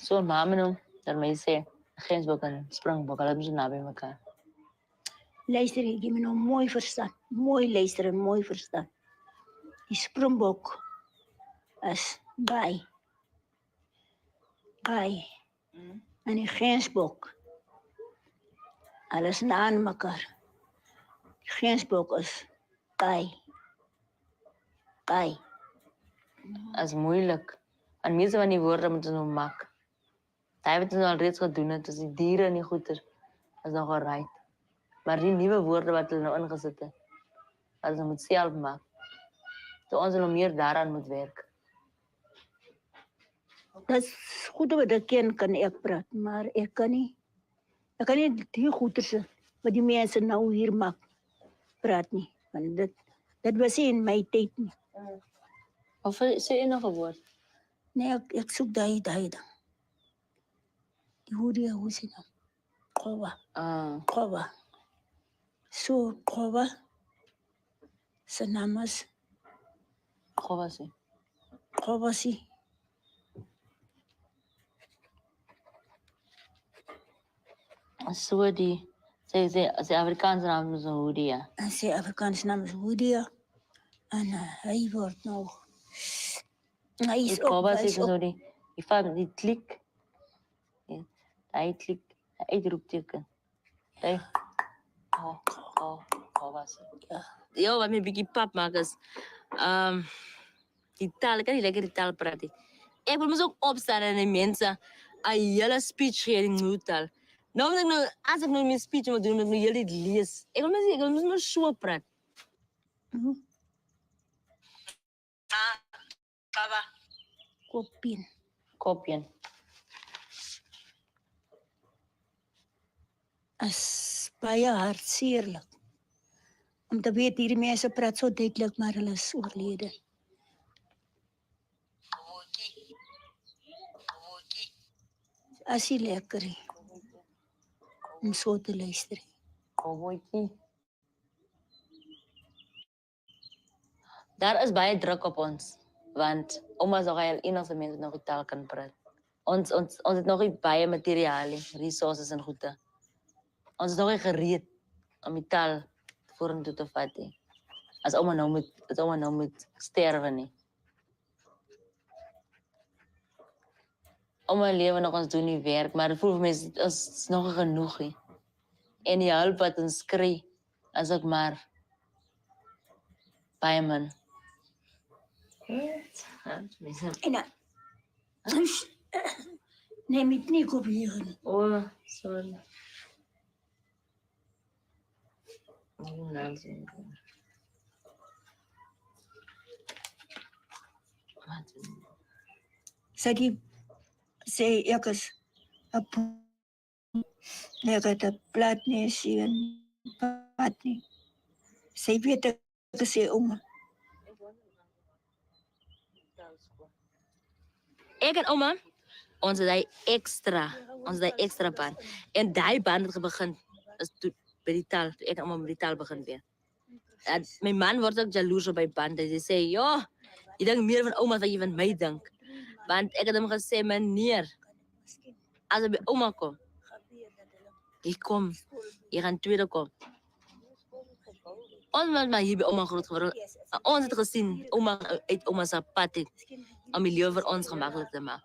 So mama nou, daarmee sê, Gensbok en Springbok, hulle is so naby mekaar. Luister, jy gee my nou mooi verstaan. Mooi luister en mooi verstaan. Die Springbok is by. En die Gensbok, alles na aan mekaar. Die Gensbok is by. Is moeilik. En meeste van die woorde moet ons nou maak. Daai wat ons al reeds gedoen het, is die diere en die goeder, is nog alright. Maar die nuwe woorde wat hulle nou ingesit het, wat ons moet self maak. So ons nog meer daaraan moet werk. Dat is goed wat ek kan ek praat, maar ek kan nie die goeders wat die mense nou hier maak, praat nie. Want dit was nie in my tyd nie. Of sê jy nog 'n woord? Nee, ek soek daai dan. Die hoe sê nou? Kowa. So, Kowa, sy naam is? Kowasi. So sy Afrikaanse naam is Hoodia. En sy Afrikaanse naam is Hoodia. En hy word nou... Hy is ook... Kowasi is so die klik. Hy klik, hy uitroepteken. Hy... Kowasi. Ja, wat my 'n bietjie pap maak is... die taal, ek kan nie lekker die taal praat nie. Ek wil mos ook opstaan en die mense 'n hele speech gee in die taal. Nou moet ek as ek nou my speech moet doen, moet ek nou heel dit lees. Ek wil mos so praat. Kava. Kopien. Is baie hartseerlik. Om te weet hierdie mense praat so duidelik, maar hulle is oorlede. As jy lekker om so te luister. Kobootjie. Daar is baie druk op ons, want ouma is nog al enigste mense wat nog die taal kan praat. Ons het nog nie baie materiaal, resources en goede. Ons is nog nie gereed om die taal vorentoe te vat nie. As ouma nou moet sterwe nie. Ouma lewe nog, ons doen die werk, maar het voel vir my is nog nie genoeg nie. En die hulp wat ons kry, is ook maar baie min. Neem het nie kopiëren. Oh, sorry. Oh, nee. Sê ek is ek het 'n plat nie sien pad nie. Sy weet ek sê ouma. ek en ouma, ons het die extra band. En die band het begin is toe by die taal, toe ek en ouma met die taal begin weer. En my man word ook jaloers op by band. Hy sê, "Ja, jy dink meer van ouma wat jy van my dink." Want ek het hom gesê, "Meneer, as jy by ouma kom, jy gaan tweede kom." Ons was maar hier by ouma groot geworden. Ons het gesien, ouma uit ouma se pad het om die lewe vir ons gemakkelijk te maak.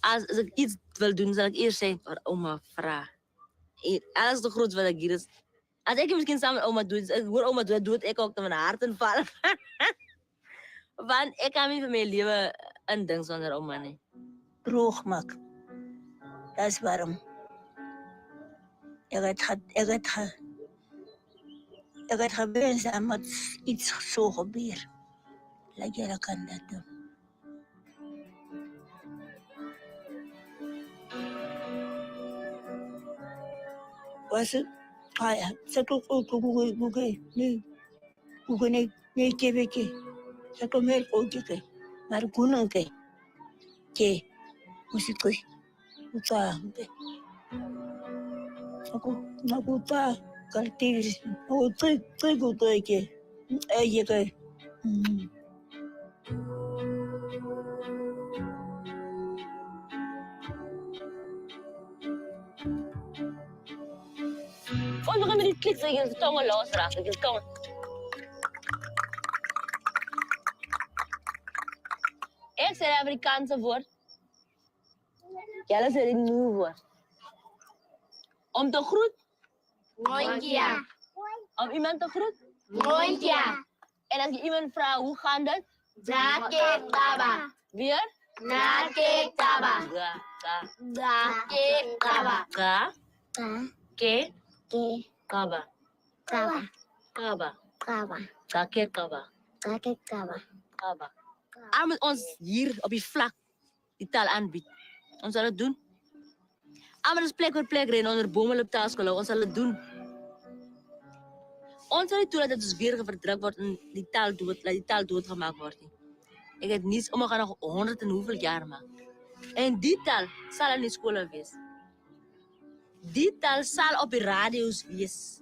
As ek iets wil doen, sal ek eers sê, "Oor ouma vra." Alles te groot wat ek hier is. As ek miskien saam met ouma doe, ek hoor ouma doe ek ook te mijn hart inval. Want ek kan nie vir my lewe indink sonder ouma nie. Droog maak. Dis waarom. Ek het gewens dat met iets so gebeur. Laat jy kan dat doen. Was het? Ja, sa ko ne kebeke. Sa ko mel ko ke. Mar gunung ke. Ke musiko. Uta. Ako nakuta kaltis. O trigo ke. Ay ke. Ons begin met die klik, so jy kan tongen losraak. Ek is tongen. Ek sê die Afrikaanse woord. Julle sê die nieuwe woord. Om te groet? Moontjie. Om iemand te groet? Moontjie. En as jy iemand vraagt, hoe gaan dit? Nake taba. Weer? Nake taba. Nake taba. Ke? Kaba. Taba. Kaba. Taba. Kake kaba. Nake taba. Kaba. Moet ons hier op die vlak die taal aanbied. Ons sal het doen. Ons plek voor plek rennen onder bomen op taalscholen. Ons sal het doen. Ons sal niet toe dat het dus weer verdrukt wordt en die taal doodgemaakt wordt. Ik heb niets om, we gaan nog 100 en hoeveel jaar maken. En die taal zal in de scholen wees. Die taal zal op de radio's wees.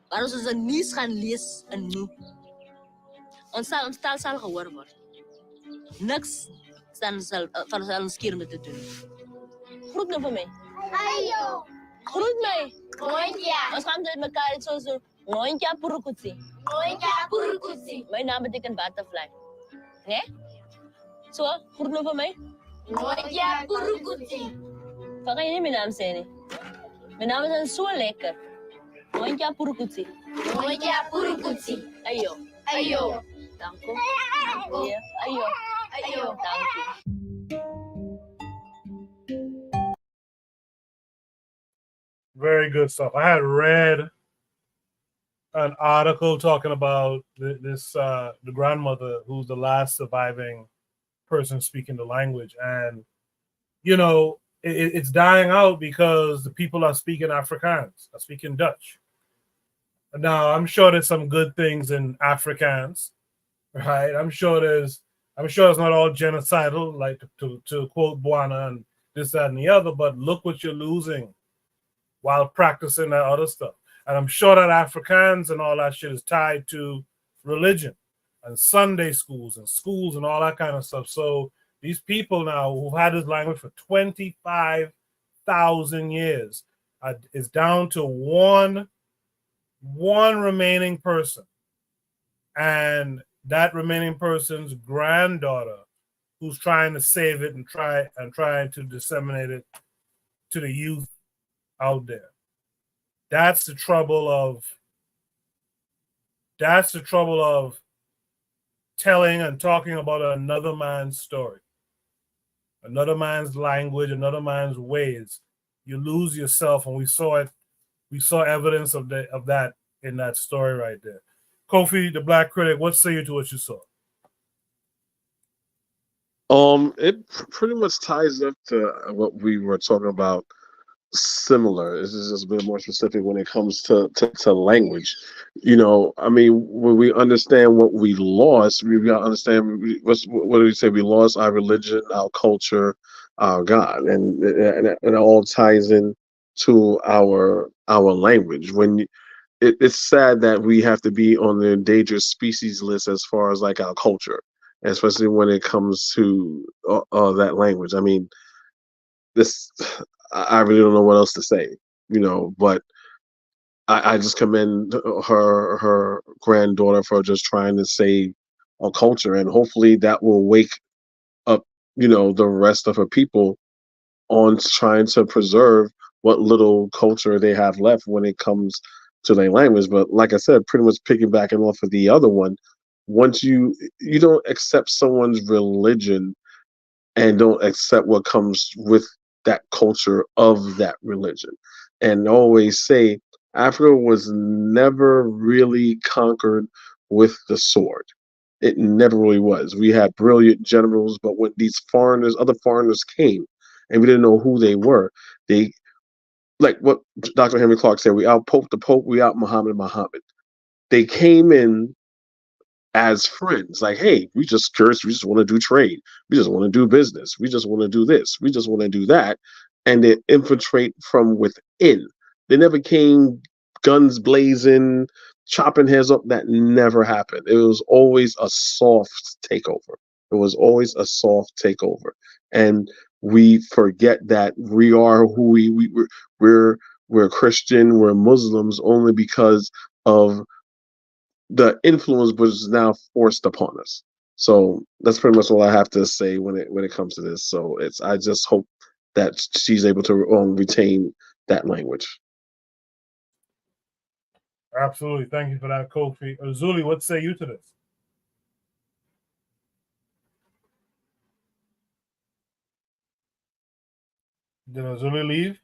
Waar ons onze nieuws gaan lezen en nu. Ons taal zal gehoord worden. Niks van ons keer om dit te doen. Groet nou voor mij. Ayo. Groet mij. Moontjie. Ons gaan met elkaar zo. Moontjie purukutsi. Moontjie purukutsi. Mijn naam betekent butterfly. Nee? Zo, groet nou voor mij. Moontjie purukutsi. Van kan je niet mijn naam zeggen? Mijn naam is zo lekker. Moontjie purukutsi. Moontjie purukutsi. Ayo. Ayo. Dank u. Ja, ayo. Ayo. Dank u. Very good stuff. I had read an article talking about the grandmother who's the last surviving person speaking the language, and it's dying out because the people are speaking Afrikaans, are speaking Dutch. Now, I'm sure there's some good things in Afrikaans, right? I'm sure it's not all genocidal, like to quote Bwana and this, that, and the other, but look what you're losing while practicing that other stuff. And I'm sure that Afrikaans and all that shit is tied to religion and Sunday schools and all that kind of stuff. So these people now who've had this language for 25,000 years is down to one remaining person. And that remaining person's granddaughter who's trying to save it and trying to disseminate it to the youth out there. That's the trouble of telling and talking about another man's story, another man's language, another man's ways. You lose yourself, and we saw it. We saw evidence of that in that story right there. Kofi, the Black Critic, what say you to what you saw? It pretty much ties up to what we were talking about similar. This is just a bit more specific when it comes to language. I mean, when we understand what we lost, we got to understand what do we say? We lost our religion, our culture, our God, and it all ties in to our language. It's sad that we have to be on the endangered species list as far as like our culture, especially when it comes to that language. I mean, this I really don't know what else to say, but I just commend her granddaughter for just trying to save our culture, and hopefully that will wake up, the rest of her people on trying to preserve what little culture they have left when it comes to their language. But like I said, pretty much piggybacking off of the other one, once you don't accept someone's religion and don't accept what comes with that culture of that religion. And always say Africa was never really conquered with the sword. It never really was. We had brilliant generals, but when these other foreigners came, and we didn't know who they were, they, like what Dr. Henry Clark said, we out Pope the Pope, we out Muhammad. They came in as friends. Like, hey, we just curious. We just want to do trade. We just want to do business. We just want to do this. We just want to do that. And they infiltrate from within. They never came guns blazing, chopping heads up. That never happened. It was always a soft takeover. It was always a soft takeover. And we forget that we are who we're Christian, we're Muslims only because of the influence was now forced upon us. So that's pretty much all I have to say when it comes to this. So I just hope that she's able to retain that language. Absolutely. Thank you for that, Kofi. Zuli, what say you to this? Did Zuli leave?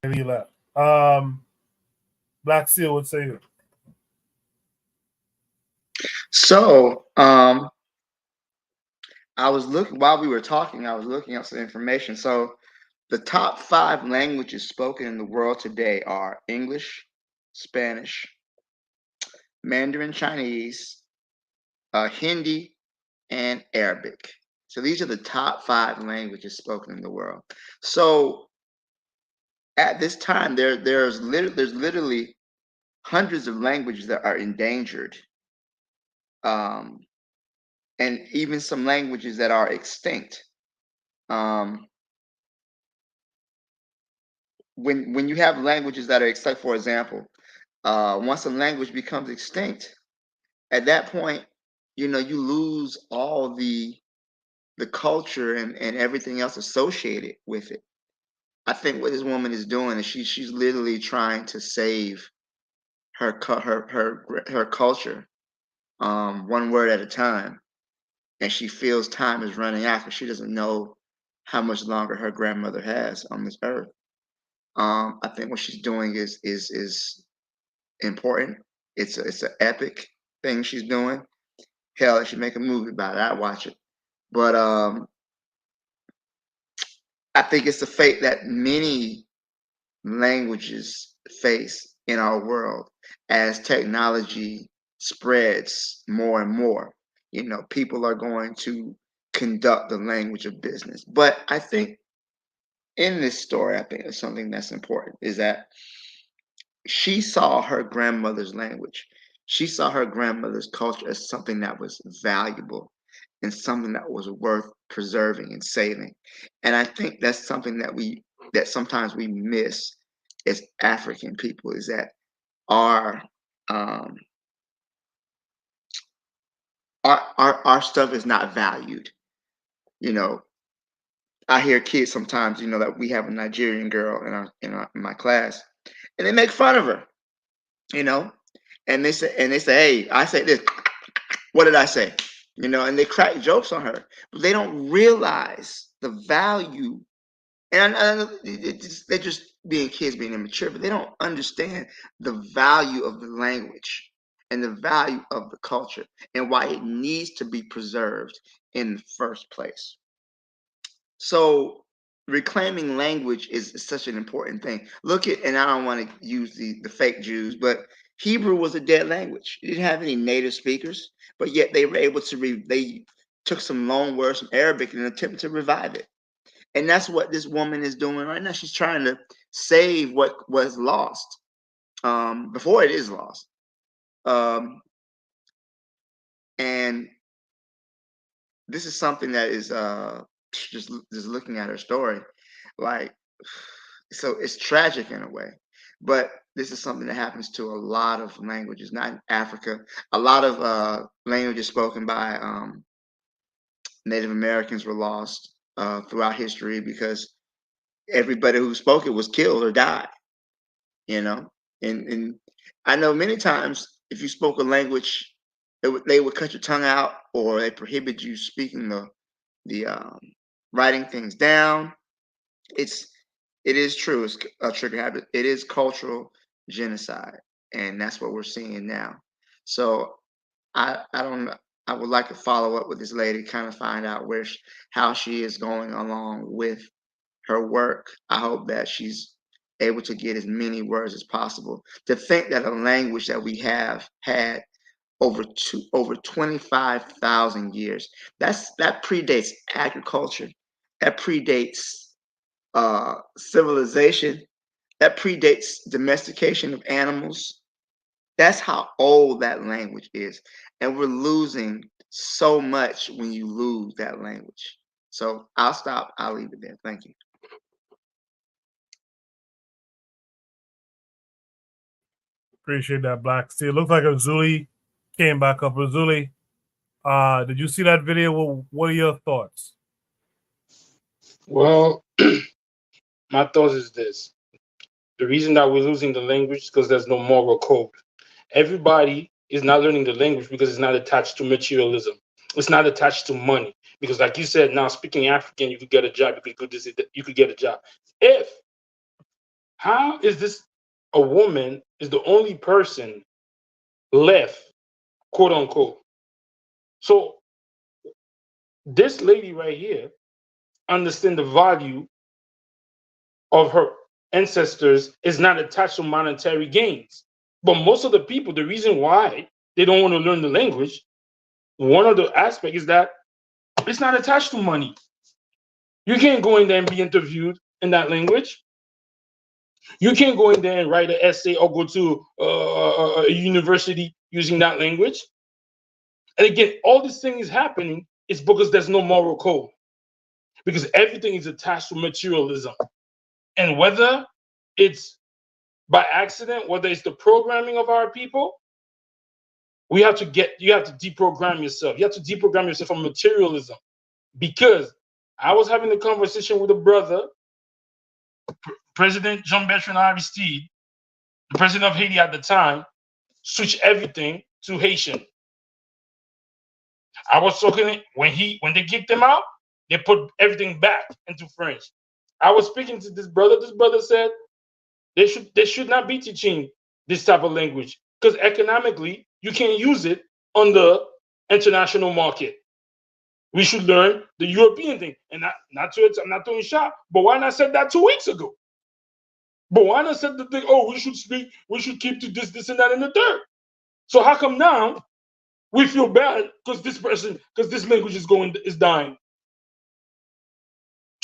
Maybe he left. Black Seal, what say you? So, I was looking while we were talking. I was looking up some information. So, the top 5 languages spoken in the world today are English, Spanish, Mandarin Chinese, Hindi, and Arabic. So these are the top 5 languages spoken in the world. So at this time, there's literally hundreds of languages that are endangered, and even some languages that are extinct. When you have languages that are extinct, for example, once a language becomes extinct, at that point, you lose all the culture and everything else associated with it. I think what this woman is doing is she's literally trying to save her culture, one word at a time, and she feels time is running out because she doesn't know how much longer her grandmother has on this earth. I think what she's doing is important. It's an epic thing she's doing. Hell, they should make a movie about it. I'd watch it. But I think it's the fate that many languages face in our world as technology spreads more and more. People are going to conduct the language of business. But I think in this story, I think there's something that's important is that she saw her grandmother's language. She saw her grandmother's culture as something that was valuable and something that was worth preserving and saving. And I think that's something that sometimes we miss as African people is that our um, our stuff is not valued. You know, I hear kids sometimes, that we have a Nigerian girl in my class, and they make fun of her. You know, and they say, hey, I say this. What did I say? And they crack jokes on her, but they don't realize the value. And they're just being kids, being immature, but they don't understand the value of the language and the value of the culture and why it needs to be preserved in the first place. So reclaiming language is such an important thing. Look at, and I don't want to use the fake Jews, but Hebrew was a dead language. It didn't have any native speakers, but yet they were able to they took some loan words from Arabic and attempted to revive it. And that's what this woman is doing right now. She's trying to save what was lost before it is lost. And this is something that is just looking at her story, like, so it's tragic in a way, but this is something that happens to a lot of languages, not in Africa. A lot of languages spoken by Native Americans were lost throughout history because everybody who spoke it was killed or died, you know. And I know many times if you spoke a language, they would cut your tongue out, or they prohibit you speaking the writing things down. It is true. It's a trigger habit. It is cultural genocide, and that's what we're seeing now. So I don't know. I would like to follow up with this lady, kind of find out how she is going along with her work. I hope that she's able to get as many words as possible. To think that a language that we have had over 25,000 years, that predates agriculture, that predates civilization, that predates domestication of animals. That's how old that language is. And we're losing so much when you lose that language. So I'll stop. I'll leave it there. Thank you. Appreciate that, Black. See, it looks like Azuli came back up. Azuli, did you see that video? What are your thoughts? Well, my thoughts is this. The reason that we're losing the language is because there's no moral code. Everybody is not learning the language because it's not attached to materialism. It's not attached to money. Because like you said, now speaking African, you could get a job, you could get a job. How is this a woman is the only person left, quote unquote? So this lady right here understand the value of her ancestors is not attached to monetary gains. But most of the people, the reason why they don't want to learn the language, one of the aspects is that it's not attached to money. You can't go in there and be interviewed in that language. You can't go in there and write an essay or go to a university using that language. And again, all this thing is happening is because there's no moral code. Because everything is attached to materialism. And whether it's by accident, whether it's the programming of our people, you have to deprogram yourself. You have to deprogram yourself from materialism. Because I was having a conversation with a brother, President Jean-Bertrand Aristide, the president of Haiti at the time, switched everything to Haitian. I was talking when they kicked him out, they put everything back into French. I was speaking to this brother. This brother said they should not be teaching this type of language because economically you can't use it on the international market. We should learn the European thing, and I'm not doing shot. But why not said that 2 weeks ago? But why not said the thing? Oh, we should keep to this, and that, and the third. So how come now we feel bad because this language is dying?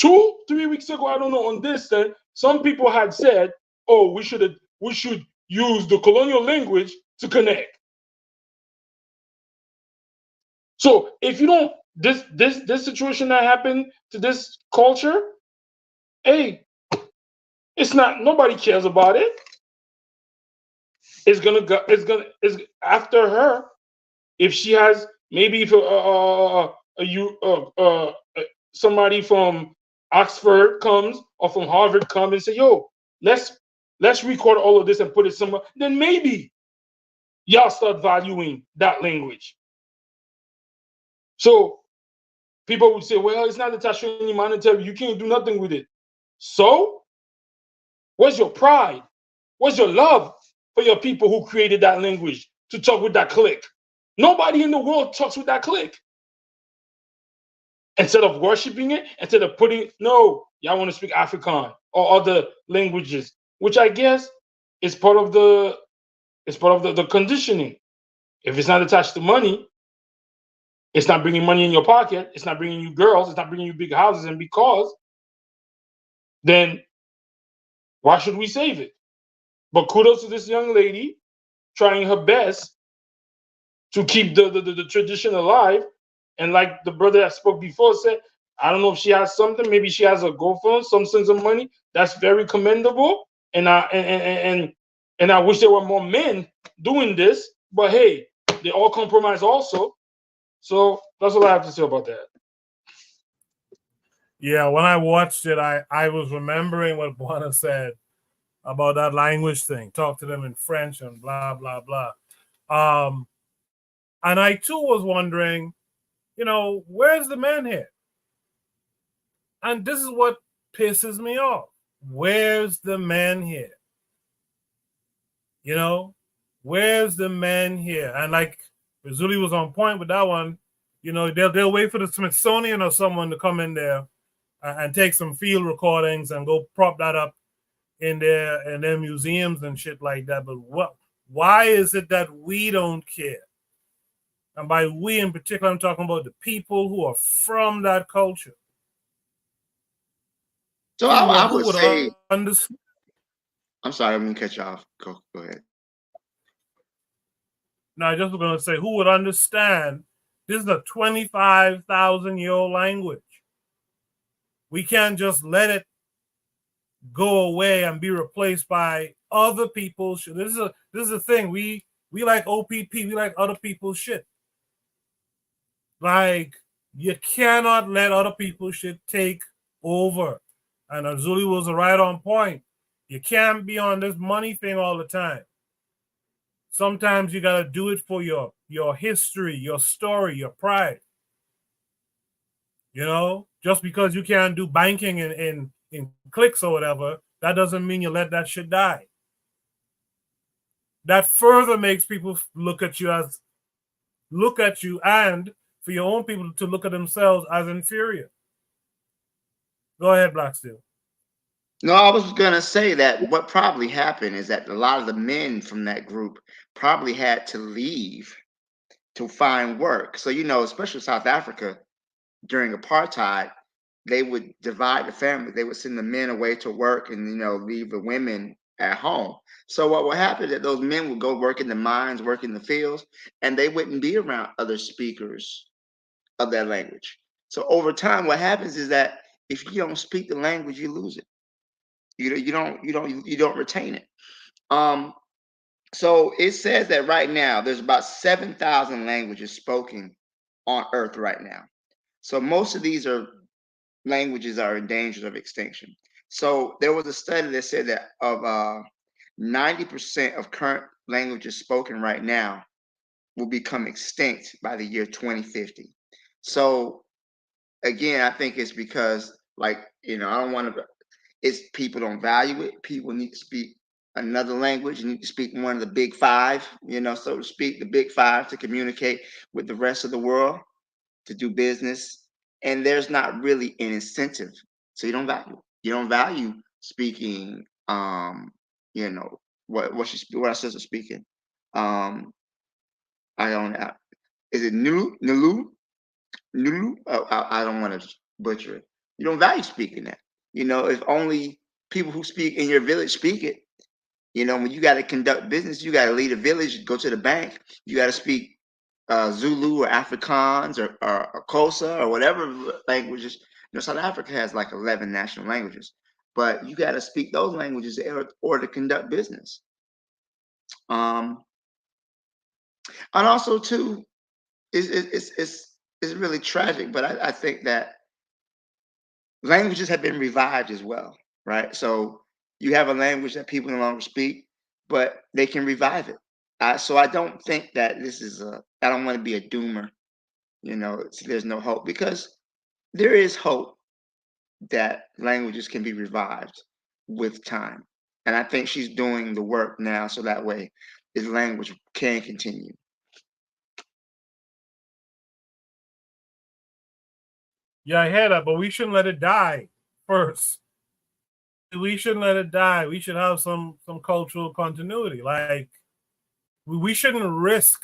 2-3 weeks ago, I don't know, on this thing, some people had said, oh, we should use the colonial language to connect. So if you don't, this situation that happened to this culture, hey, it's not, nobody cares about it. It's after her, if she has, maybe if somebody from Oxford comes or from Harvard comes and say, yo, let's record all of this and put it somewhere, then maybe y'all start valuing that language. So people would say, well, it's not attached to any monetary, you can't do nothing with it. So where's your pride? Where's your love for your people who created that language to talk with that click? Nobody in the world talks with that click. Instead of worshiping it, instead of y'all want to speak Afrikaans or other languages, which I guess is part of the the conditioning. If it's not attached to money, it's not bringing money in your pocket, it's not bringing you girls, it's not bringing you big houses, and because then why should we save it? But kudos to this young lady trying her best to keep the tradition alive. And like the brother that spoke before said, I don't know if she has something. Maybe she has a GoFund, some sense of money. That's very commendable. And I wish there were more men doing this. But hey, they all compromise also. So that's all I have to say about that. Yeah, when I watched it, I was remembering what Buana said about that language thing. Talk to them in French and blah blah blah. And I too was wondering, where's the man here? And this is what pisses me off. Where's the man here? Where's the man here? And like Zuli was on point with that one. They'll wait for the Smithsonian or someone to come in there and take some field recordings and go prop that up in their museums and shit like that. But why is it that we don't care? And by we in particular, I'm talking about the people who are from that culture. So I would say, understand. I'm sorry, I'm going to cut you off. Go ahead. No, I just was going to say, who would understand this is a 25,000-year-old language. We can't just let it go away and be replaced by other people's shit. This is a thing. We like OPP. We like other people's shit. Like, you cannot let other people's shit take over. And Azuli was right on point. You can't be on this money thing all the time. Sometimes you got to do it for your history, your story, your pride. Just because you can't do banking in clicks or whatever, that doesn't mean you let that shit die. That further makes people look at you and for your own people to look at themselves as inferior. Go ahead, Blacksteel. No, I was going to say that what probably happened is that a lot of the men from that group probably had to leave to find work. So, especially South Africa during apartheid, they would divide the family. They would send the men away to work and, leave the women at home. So what would happen is that those men would go work in the mines, work in the fields, and they wouldn't be around other speakers of that language. So over time, what happens is that if you don't speak the language, you lose it. You don't retain it. So it says that right now there's about 7,000 languages spoken on Earth right now. So most of these languages are in danger of extinction. So there was a study that said that of 90% of current languages spoken right now will become extinct by the year 2050. So again, I think it's because I don't want to. It's people don't value it. People need to speak another language. You need to speak one of the big five, so to speak, the big five to communicate with the rest of the world, to do business. And there's not really an incentive. So you don't value speaking, what our sister's speaking. I don't know. Is it Nulu? I don't want to butcher it. You don't value speaking that. If only people who speak in your village speak it. When you got to conduct business, you got to lead a village, go to the bank. You got to speak Zulu or Afrikaans or Xhosa or whatever languages. South Africa has like 11 national languages, but you got to speak those languages in order to conduct business. And also too, it's really tragic, but I think that languages have been revived as well, right? So you have a language that people no longer speak, but they can revive it. So I don't think that this is I don't want to be a doomer, there's no hope, because there is hope that languages can be revived with time. And I think she's doing the work now so that way this language can continue. Yeah, I hear that, but we shouldn't let it die. first. We shouldn't let it die. We should have some cultural continuity. Like we shouldn't risk.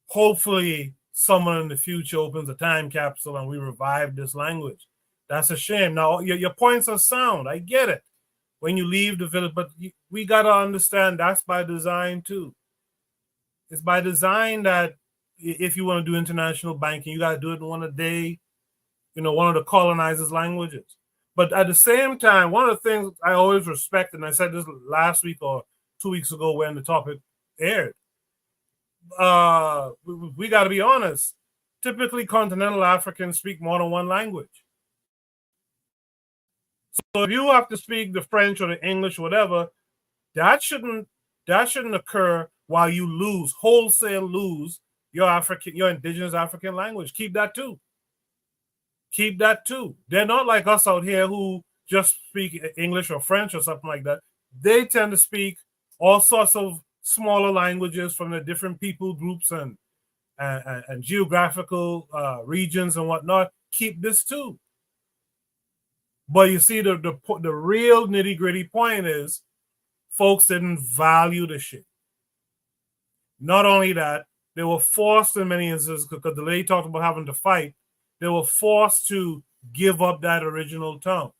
Hopefully, someone in the future opens a time capsule and we revive this language. That's a shame. Now, your points are sound. I get it. When you leave the village, but we got to understand that's by design too. It's by design that if you want to do international banking, you got to do it in one of the colonizers' languages. But at the same time, one of the things I always respect, and I said this last week or 2 weeks ago when the topic aired, we got to be honest. Typically, continental Africans speak more than one language. So if you have to speak the French or the English, or whatever, that shouldn't occur while you wholesale lose your indigenous African language. Keep that too. Keep that too. They're not like us out here who just speak English or French or something like that. They tend to speak all sorts of smaller languages from the different people groups and geographical regions and whatnot. Keep this too. But you see, the real nitty gritty point is folks didn't value the shit. Not only that, they were forced in many instances, because the lady talked about having to fight, they were forced to give up that original tongue.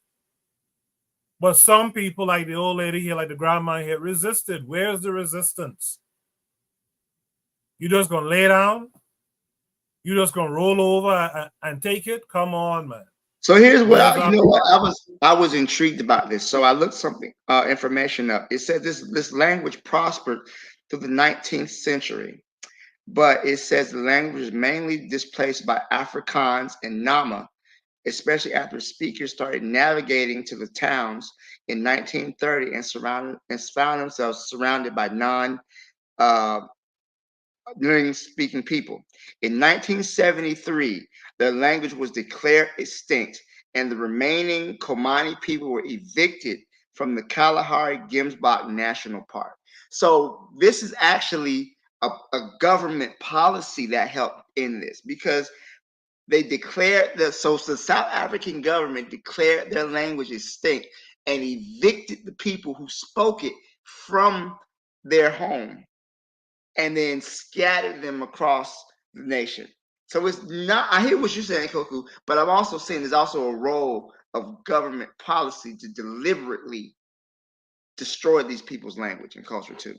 But some people, like the old lady here, like the grandma here, resisted. Where's the resistance? You just gonna lay down? You just gonna roll over and take it? Come on, man. So here's what I was intrigued about this. So I looked something information up. It said this language prospered through the 19th century, but it says the language is mainly displaced by Afrikaans and Nama, especially after speakers started navigating to the towns in 1930 and found themselves surrounded by speaking people. In 1973, the language was declared extinct, and the remaining Komani people were evicted from the Kalahari Gemsbok National Park. So this is actually a government policy that helped in this, because they declared that. So the South African government declared their language extinct and evicted the people who spoke it from their home, and then scattered them across the nation. So it's not, I hear what you're saying, Koku, but I'm also saying there's also a role of government policy to deliberately destroy these people's language and culture too.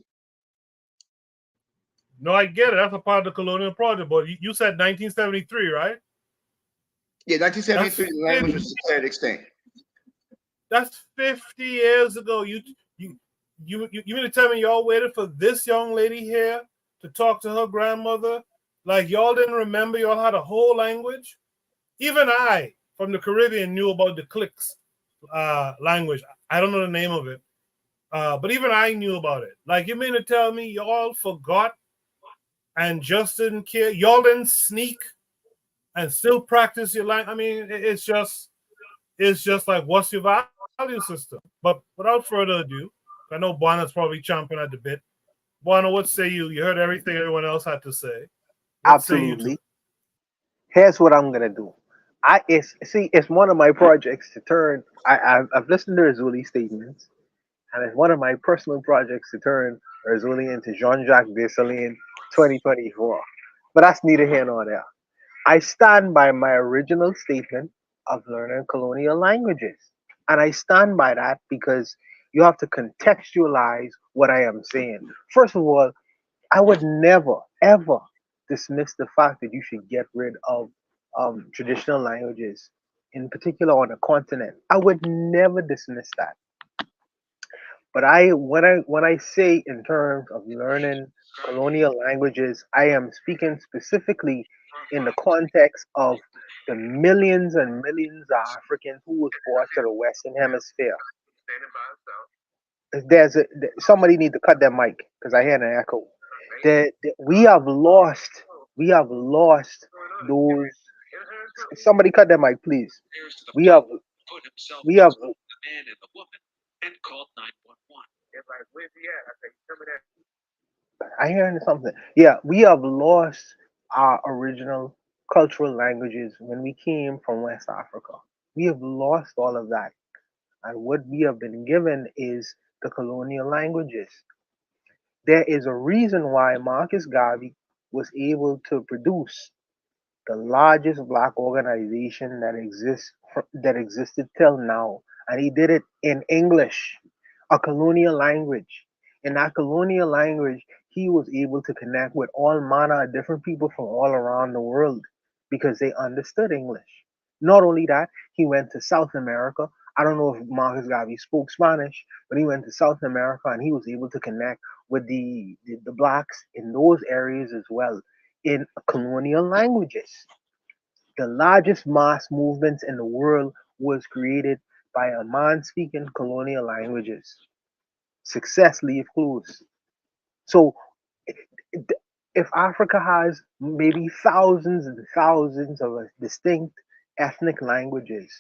No, I get it. That's a part of the colonial project. But you said 1973, right? Yeah, 1973, the language was declared extinct. That's 50 years ago. You mean to tell me y'all waited for this young lady here to talk to her grandmother? Like y'all didn't remember y'all had a whole language? Even I, from the Caribbean, knew about the Clicks language. I don't know the name of it. But even I knew about it. Like, you mean to tell me y'all forgot and just didn't care? Y'all didn't sneak and still practice your language? I mean, it's just like, what's your value system? But without further ado, I know Buana's probably chomping at the bit. Buana, what say you? You heard everything everyone else had to say. What Absolutely. Here's what I'm gonna do. It's one of my projects to turn. I've listened to Razuli statements, and it's one of my personal projects to turn Razuli into Jean-Jacques Dessalines 2024. But that's neither here nor there. I stand by my original statement of learning colonial languages. And I stand by that because you have to contextualize what I am saying. First of all, I would never, ever dismiss the fact that you should get rid of traditional languages, in particular on the continent. I would never dismiss that. But when I say in terms of learning colonial languages, I am speaking specifically in the context of the millions and millions of Africans who was brought to the Western Hemisphere. Somebody need to cut that mic because I hear an echo. We have lost those. Somebody cut that mic, please. We have I hear something. Yeah, we have lost our original cultural languages when we came from West Africa. We have lost all of that. And what we have been given is the colonial languages. There is a reason why Marcus Garvey was able to produce the largest black organization that existed till now, and he did it in English, a colonial language. In that colonial language, he was able to connect with all manner of different people from all around the world because they understood English. Not only that, he went to South America. I don't know if Marcus Garvey spoke Spanish, but he went to South America and he was able to connect with the blacks in those areas as well in colonial languages. The largest mass movements in the world was created by a man speaking colonial languages. Success leave clues. So if Africa has maybe thousands and thousands of distinct ethnic languages,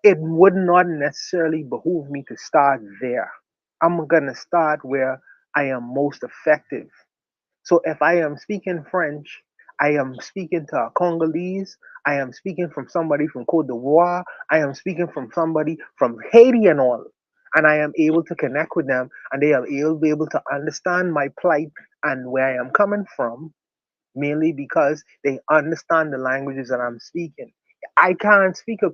it would not necessarily behoove me to start there. I'm going to start where I am most effective. So if I am speaking French, I am speaking to a Congolese, I am speaking from somebody from Cote d'Ivoire, I am speaking from somebody from Haiti and all. And I am able to connect with them and they are able to understand my plight and where I am coming from, mainly because they understand the languages that I'm speaking. I can't speak a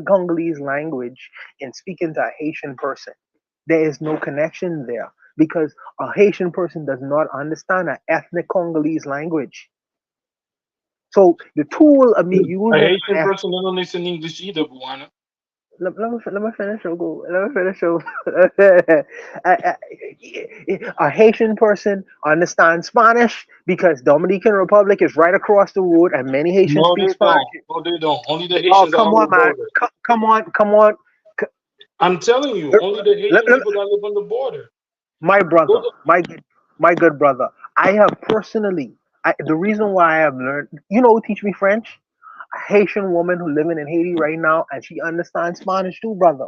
Congolese language and speaking to a Haitian person. There is no connection there because a Haitian person does not understand an ethnic Congolese language. So the tool of me A using Haitian person don't listen English either, Buana. let me finish. Let me finish. A Haitian person understands Spanish because Dominican Republic is right across the road, and many Haitians No, speak they Spanish. don't. No, they don't. Only the Oh, Haitians are come on the on, man! border. Come on! I'm telling you, only the Let- Haitian let- people that live on the border. my brother, Those are, my good brother. I have personally. The reason why I have learned, who teach me French? A Haitian woman who living in Haiti right now, and she understands Spanish too, brother.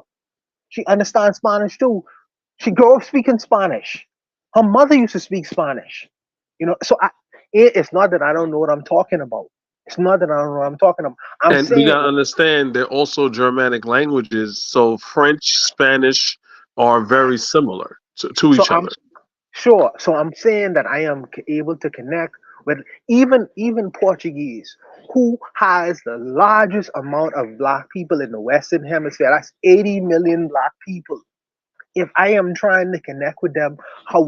She understands Spanish too. She grew up speaking Spanish. Her mother used to speak Spanish. So it's not that I don't know what I'm talking about. It's not that I don't know what I'm talking about. I'm And we saying gotta understand they're also Germanic languages, so French, Spanish are very similar to so. each I'm other. sure. So I'm saying that I am able to connect with even Portuguese, who has the largest amount of black people in the Western Hemisphere. That's 80 million black people. If I am trying to connect with them, how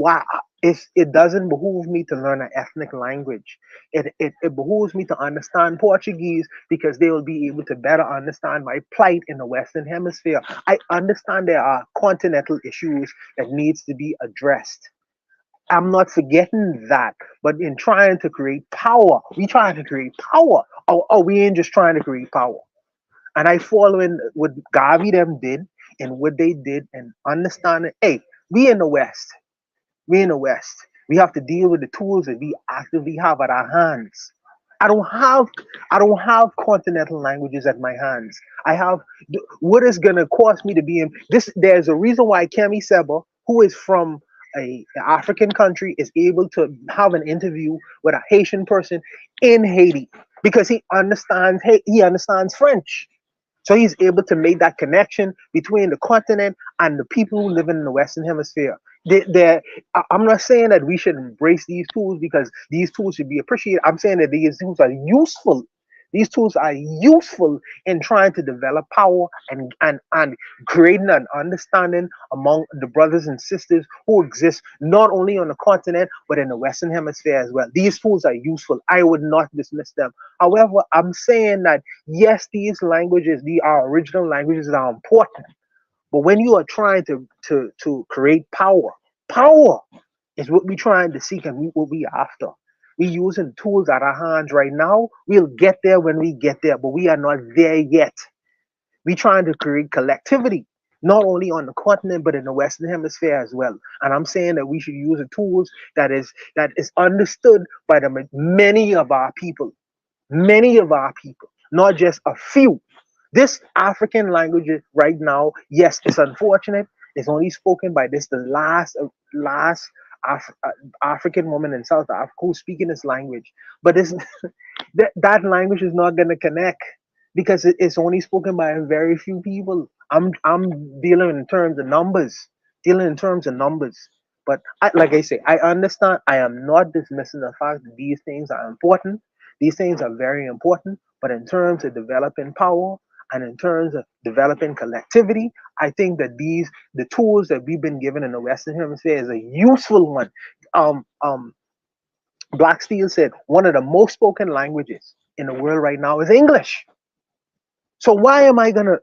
it doesn't behoove me to learn an ethnic language. It behooves me to understand Portuguese because they will be able to better understand my plight in the Western Hemisphere. I understand there are continental issues that needs to be addressed. I'm not forgetting that, but in trying to create power, we trying to create power. We ain't just trying to create power. And I follow in what Gavi them did and what they did and understanding, hey, we in the West. We in the West. We have to deal with the tools that we actively have at our hands. I don't have I don't have continental languages at my hands. I have what is gonna cost me to be in this. There's a reason why Kemi Seba, who is from an African country, is able to have an interview with a Haitian person in Haiti because he understands French. So he's able to make that connection between the continent and the people who live in the Western Hemisphere. I'm not saying that we should embrace these tools because these tools should be appreciated. I'm saying that these tools are useful. These tools are useful in trying to develop power and creating an understanding among the brothers and sisters who exist not only on the continent but in the Western Hemisphere as well. These tools are useful. I would not dismiss them. However, I'm saying that yes, these languages, our original languages are important. But when you are trying to create power is what we're trying to seek and what we after. We using tools at our hands right now. We'll get there when we get there, but we are not there yet. We trying to create collectivity, not only on the continent but in the Western Hemisphere as well. And I'm saying that we should use the tools that is understood by the many of our people, not just a few. This African language right now, yes, it's unfortunate. It's only spoken by the last Af- uh, African woman in South Africa who's speaking this language. But that language is not going to connect. because it's only spoken by very few people. I'm dealing in terms of numbers, dealing in terms of numbers. But like I say, I understand. I am not dismissing the fact that these things are important. These things are very important. But in terms of developing power and in terms of developing collectivity, I think that the tools that we've been given in the Western Hemisphere is a useful one. Um, um, Black Steel said one of the most spoken languages in the world right now is English. So why am I gonna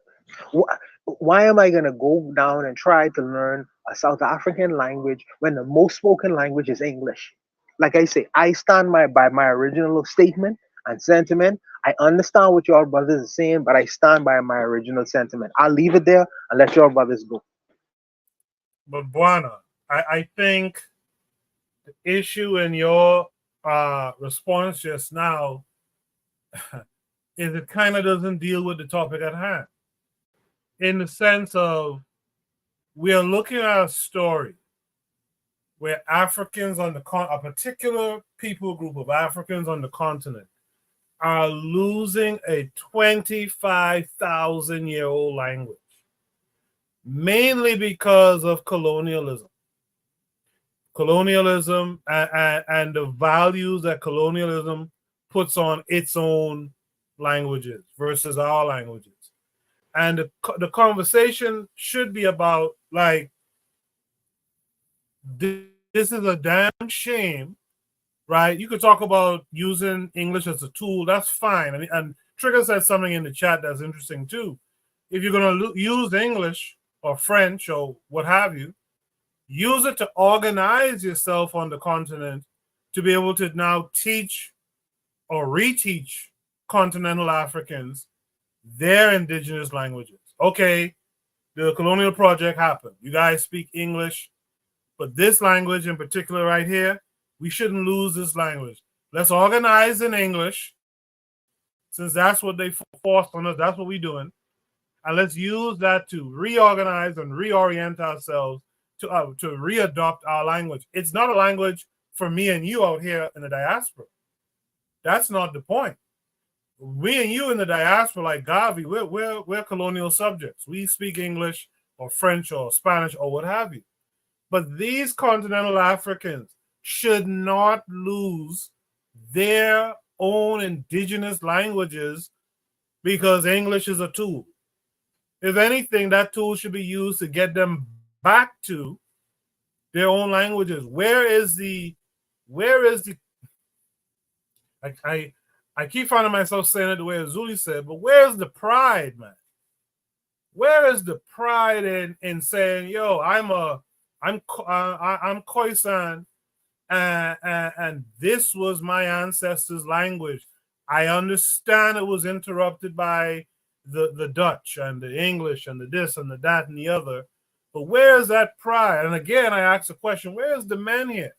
go down and try to learn a South African language when the most spoken language is English? Like I say, I stand by my original statement and sentiment. I understand what your brothers are saying, but I stand by my original sentiment. I'll leave it there and let your brothers go. But Buana, I think the issue in your response just now is it kind of doesn't deal with the topic at hand. In the sense of we are looking at a story where Africans on the a particular people group of Africans on the continent are losing a 25,000-year-old language, mainly because of colonialism. Colonialism and the values that colonialism puts on its own languages versus our languages. And the conversation should be about, like, this is a damn shame, right? You could talk about using English as a tool. That's fine. I mean, and Trigger said something in the chat that's interesting too. If you're going to use English or French or what have you, use it to organize yourself on the continent to be able to now teach or reteach continental Africans their indigenous languages. Okay, the colonial project happened. You guys speak English, but this language in particular right here, we shouldn't lose this language. Let's organize in English, since that's what they forced on us. That's what we're doing. And let's use that to reorganize and reorient ourselves to readopt our language. It's not a language for me and you out here in the diaspora. That's not the point. We and you in the diaspora, like Gavi, we're colonial subjects. We speak English or French or Spanish or what have you. But these continental Africans should not lose their own indigenous languages because English is a tool. If anything, that tool should be used to get them back to their own languages. Where is the I keep finding myself saying it the way Azuli said, but where's the pride, man? Where is the pride in saying, yo, I'm Khoisan, and this was my ancestors' language. I understand it was interrupted by the Dutch and the English and the this and the that and the other, but where is that pride? And again, I ask the question: where is the men here?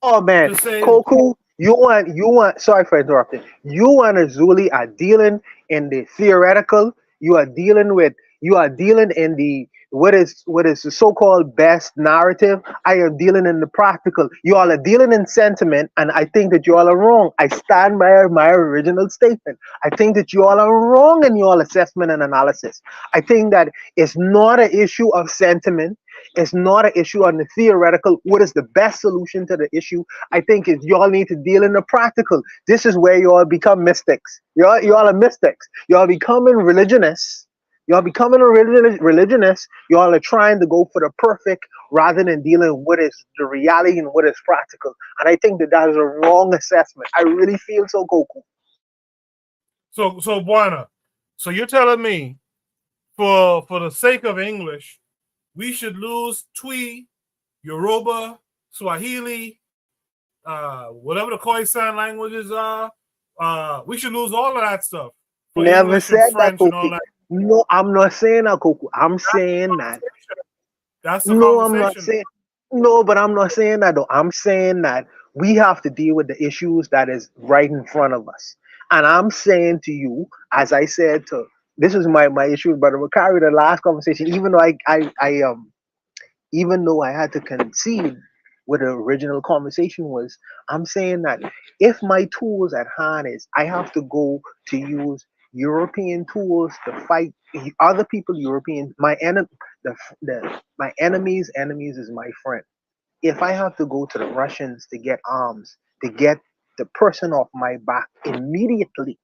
Oh man, Koku, you want. Sorry for interrupting. You and Azuli are dealing in the theoretical. You are dealing in the what is the so-called best narrative. I am dealing in the practical. You all are dealing in sentiment, and I think that you all are wrong. I stand by my original statement. I think that you all are wrong in your assessment and analysis. I think that it's not an issue of sentiment. It's not an issue on the theoretical. What is the best solution to the issue? I think is y'all need to deal in the practical. This is where y'all become mystics. Y'all are mystics. Y'all becoming religionists. Y'all becoming a religionist. Y'all are trying to go for the perfect rather than dealing with what is the reality and what is practical. And I think that is a wrong assessment. I really feel so, Goku. So Buana, so you're telling me for the sake of English, we should lose Twi, Yoruba, Swahili, whatever the Khoisan languages are. We should lose all of that stuff. Never English said and French that, and all Koku. that. No, I'm not saying that, Koku. I'm saying that. That's the No, I'm not conversation. saying. No, but I'm not saying that though. I'm saying that we have to deal with the issues that is right in front of us. And I'm saying to you, as I said to this is my issue with Brother Makari, the last conversation, even though even though I had to concede what the original conversation was, I'm saying that if my tools at hand is I have to go to use European tools to fight other people. European, my enemy's enemies is my friend. If I have to go to the Russians to get arms, to get the person off my back immediately,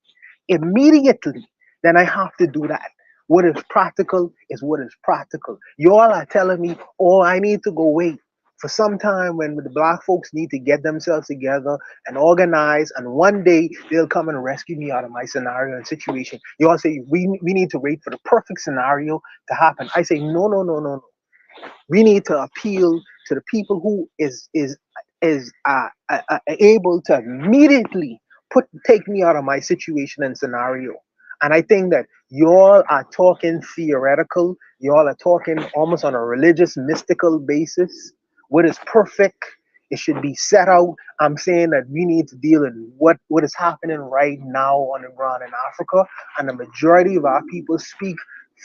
then I have to do that. What is practical is what is practical. Y'all are telling me, oh, I need to go wait for some time when the black folks need to get themselves together and organize, and one day they'll come and rescue me out of my scenario and situation. Y'all say we need to wait for the perfect scenario to happen. I say no, no, no, no, no. We need to appeal to the people who is able to immediately take me out of my situation and scenario. And I think that y'all are talking theoretical. Y'all are talking almost on a religious, mystical basis. What is perfect? It should be set out. I'm saying that we need to deal with what is happening right now on the ground in Africa, and the majority of our people speak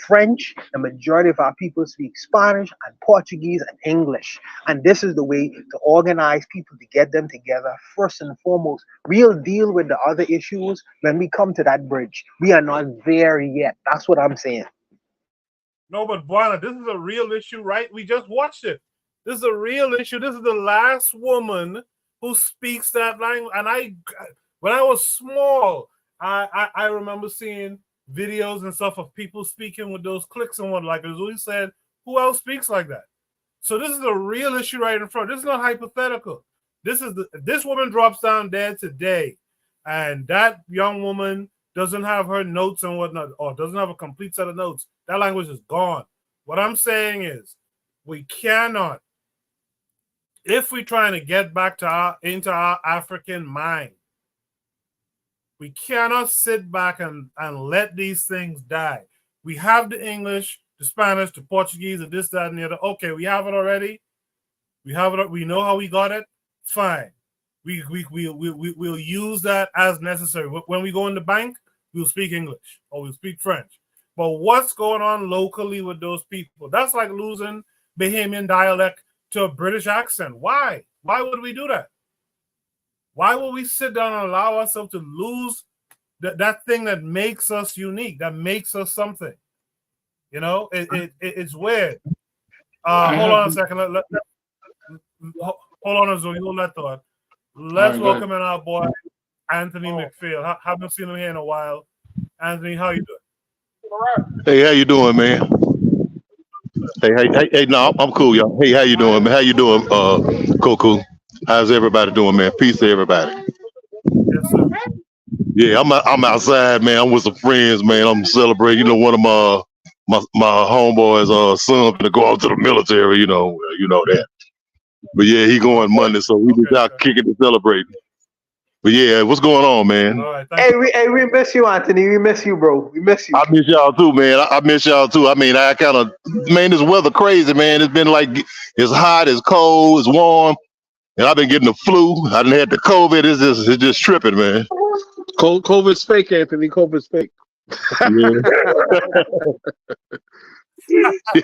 French, the majority of our people speak Spanish and Portuguese and English. And this is the way to organize people, to get them together. First and foremost, we'll deal with the other issues when we come to that bridge. We are not there yet. That's what I'm saying. No, but Buana, this is a real issue, right? We just watched it. This is a real issue. This is the last woman who speaks that language. And when I was small, I remember seeing videos and stuff of people speaking with those clicks and what, like Azuli said, who else speaks like that? So this is a real issue right in front. This is not hypothetical. This woman drops down dead today, and that young woman doesn't have her notes and whatnot, or doesn't have a complete set of notes. That language is gone. What I'm saying is, we cannot, if we're trying to get back to into our African mind, we cannot sit back and let these things die. We have the English, the Spanish, the Portuguese, the this, that, and the other. Okay, we have it already. We have it. We know how we got it. Fine. We'll use that as necessary. When we go in the bank, we'll speak English or we'll speak French. But what's going on locally with those people? That's like losing Bahamian dialect to a British accent. Why? Why would we do that? Why would we sit down and allow ourselves to lose that thing that makes us unique, that makes us something? You know, it's weird. Hold on a second. Hold on, Azul. Hold that thought. Let's welcome in our boy, Anthony McPhail. Haven't seen him here in a while. Anthony, how you doing? Hey, how you doing, man? Hey, no, I'm cool, y'all. Hey, how you doing, man? How you doing, Coco? How's everybody doing, man? Peace to everybody. Yes, sir. Yeah, I'm outside, man. I'm with some friends, man. I'm celebrating. You know, one of my homeboys' son to go out to the military. You know that. But yeah, he going Monday, so we just out kicking and celebrating. But yeah, what's going on, man? All right, we miss you, Anthony. We miss you, bro. We miss you. I miss y'all too, man. I miss y'all too. I mean, I kind of, man, this weather crazy, man. It's been like, it's hot, it's cold, it's warm, and I've been getting the flu. I done had the COVID. It's just tripping, man. COVID's fake, Anthony. COVID's fake.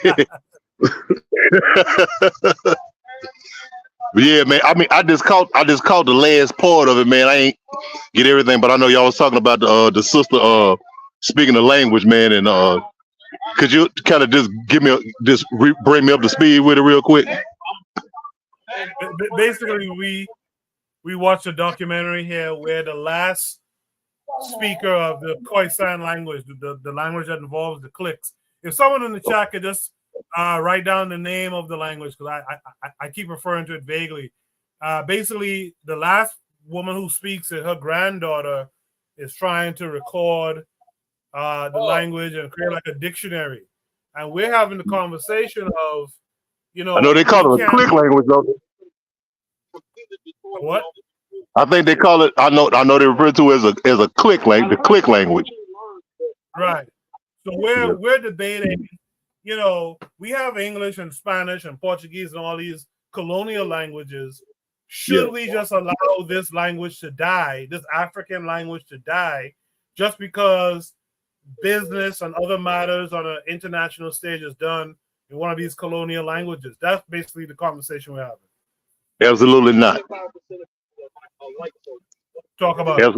Yeah. But yeah, man. I mean, I just caught the last part of it, man. I ain't get everything, but I know y'all was talking about the sister speaking the language, man. And could you kind of just bring me up to speed with it real quick? Basically, we watched a documentary here where the last speaker of the KWAZ language, the language that involves the clicks. If someone in the chat could just write down the name of the language, because I keep referring to it vaguely. Basically, the last woman who speaks it, her granddaughter is trying to record the language and create like a dictionary. And we're having the conversation of, you know, I know they call it a click language, though. What? I think they call it. I know they refer to it as a click language, the click language. Right. So we're debating. You know, we have English and Spanish and Portuguese and all these colonial languages. Should we just allow this language to die, this African language to die, just because business and other matters on an international stage is done in one of these colonial languages? That's basically the conversation we're having. Absolutely not. Talk about it.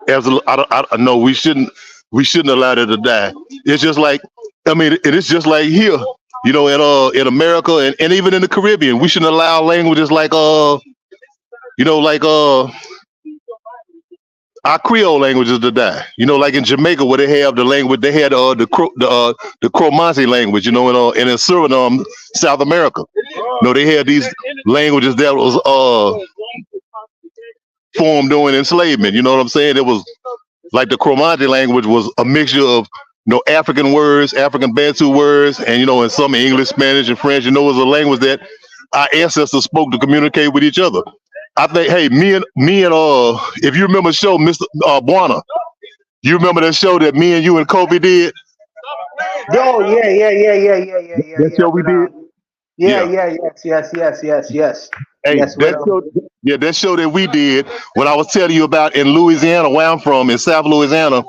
Absolutely. I know we shouldn't. we shouldn't allow it to die. It's just like, I mean, it's just like here, you know, in America and even in the Caribbean, we shouldn't allow languages like you know, like our Creole languages to die. You know, like in Jamaica where they have the language, they had the Cromansi language, you know, and in Suriname, South America. You know, they had these languages that was formed during enslavement. You know what I'm saying? It was like the Cromansi language was a mixture of, you know, African words, African Bantu words, and, you know, and some English, Spanish, and French. You know, it was a language that our ancestors spoke to communicate with each other. I think, hey, me and if you remember the show, Mr. Buana, you remember that show that me and you and Kobe did? Yo, yeah. That show we did? Yes. Hey, Yes, that show that we did, what I was telling you about in Louisiana, where I'm from, in South Louisiana,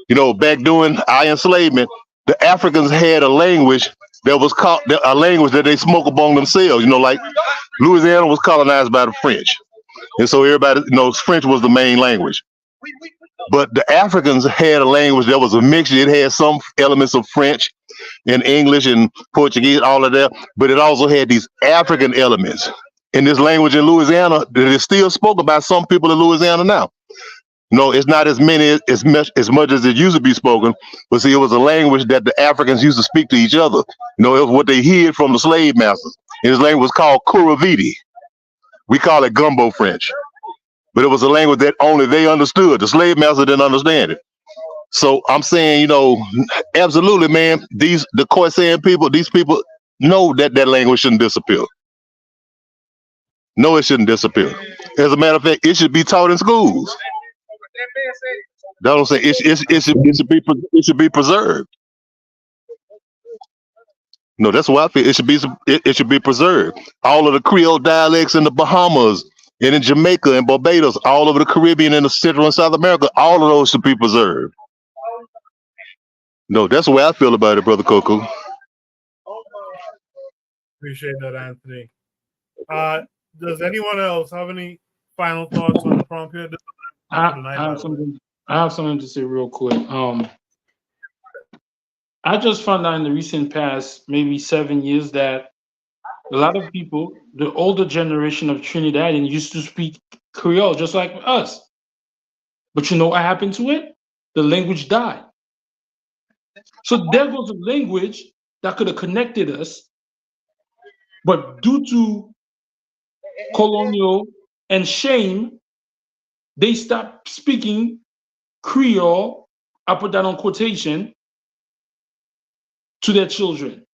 you know, back during our enslavement, the Africans had a language that was called a language that they spoke among themselves. You know, like Louisiana was colonized by the French, and so everybody, you know, French was the main language. But the Africans had a language that was a mixture. It had some elements of French and English and Portuguese, all of that, but it also had these African elements in this language in Louisiana that is still spoken by some people in Louisiana now. No, it's not as many as much as it used to be spoken, but see, it was a language that the Africans used to speak to each other. You know, it was what they hid from the slave masters. And this language was called Kuraviti. We call it gumbo French, but it was a language that only they understood. The slave master didn't understand it. So I'm saying, you know, absolutely, man, the Khoisan people, these people know that that language shouldn't disappear. No, it shouldn't disappear. As a matter of fact, it should be taught in schools. That's what I'm saying. It should be preserved. No, that's why I feel it should be preserved. All of the Creole dialects in the Bahamas and in Jamaica and Barbados, all over the Caribbean and the Central and South America, all of those should be preserved. No, that's the way I feel about it, Brother Coco. Appreciate that, Anthony. Does anyone else have any final thoughts on the prompt here? I have something to say real quick. I just found out in the recent past, maybe 7 years, that a lot of people, the older generation of Trinidadian, used to speak Creole just like us. But you know what happened to it? The language died. So there goes a language that could have connected us, but due to colonial and shame, they stopped speaking Creole, I put that on quotation, to their children.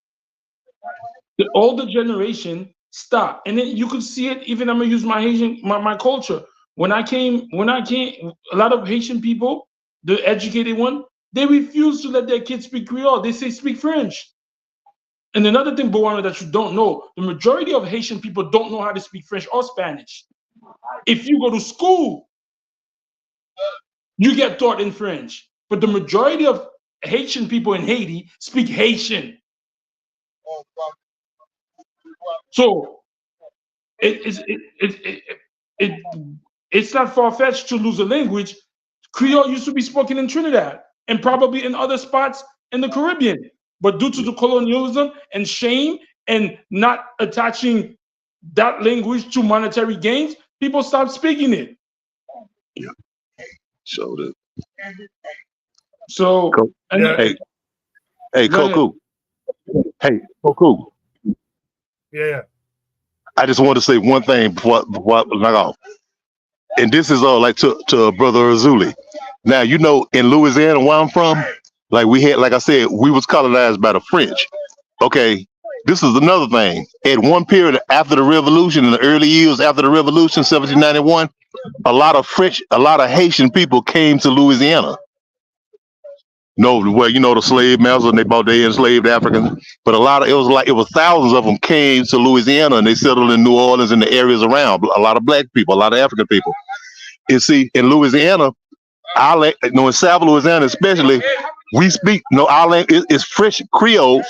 The older generation stopped. And then you could see it, even I'm gonna use my Haitian, my culture. When I came, a lot of Haitian people, the educated one, they refuse to let their kids speak Creole. They say speak French. And another thing, Bowana, that you don't know, the majority of Haitian people don't know how to speak French or Spanish. If you go to school, you get taught in French. But the majority of Haitian people in Haiti speak Haitian. So it's not far-fetched to lose a language. Creole used to be spoken in Trinidad and probably in other spots in the Caribbean. But due to the colonialism and shame and not attaching that language to monetary gains, people stopped speaking it. Yeah. Showed it. So, hey, Koku. Hey, Koku. Yeah. I just want to say one thing before I knock off. And this is like to Brother Azuli. Now, you know, in Louisiana, where I'm from, like I said, we was colonized by the French. Okay, this is another thing. At one period after the Revolution, in the early years after the Revolution, 1791, a lot of Haitian people came to Louisiana. No, well, you know, the slave masters, and they enslaved Africans, but it was thousands of them came to Louisiana and they settled in New Orleans and the areas around. A lot of black people, a lot of African people. You see, in Louisiana, in South Louisiana especially, we speak, our language is French Creole,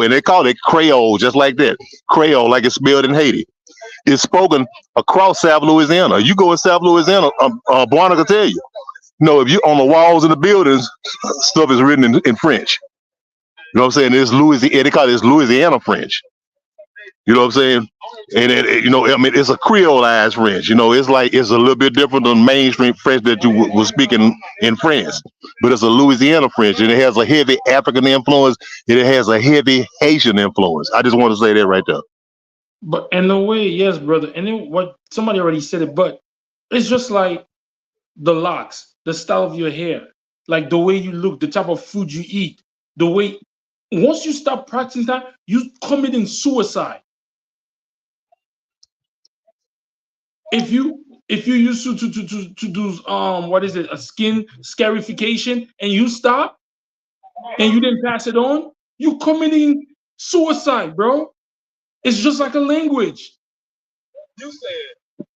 and they call it Creole, just like that. Creole, like it's spelled in Haiti. It's spoken across South Louisiana. You go in South Louisiana, Buana can tell you, No, if you on the walls of the buildings, stuff is written in French. You know what I'm saying? It's Louisiana. They call it Louisiana French. You know what I'm saying? And you know, I mean, it's a Creoleized French. You know, it's like it's a little bit different than mainstream French that you was speaking in France. But it's a Louisiana French, and it has a heavy African influence, and it has a heavy Haitian influence. I just want to say that right there. But in a way, yes, brother. And then what somebody already said it, but it's just like the locks, the style of your hair, like the way you look, the type of food you eat, the way once you stop practicing that, you committing suicide. If you used to do what is it, a skin scarification, and you stop and you didn't pass it on, you committing suicide, bro. It's just like a language. You said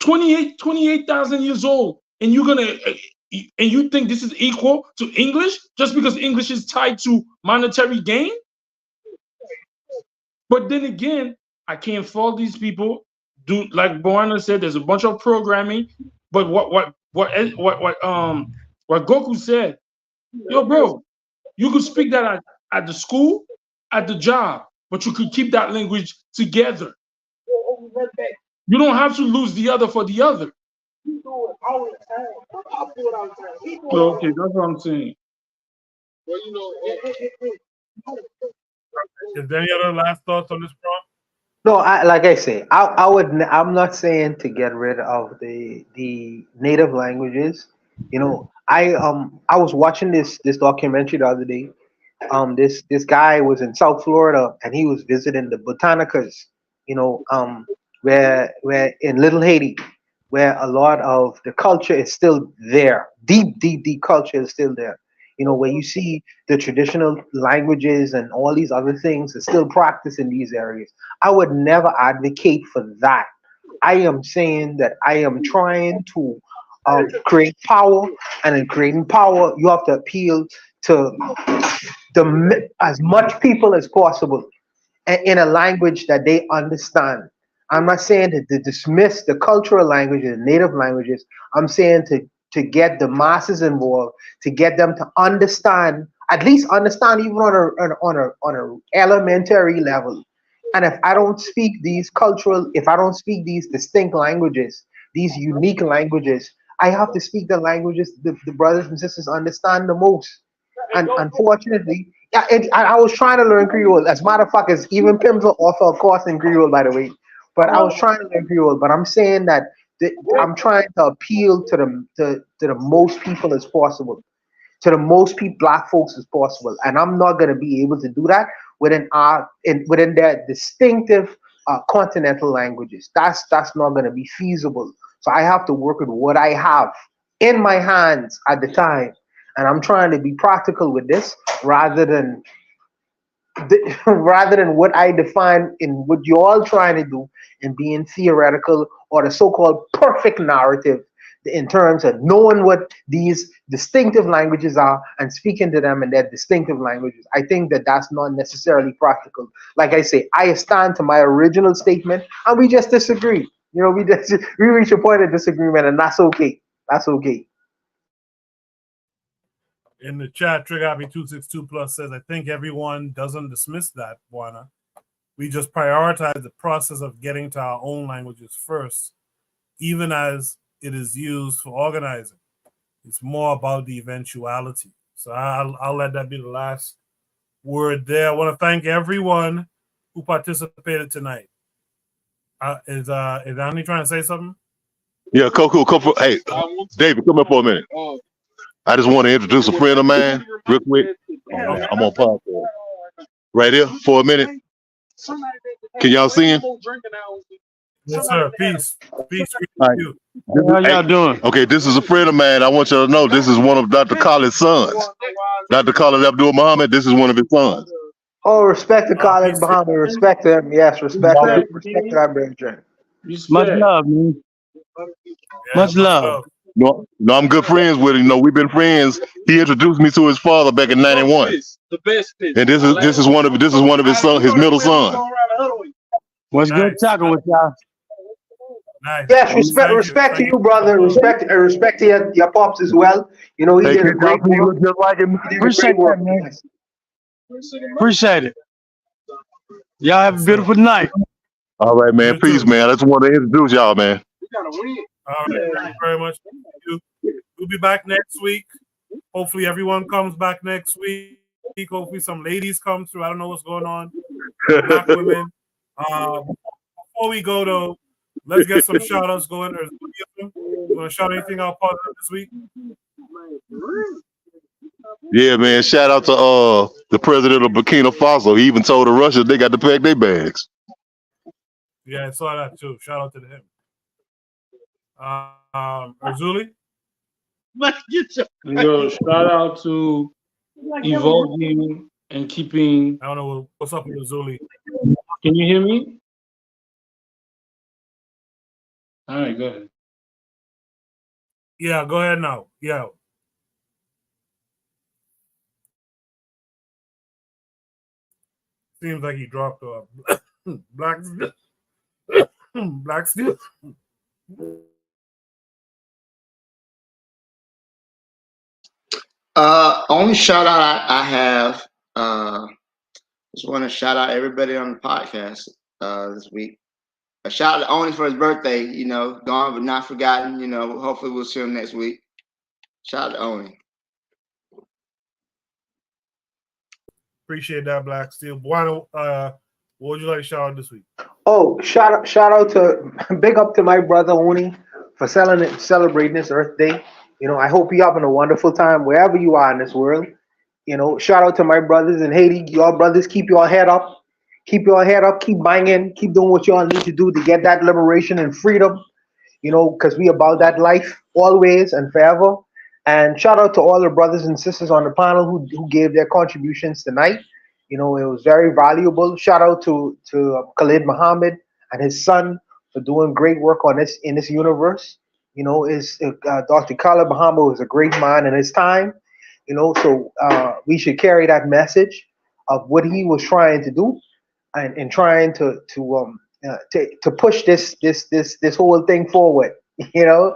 28,000 years old, and you're gonna and you think this is equal to English just because English is tied to monetary gain? But then again, I can't fault these people. Do like Boana said, there's a bunch of programming. But what Goku said, yo, bro, you could speak that at the school, at the job, but you could keep that language together. You don't have to lose the other for the other. Okay, that's what I'm saying. Is there any other last thoughts on this problem? No, like I say, I'm not saying to get rid of the native languages. You know, I was watching this documentary the other day. This guy was in South Florida and he was visiting the Botanicas. You know, where in Little Haiti, where a lot of the culture is still there. Deep culture is still there. You know, where you see the traditional languages and all these other things are still practiced in these areas. I would never advocate for that. I am saying that I am trying to create power, and in creating power, you have to appeal to as much people as possible in a language that they understand. I'm not saying to dismiss the cultural languages, native languages. I'm saying to get the masses involved, to get them to understand, at least understand even on a elementary level. And if I don't speak these distinct languages, these unique languages, I have to speak the languages the brothers and sisters understand the most. And unfortunately, yeah, I was trying to learn Creole. As a matter of fact, it's even Pimsel offer a course in Creole, by the way. But I was trying to learn Creole. But I'm saying that I'm trying to appeal to the most people as possible, to the most people, black folks as possible. And I'm not going to be able to do that within their distinctive continental languages. That's not going to be feasible. So I have to work with what I have in my hands at the time. And I'm trying to be practical with this rather than what I define in what you're all trying to do and being theoretical or the so-called perfect narrative in terms of knowing what these distinctive languages are and speaking to them in their distinctive languages. I think that that's not necessarily practical. Like I say, I stand to my original statement and we just disagree. You know, we reach a point of disagreement, and that's okay. That's okay. In the chat, TriggerHappy262 Plus says, I think everyone doesn't dismiss that, Buana. We just prioritize the process of getting to our own languages first, even as it is used for organizing. It's more about the eventuality. So I'll let that be the last word there. I want to thank everyone who participated tonight. Is Anthony trying to say something? Yeah, cool. Hey, David, come up for a minute. I just want to introduce a friend of mine real quick. I'm on podcast right here for a minute. Can y'all see him? Yes, sir. Peace. Right. How y'all doing? Okay, this is a friend of mine. I want y'all to know this is one of Dr. Khaled's sons. Dr. Khaled Abdul Muhammad, this is one of his sons. Oh, respect to Khaled Muhammad. Respect to him. Yes, respect to him. Respect to that brethren. Much love, man. Much love. No, I'm good friends with him. You know, we've been friends. He introduced me to his father back in '91. And this is one of his sons, his middle son. What's good talking with y'all? Nice. Yes, respect to you, brother. Respect to your pops as well. You know, he did a great work. He did a Appreciate great work. that, man. Yes. Appreciate it. Y'all have a beautiful night. All right, man. You Peace, too. man. I just want to introduce y'all, man. All right, thank you very much. We'll be back next week. Hopefully, everyone comes back next week. Hopefully, some ladies come through. I don't know what's going on. Black women. Before we go, though, let's get some shout outs going. You want to shout anything out positive this week? Yeah, man. Shout out to the president of Burkina Faso. He even told the Russians they got to pack their bags. Yeah, I saw that too. Shout out to him. Arzuli? Yo, shout out to evolving and keeping. I don't know what's up with Arzuli. Can you hear me? All right, go ahead. Yeah, go ahead now. Yeah. Seems like he dropped Black Steel. Only shout out I have. Just want to shout out everybody on the podcast this week. A shout out to Oni for his birthday. You know, gone but not forgotten. You know, hopefully we'll see him next week. Shout out to Oni. Appreciate that, Black Steel. Bueno, what would you like to shout out this week? Oh, shout out to big up to my brother Oni for celebrating his Earth Day. You know, I hope you're having a wonderful time wherever you are in this world. You know, shout out to my brothers in Haiti. Y'all brothers, keep your head up. Keep your head up. Keep banging. Keep doing what y'all need to do to get that liberation and freedom. You know, because we about that life always and forever. And shout out to all the brothers and sisters on the panel who gave their contributions tonight. You know, it was very valuable. Shout out to Khalid Muhammad and his son for doing great work on this in this universe. You know, Dr. Khalid Muhammad was a great man in his time. You know, so we should carry that message of what he was trying to do and trying to push this whole thing forward. You know,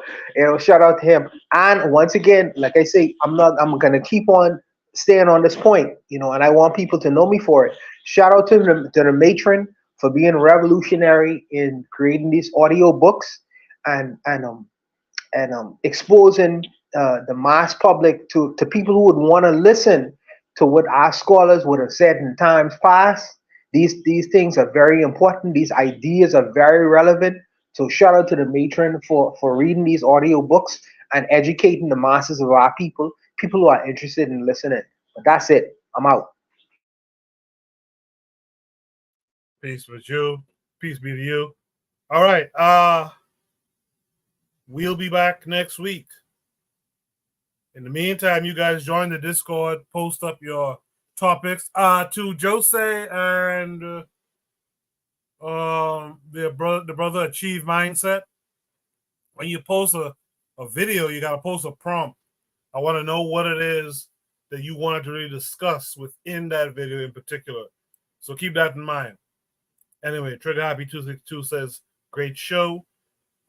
shout out to him. And once again, like I say, I'm gonna keep on staying on this point, you know, and I want people to know me for it. Shout out to the matron for being revolutionary in creating these audio books and exposing the mass public to people who would want to listen to what our scholars would have said in times past. These things are very important. These ideas are very relevant. So shout out to the matron for reading these audio books and educating the masses of our people who are interested in listening. But that's it. I'm out. Peace with you. Peace be to you. All right. We'll be back next week. In the meantime, you guys join the Discord. Post up your topics. To Jose and the brother Achieve Mindset. When you post a video, you gotta post a prompt. I want to know what it is that you wanted to really discuss within that video in particular. So keep that in mind. Anyway, Trigger Happy 262 says, great show.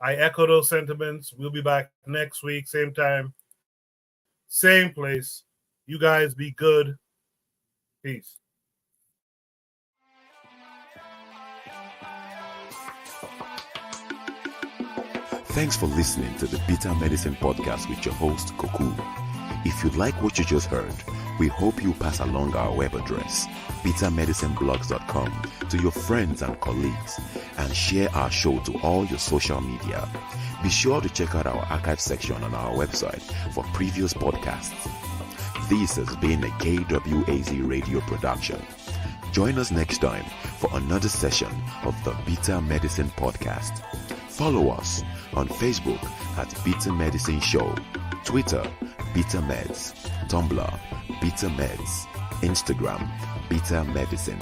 I echo those sentiments. We'll be back next week, same time, same place. You guys be good. Peace. Thanks for listening to the Bitter Medicine Podcast with your host, Koku. If you like what you just heard, we hope you pass along our web address, bittermedicineblogs.com, to your friends and colleagues, and share our show to all your social media. Be sure to check out our archive section on our website for previous podcasts. This has been a KWAZ radio production. Join us next time for another session of the Bitter Medicine Podcast. Follow us on Facebook at Bitter Medicine Show, Twitter, Bitter Meds, Tumblr, Bitter Meds, Instagram, Bitter Medicine.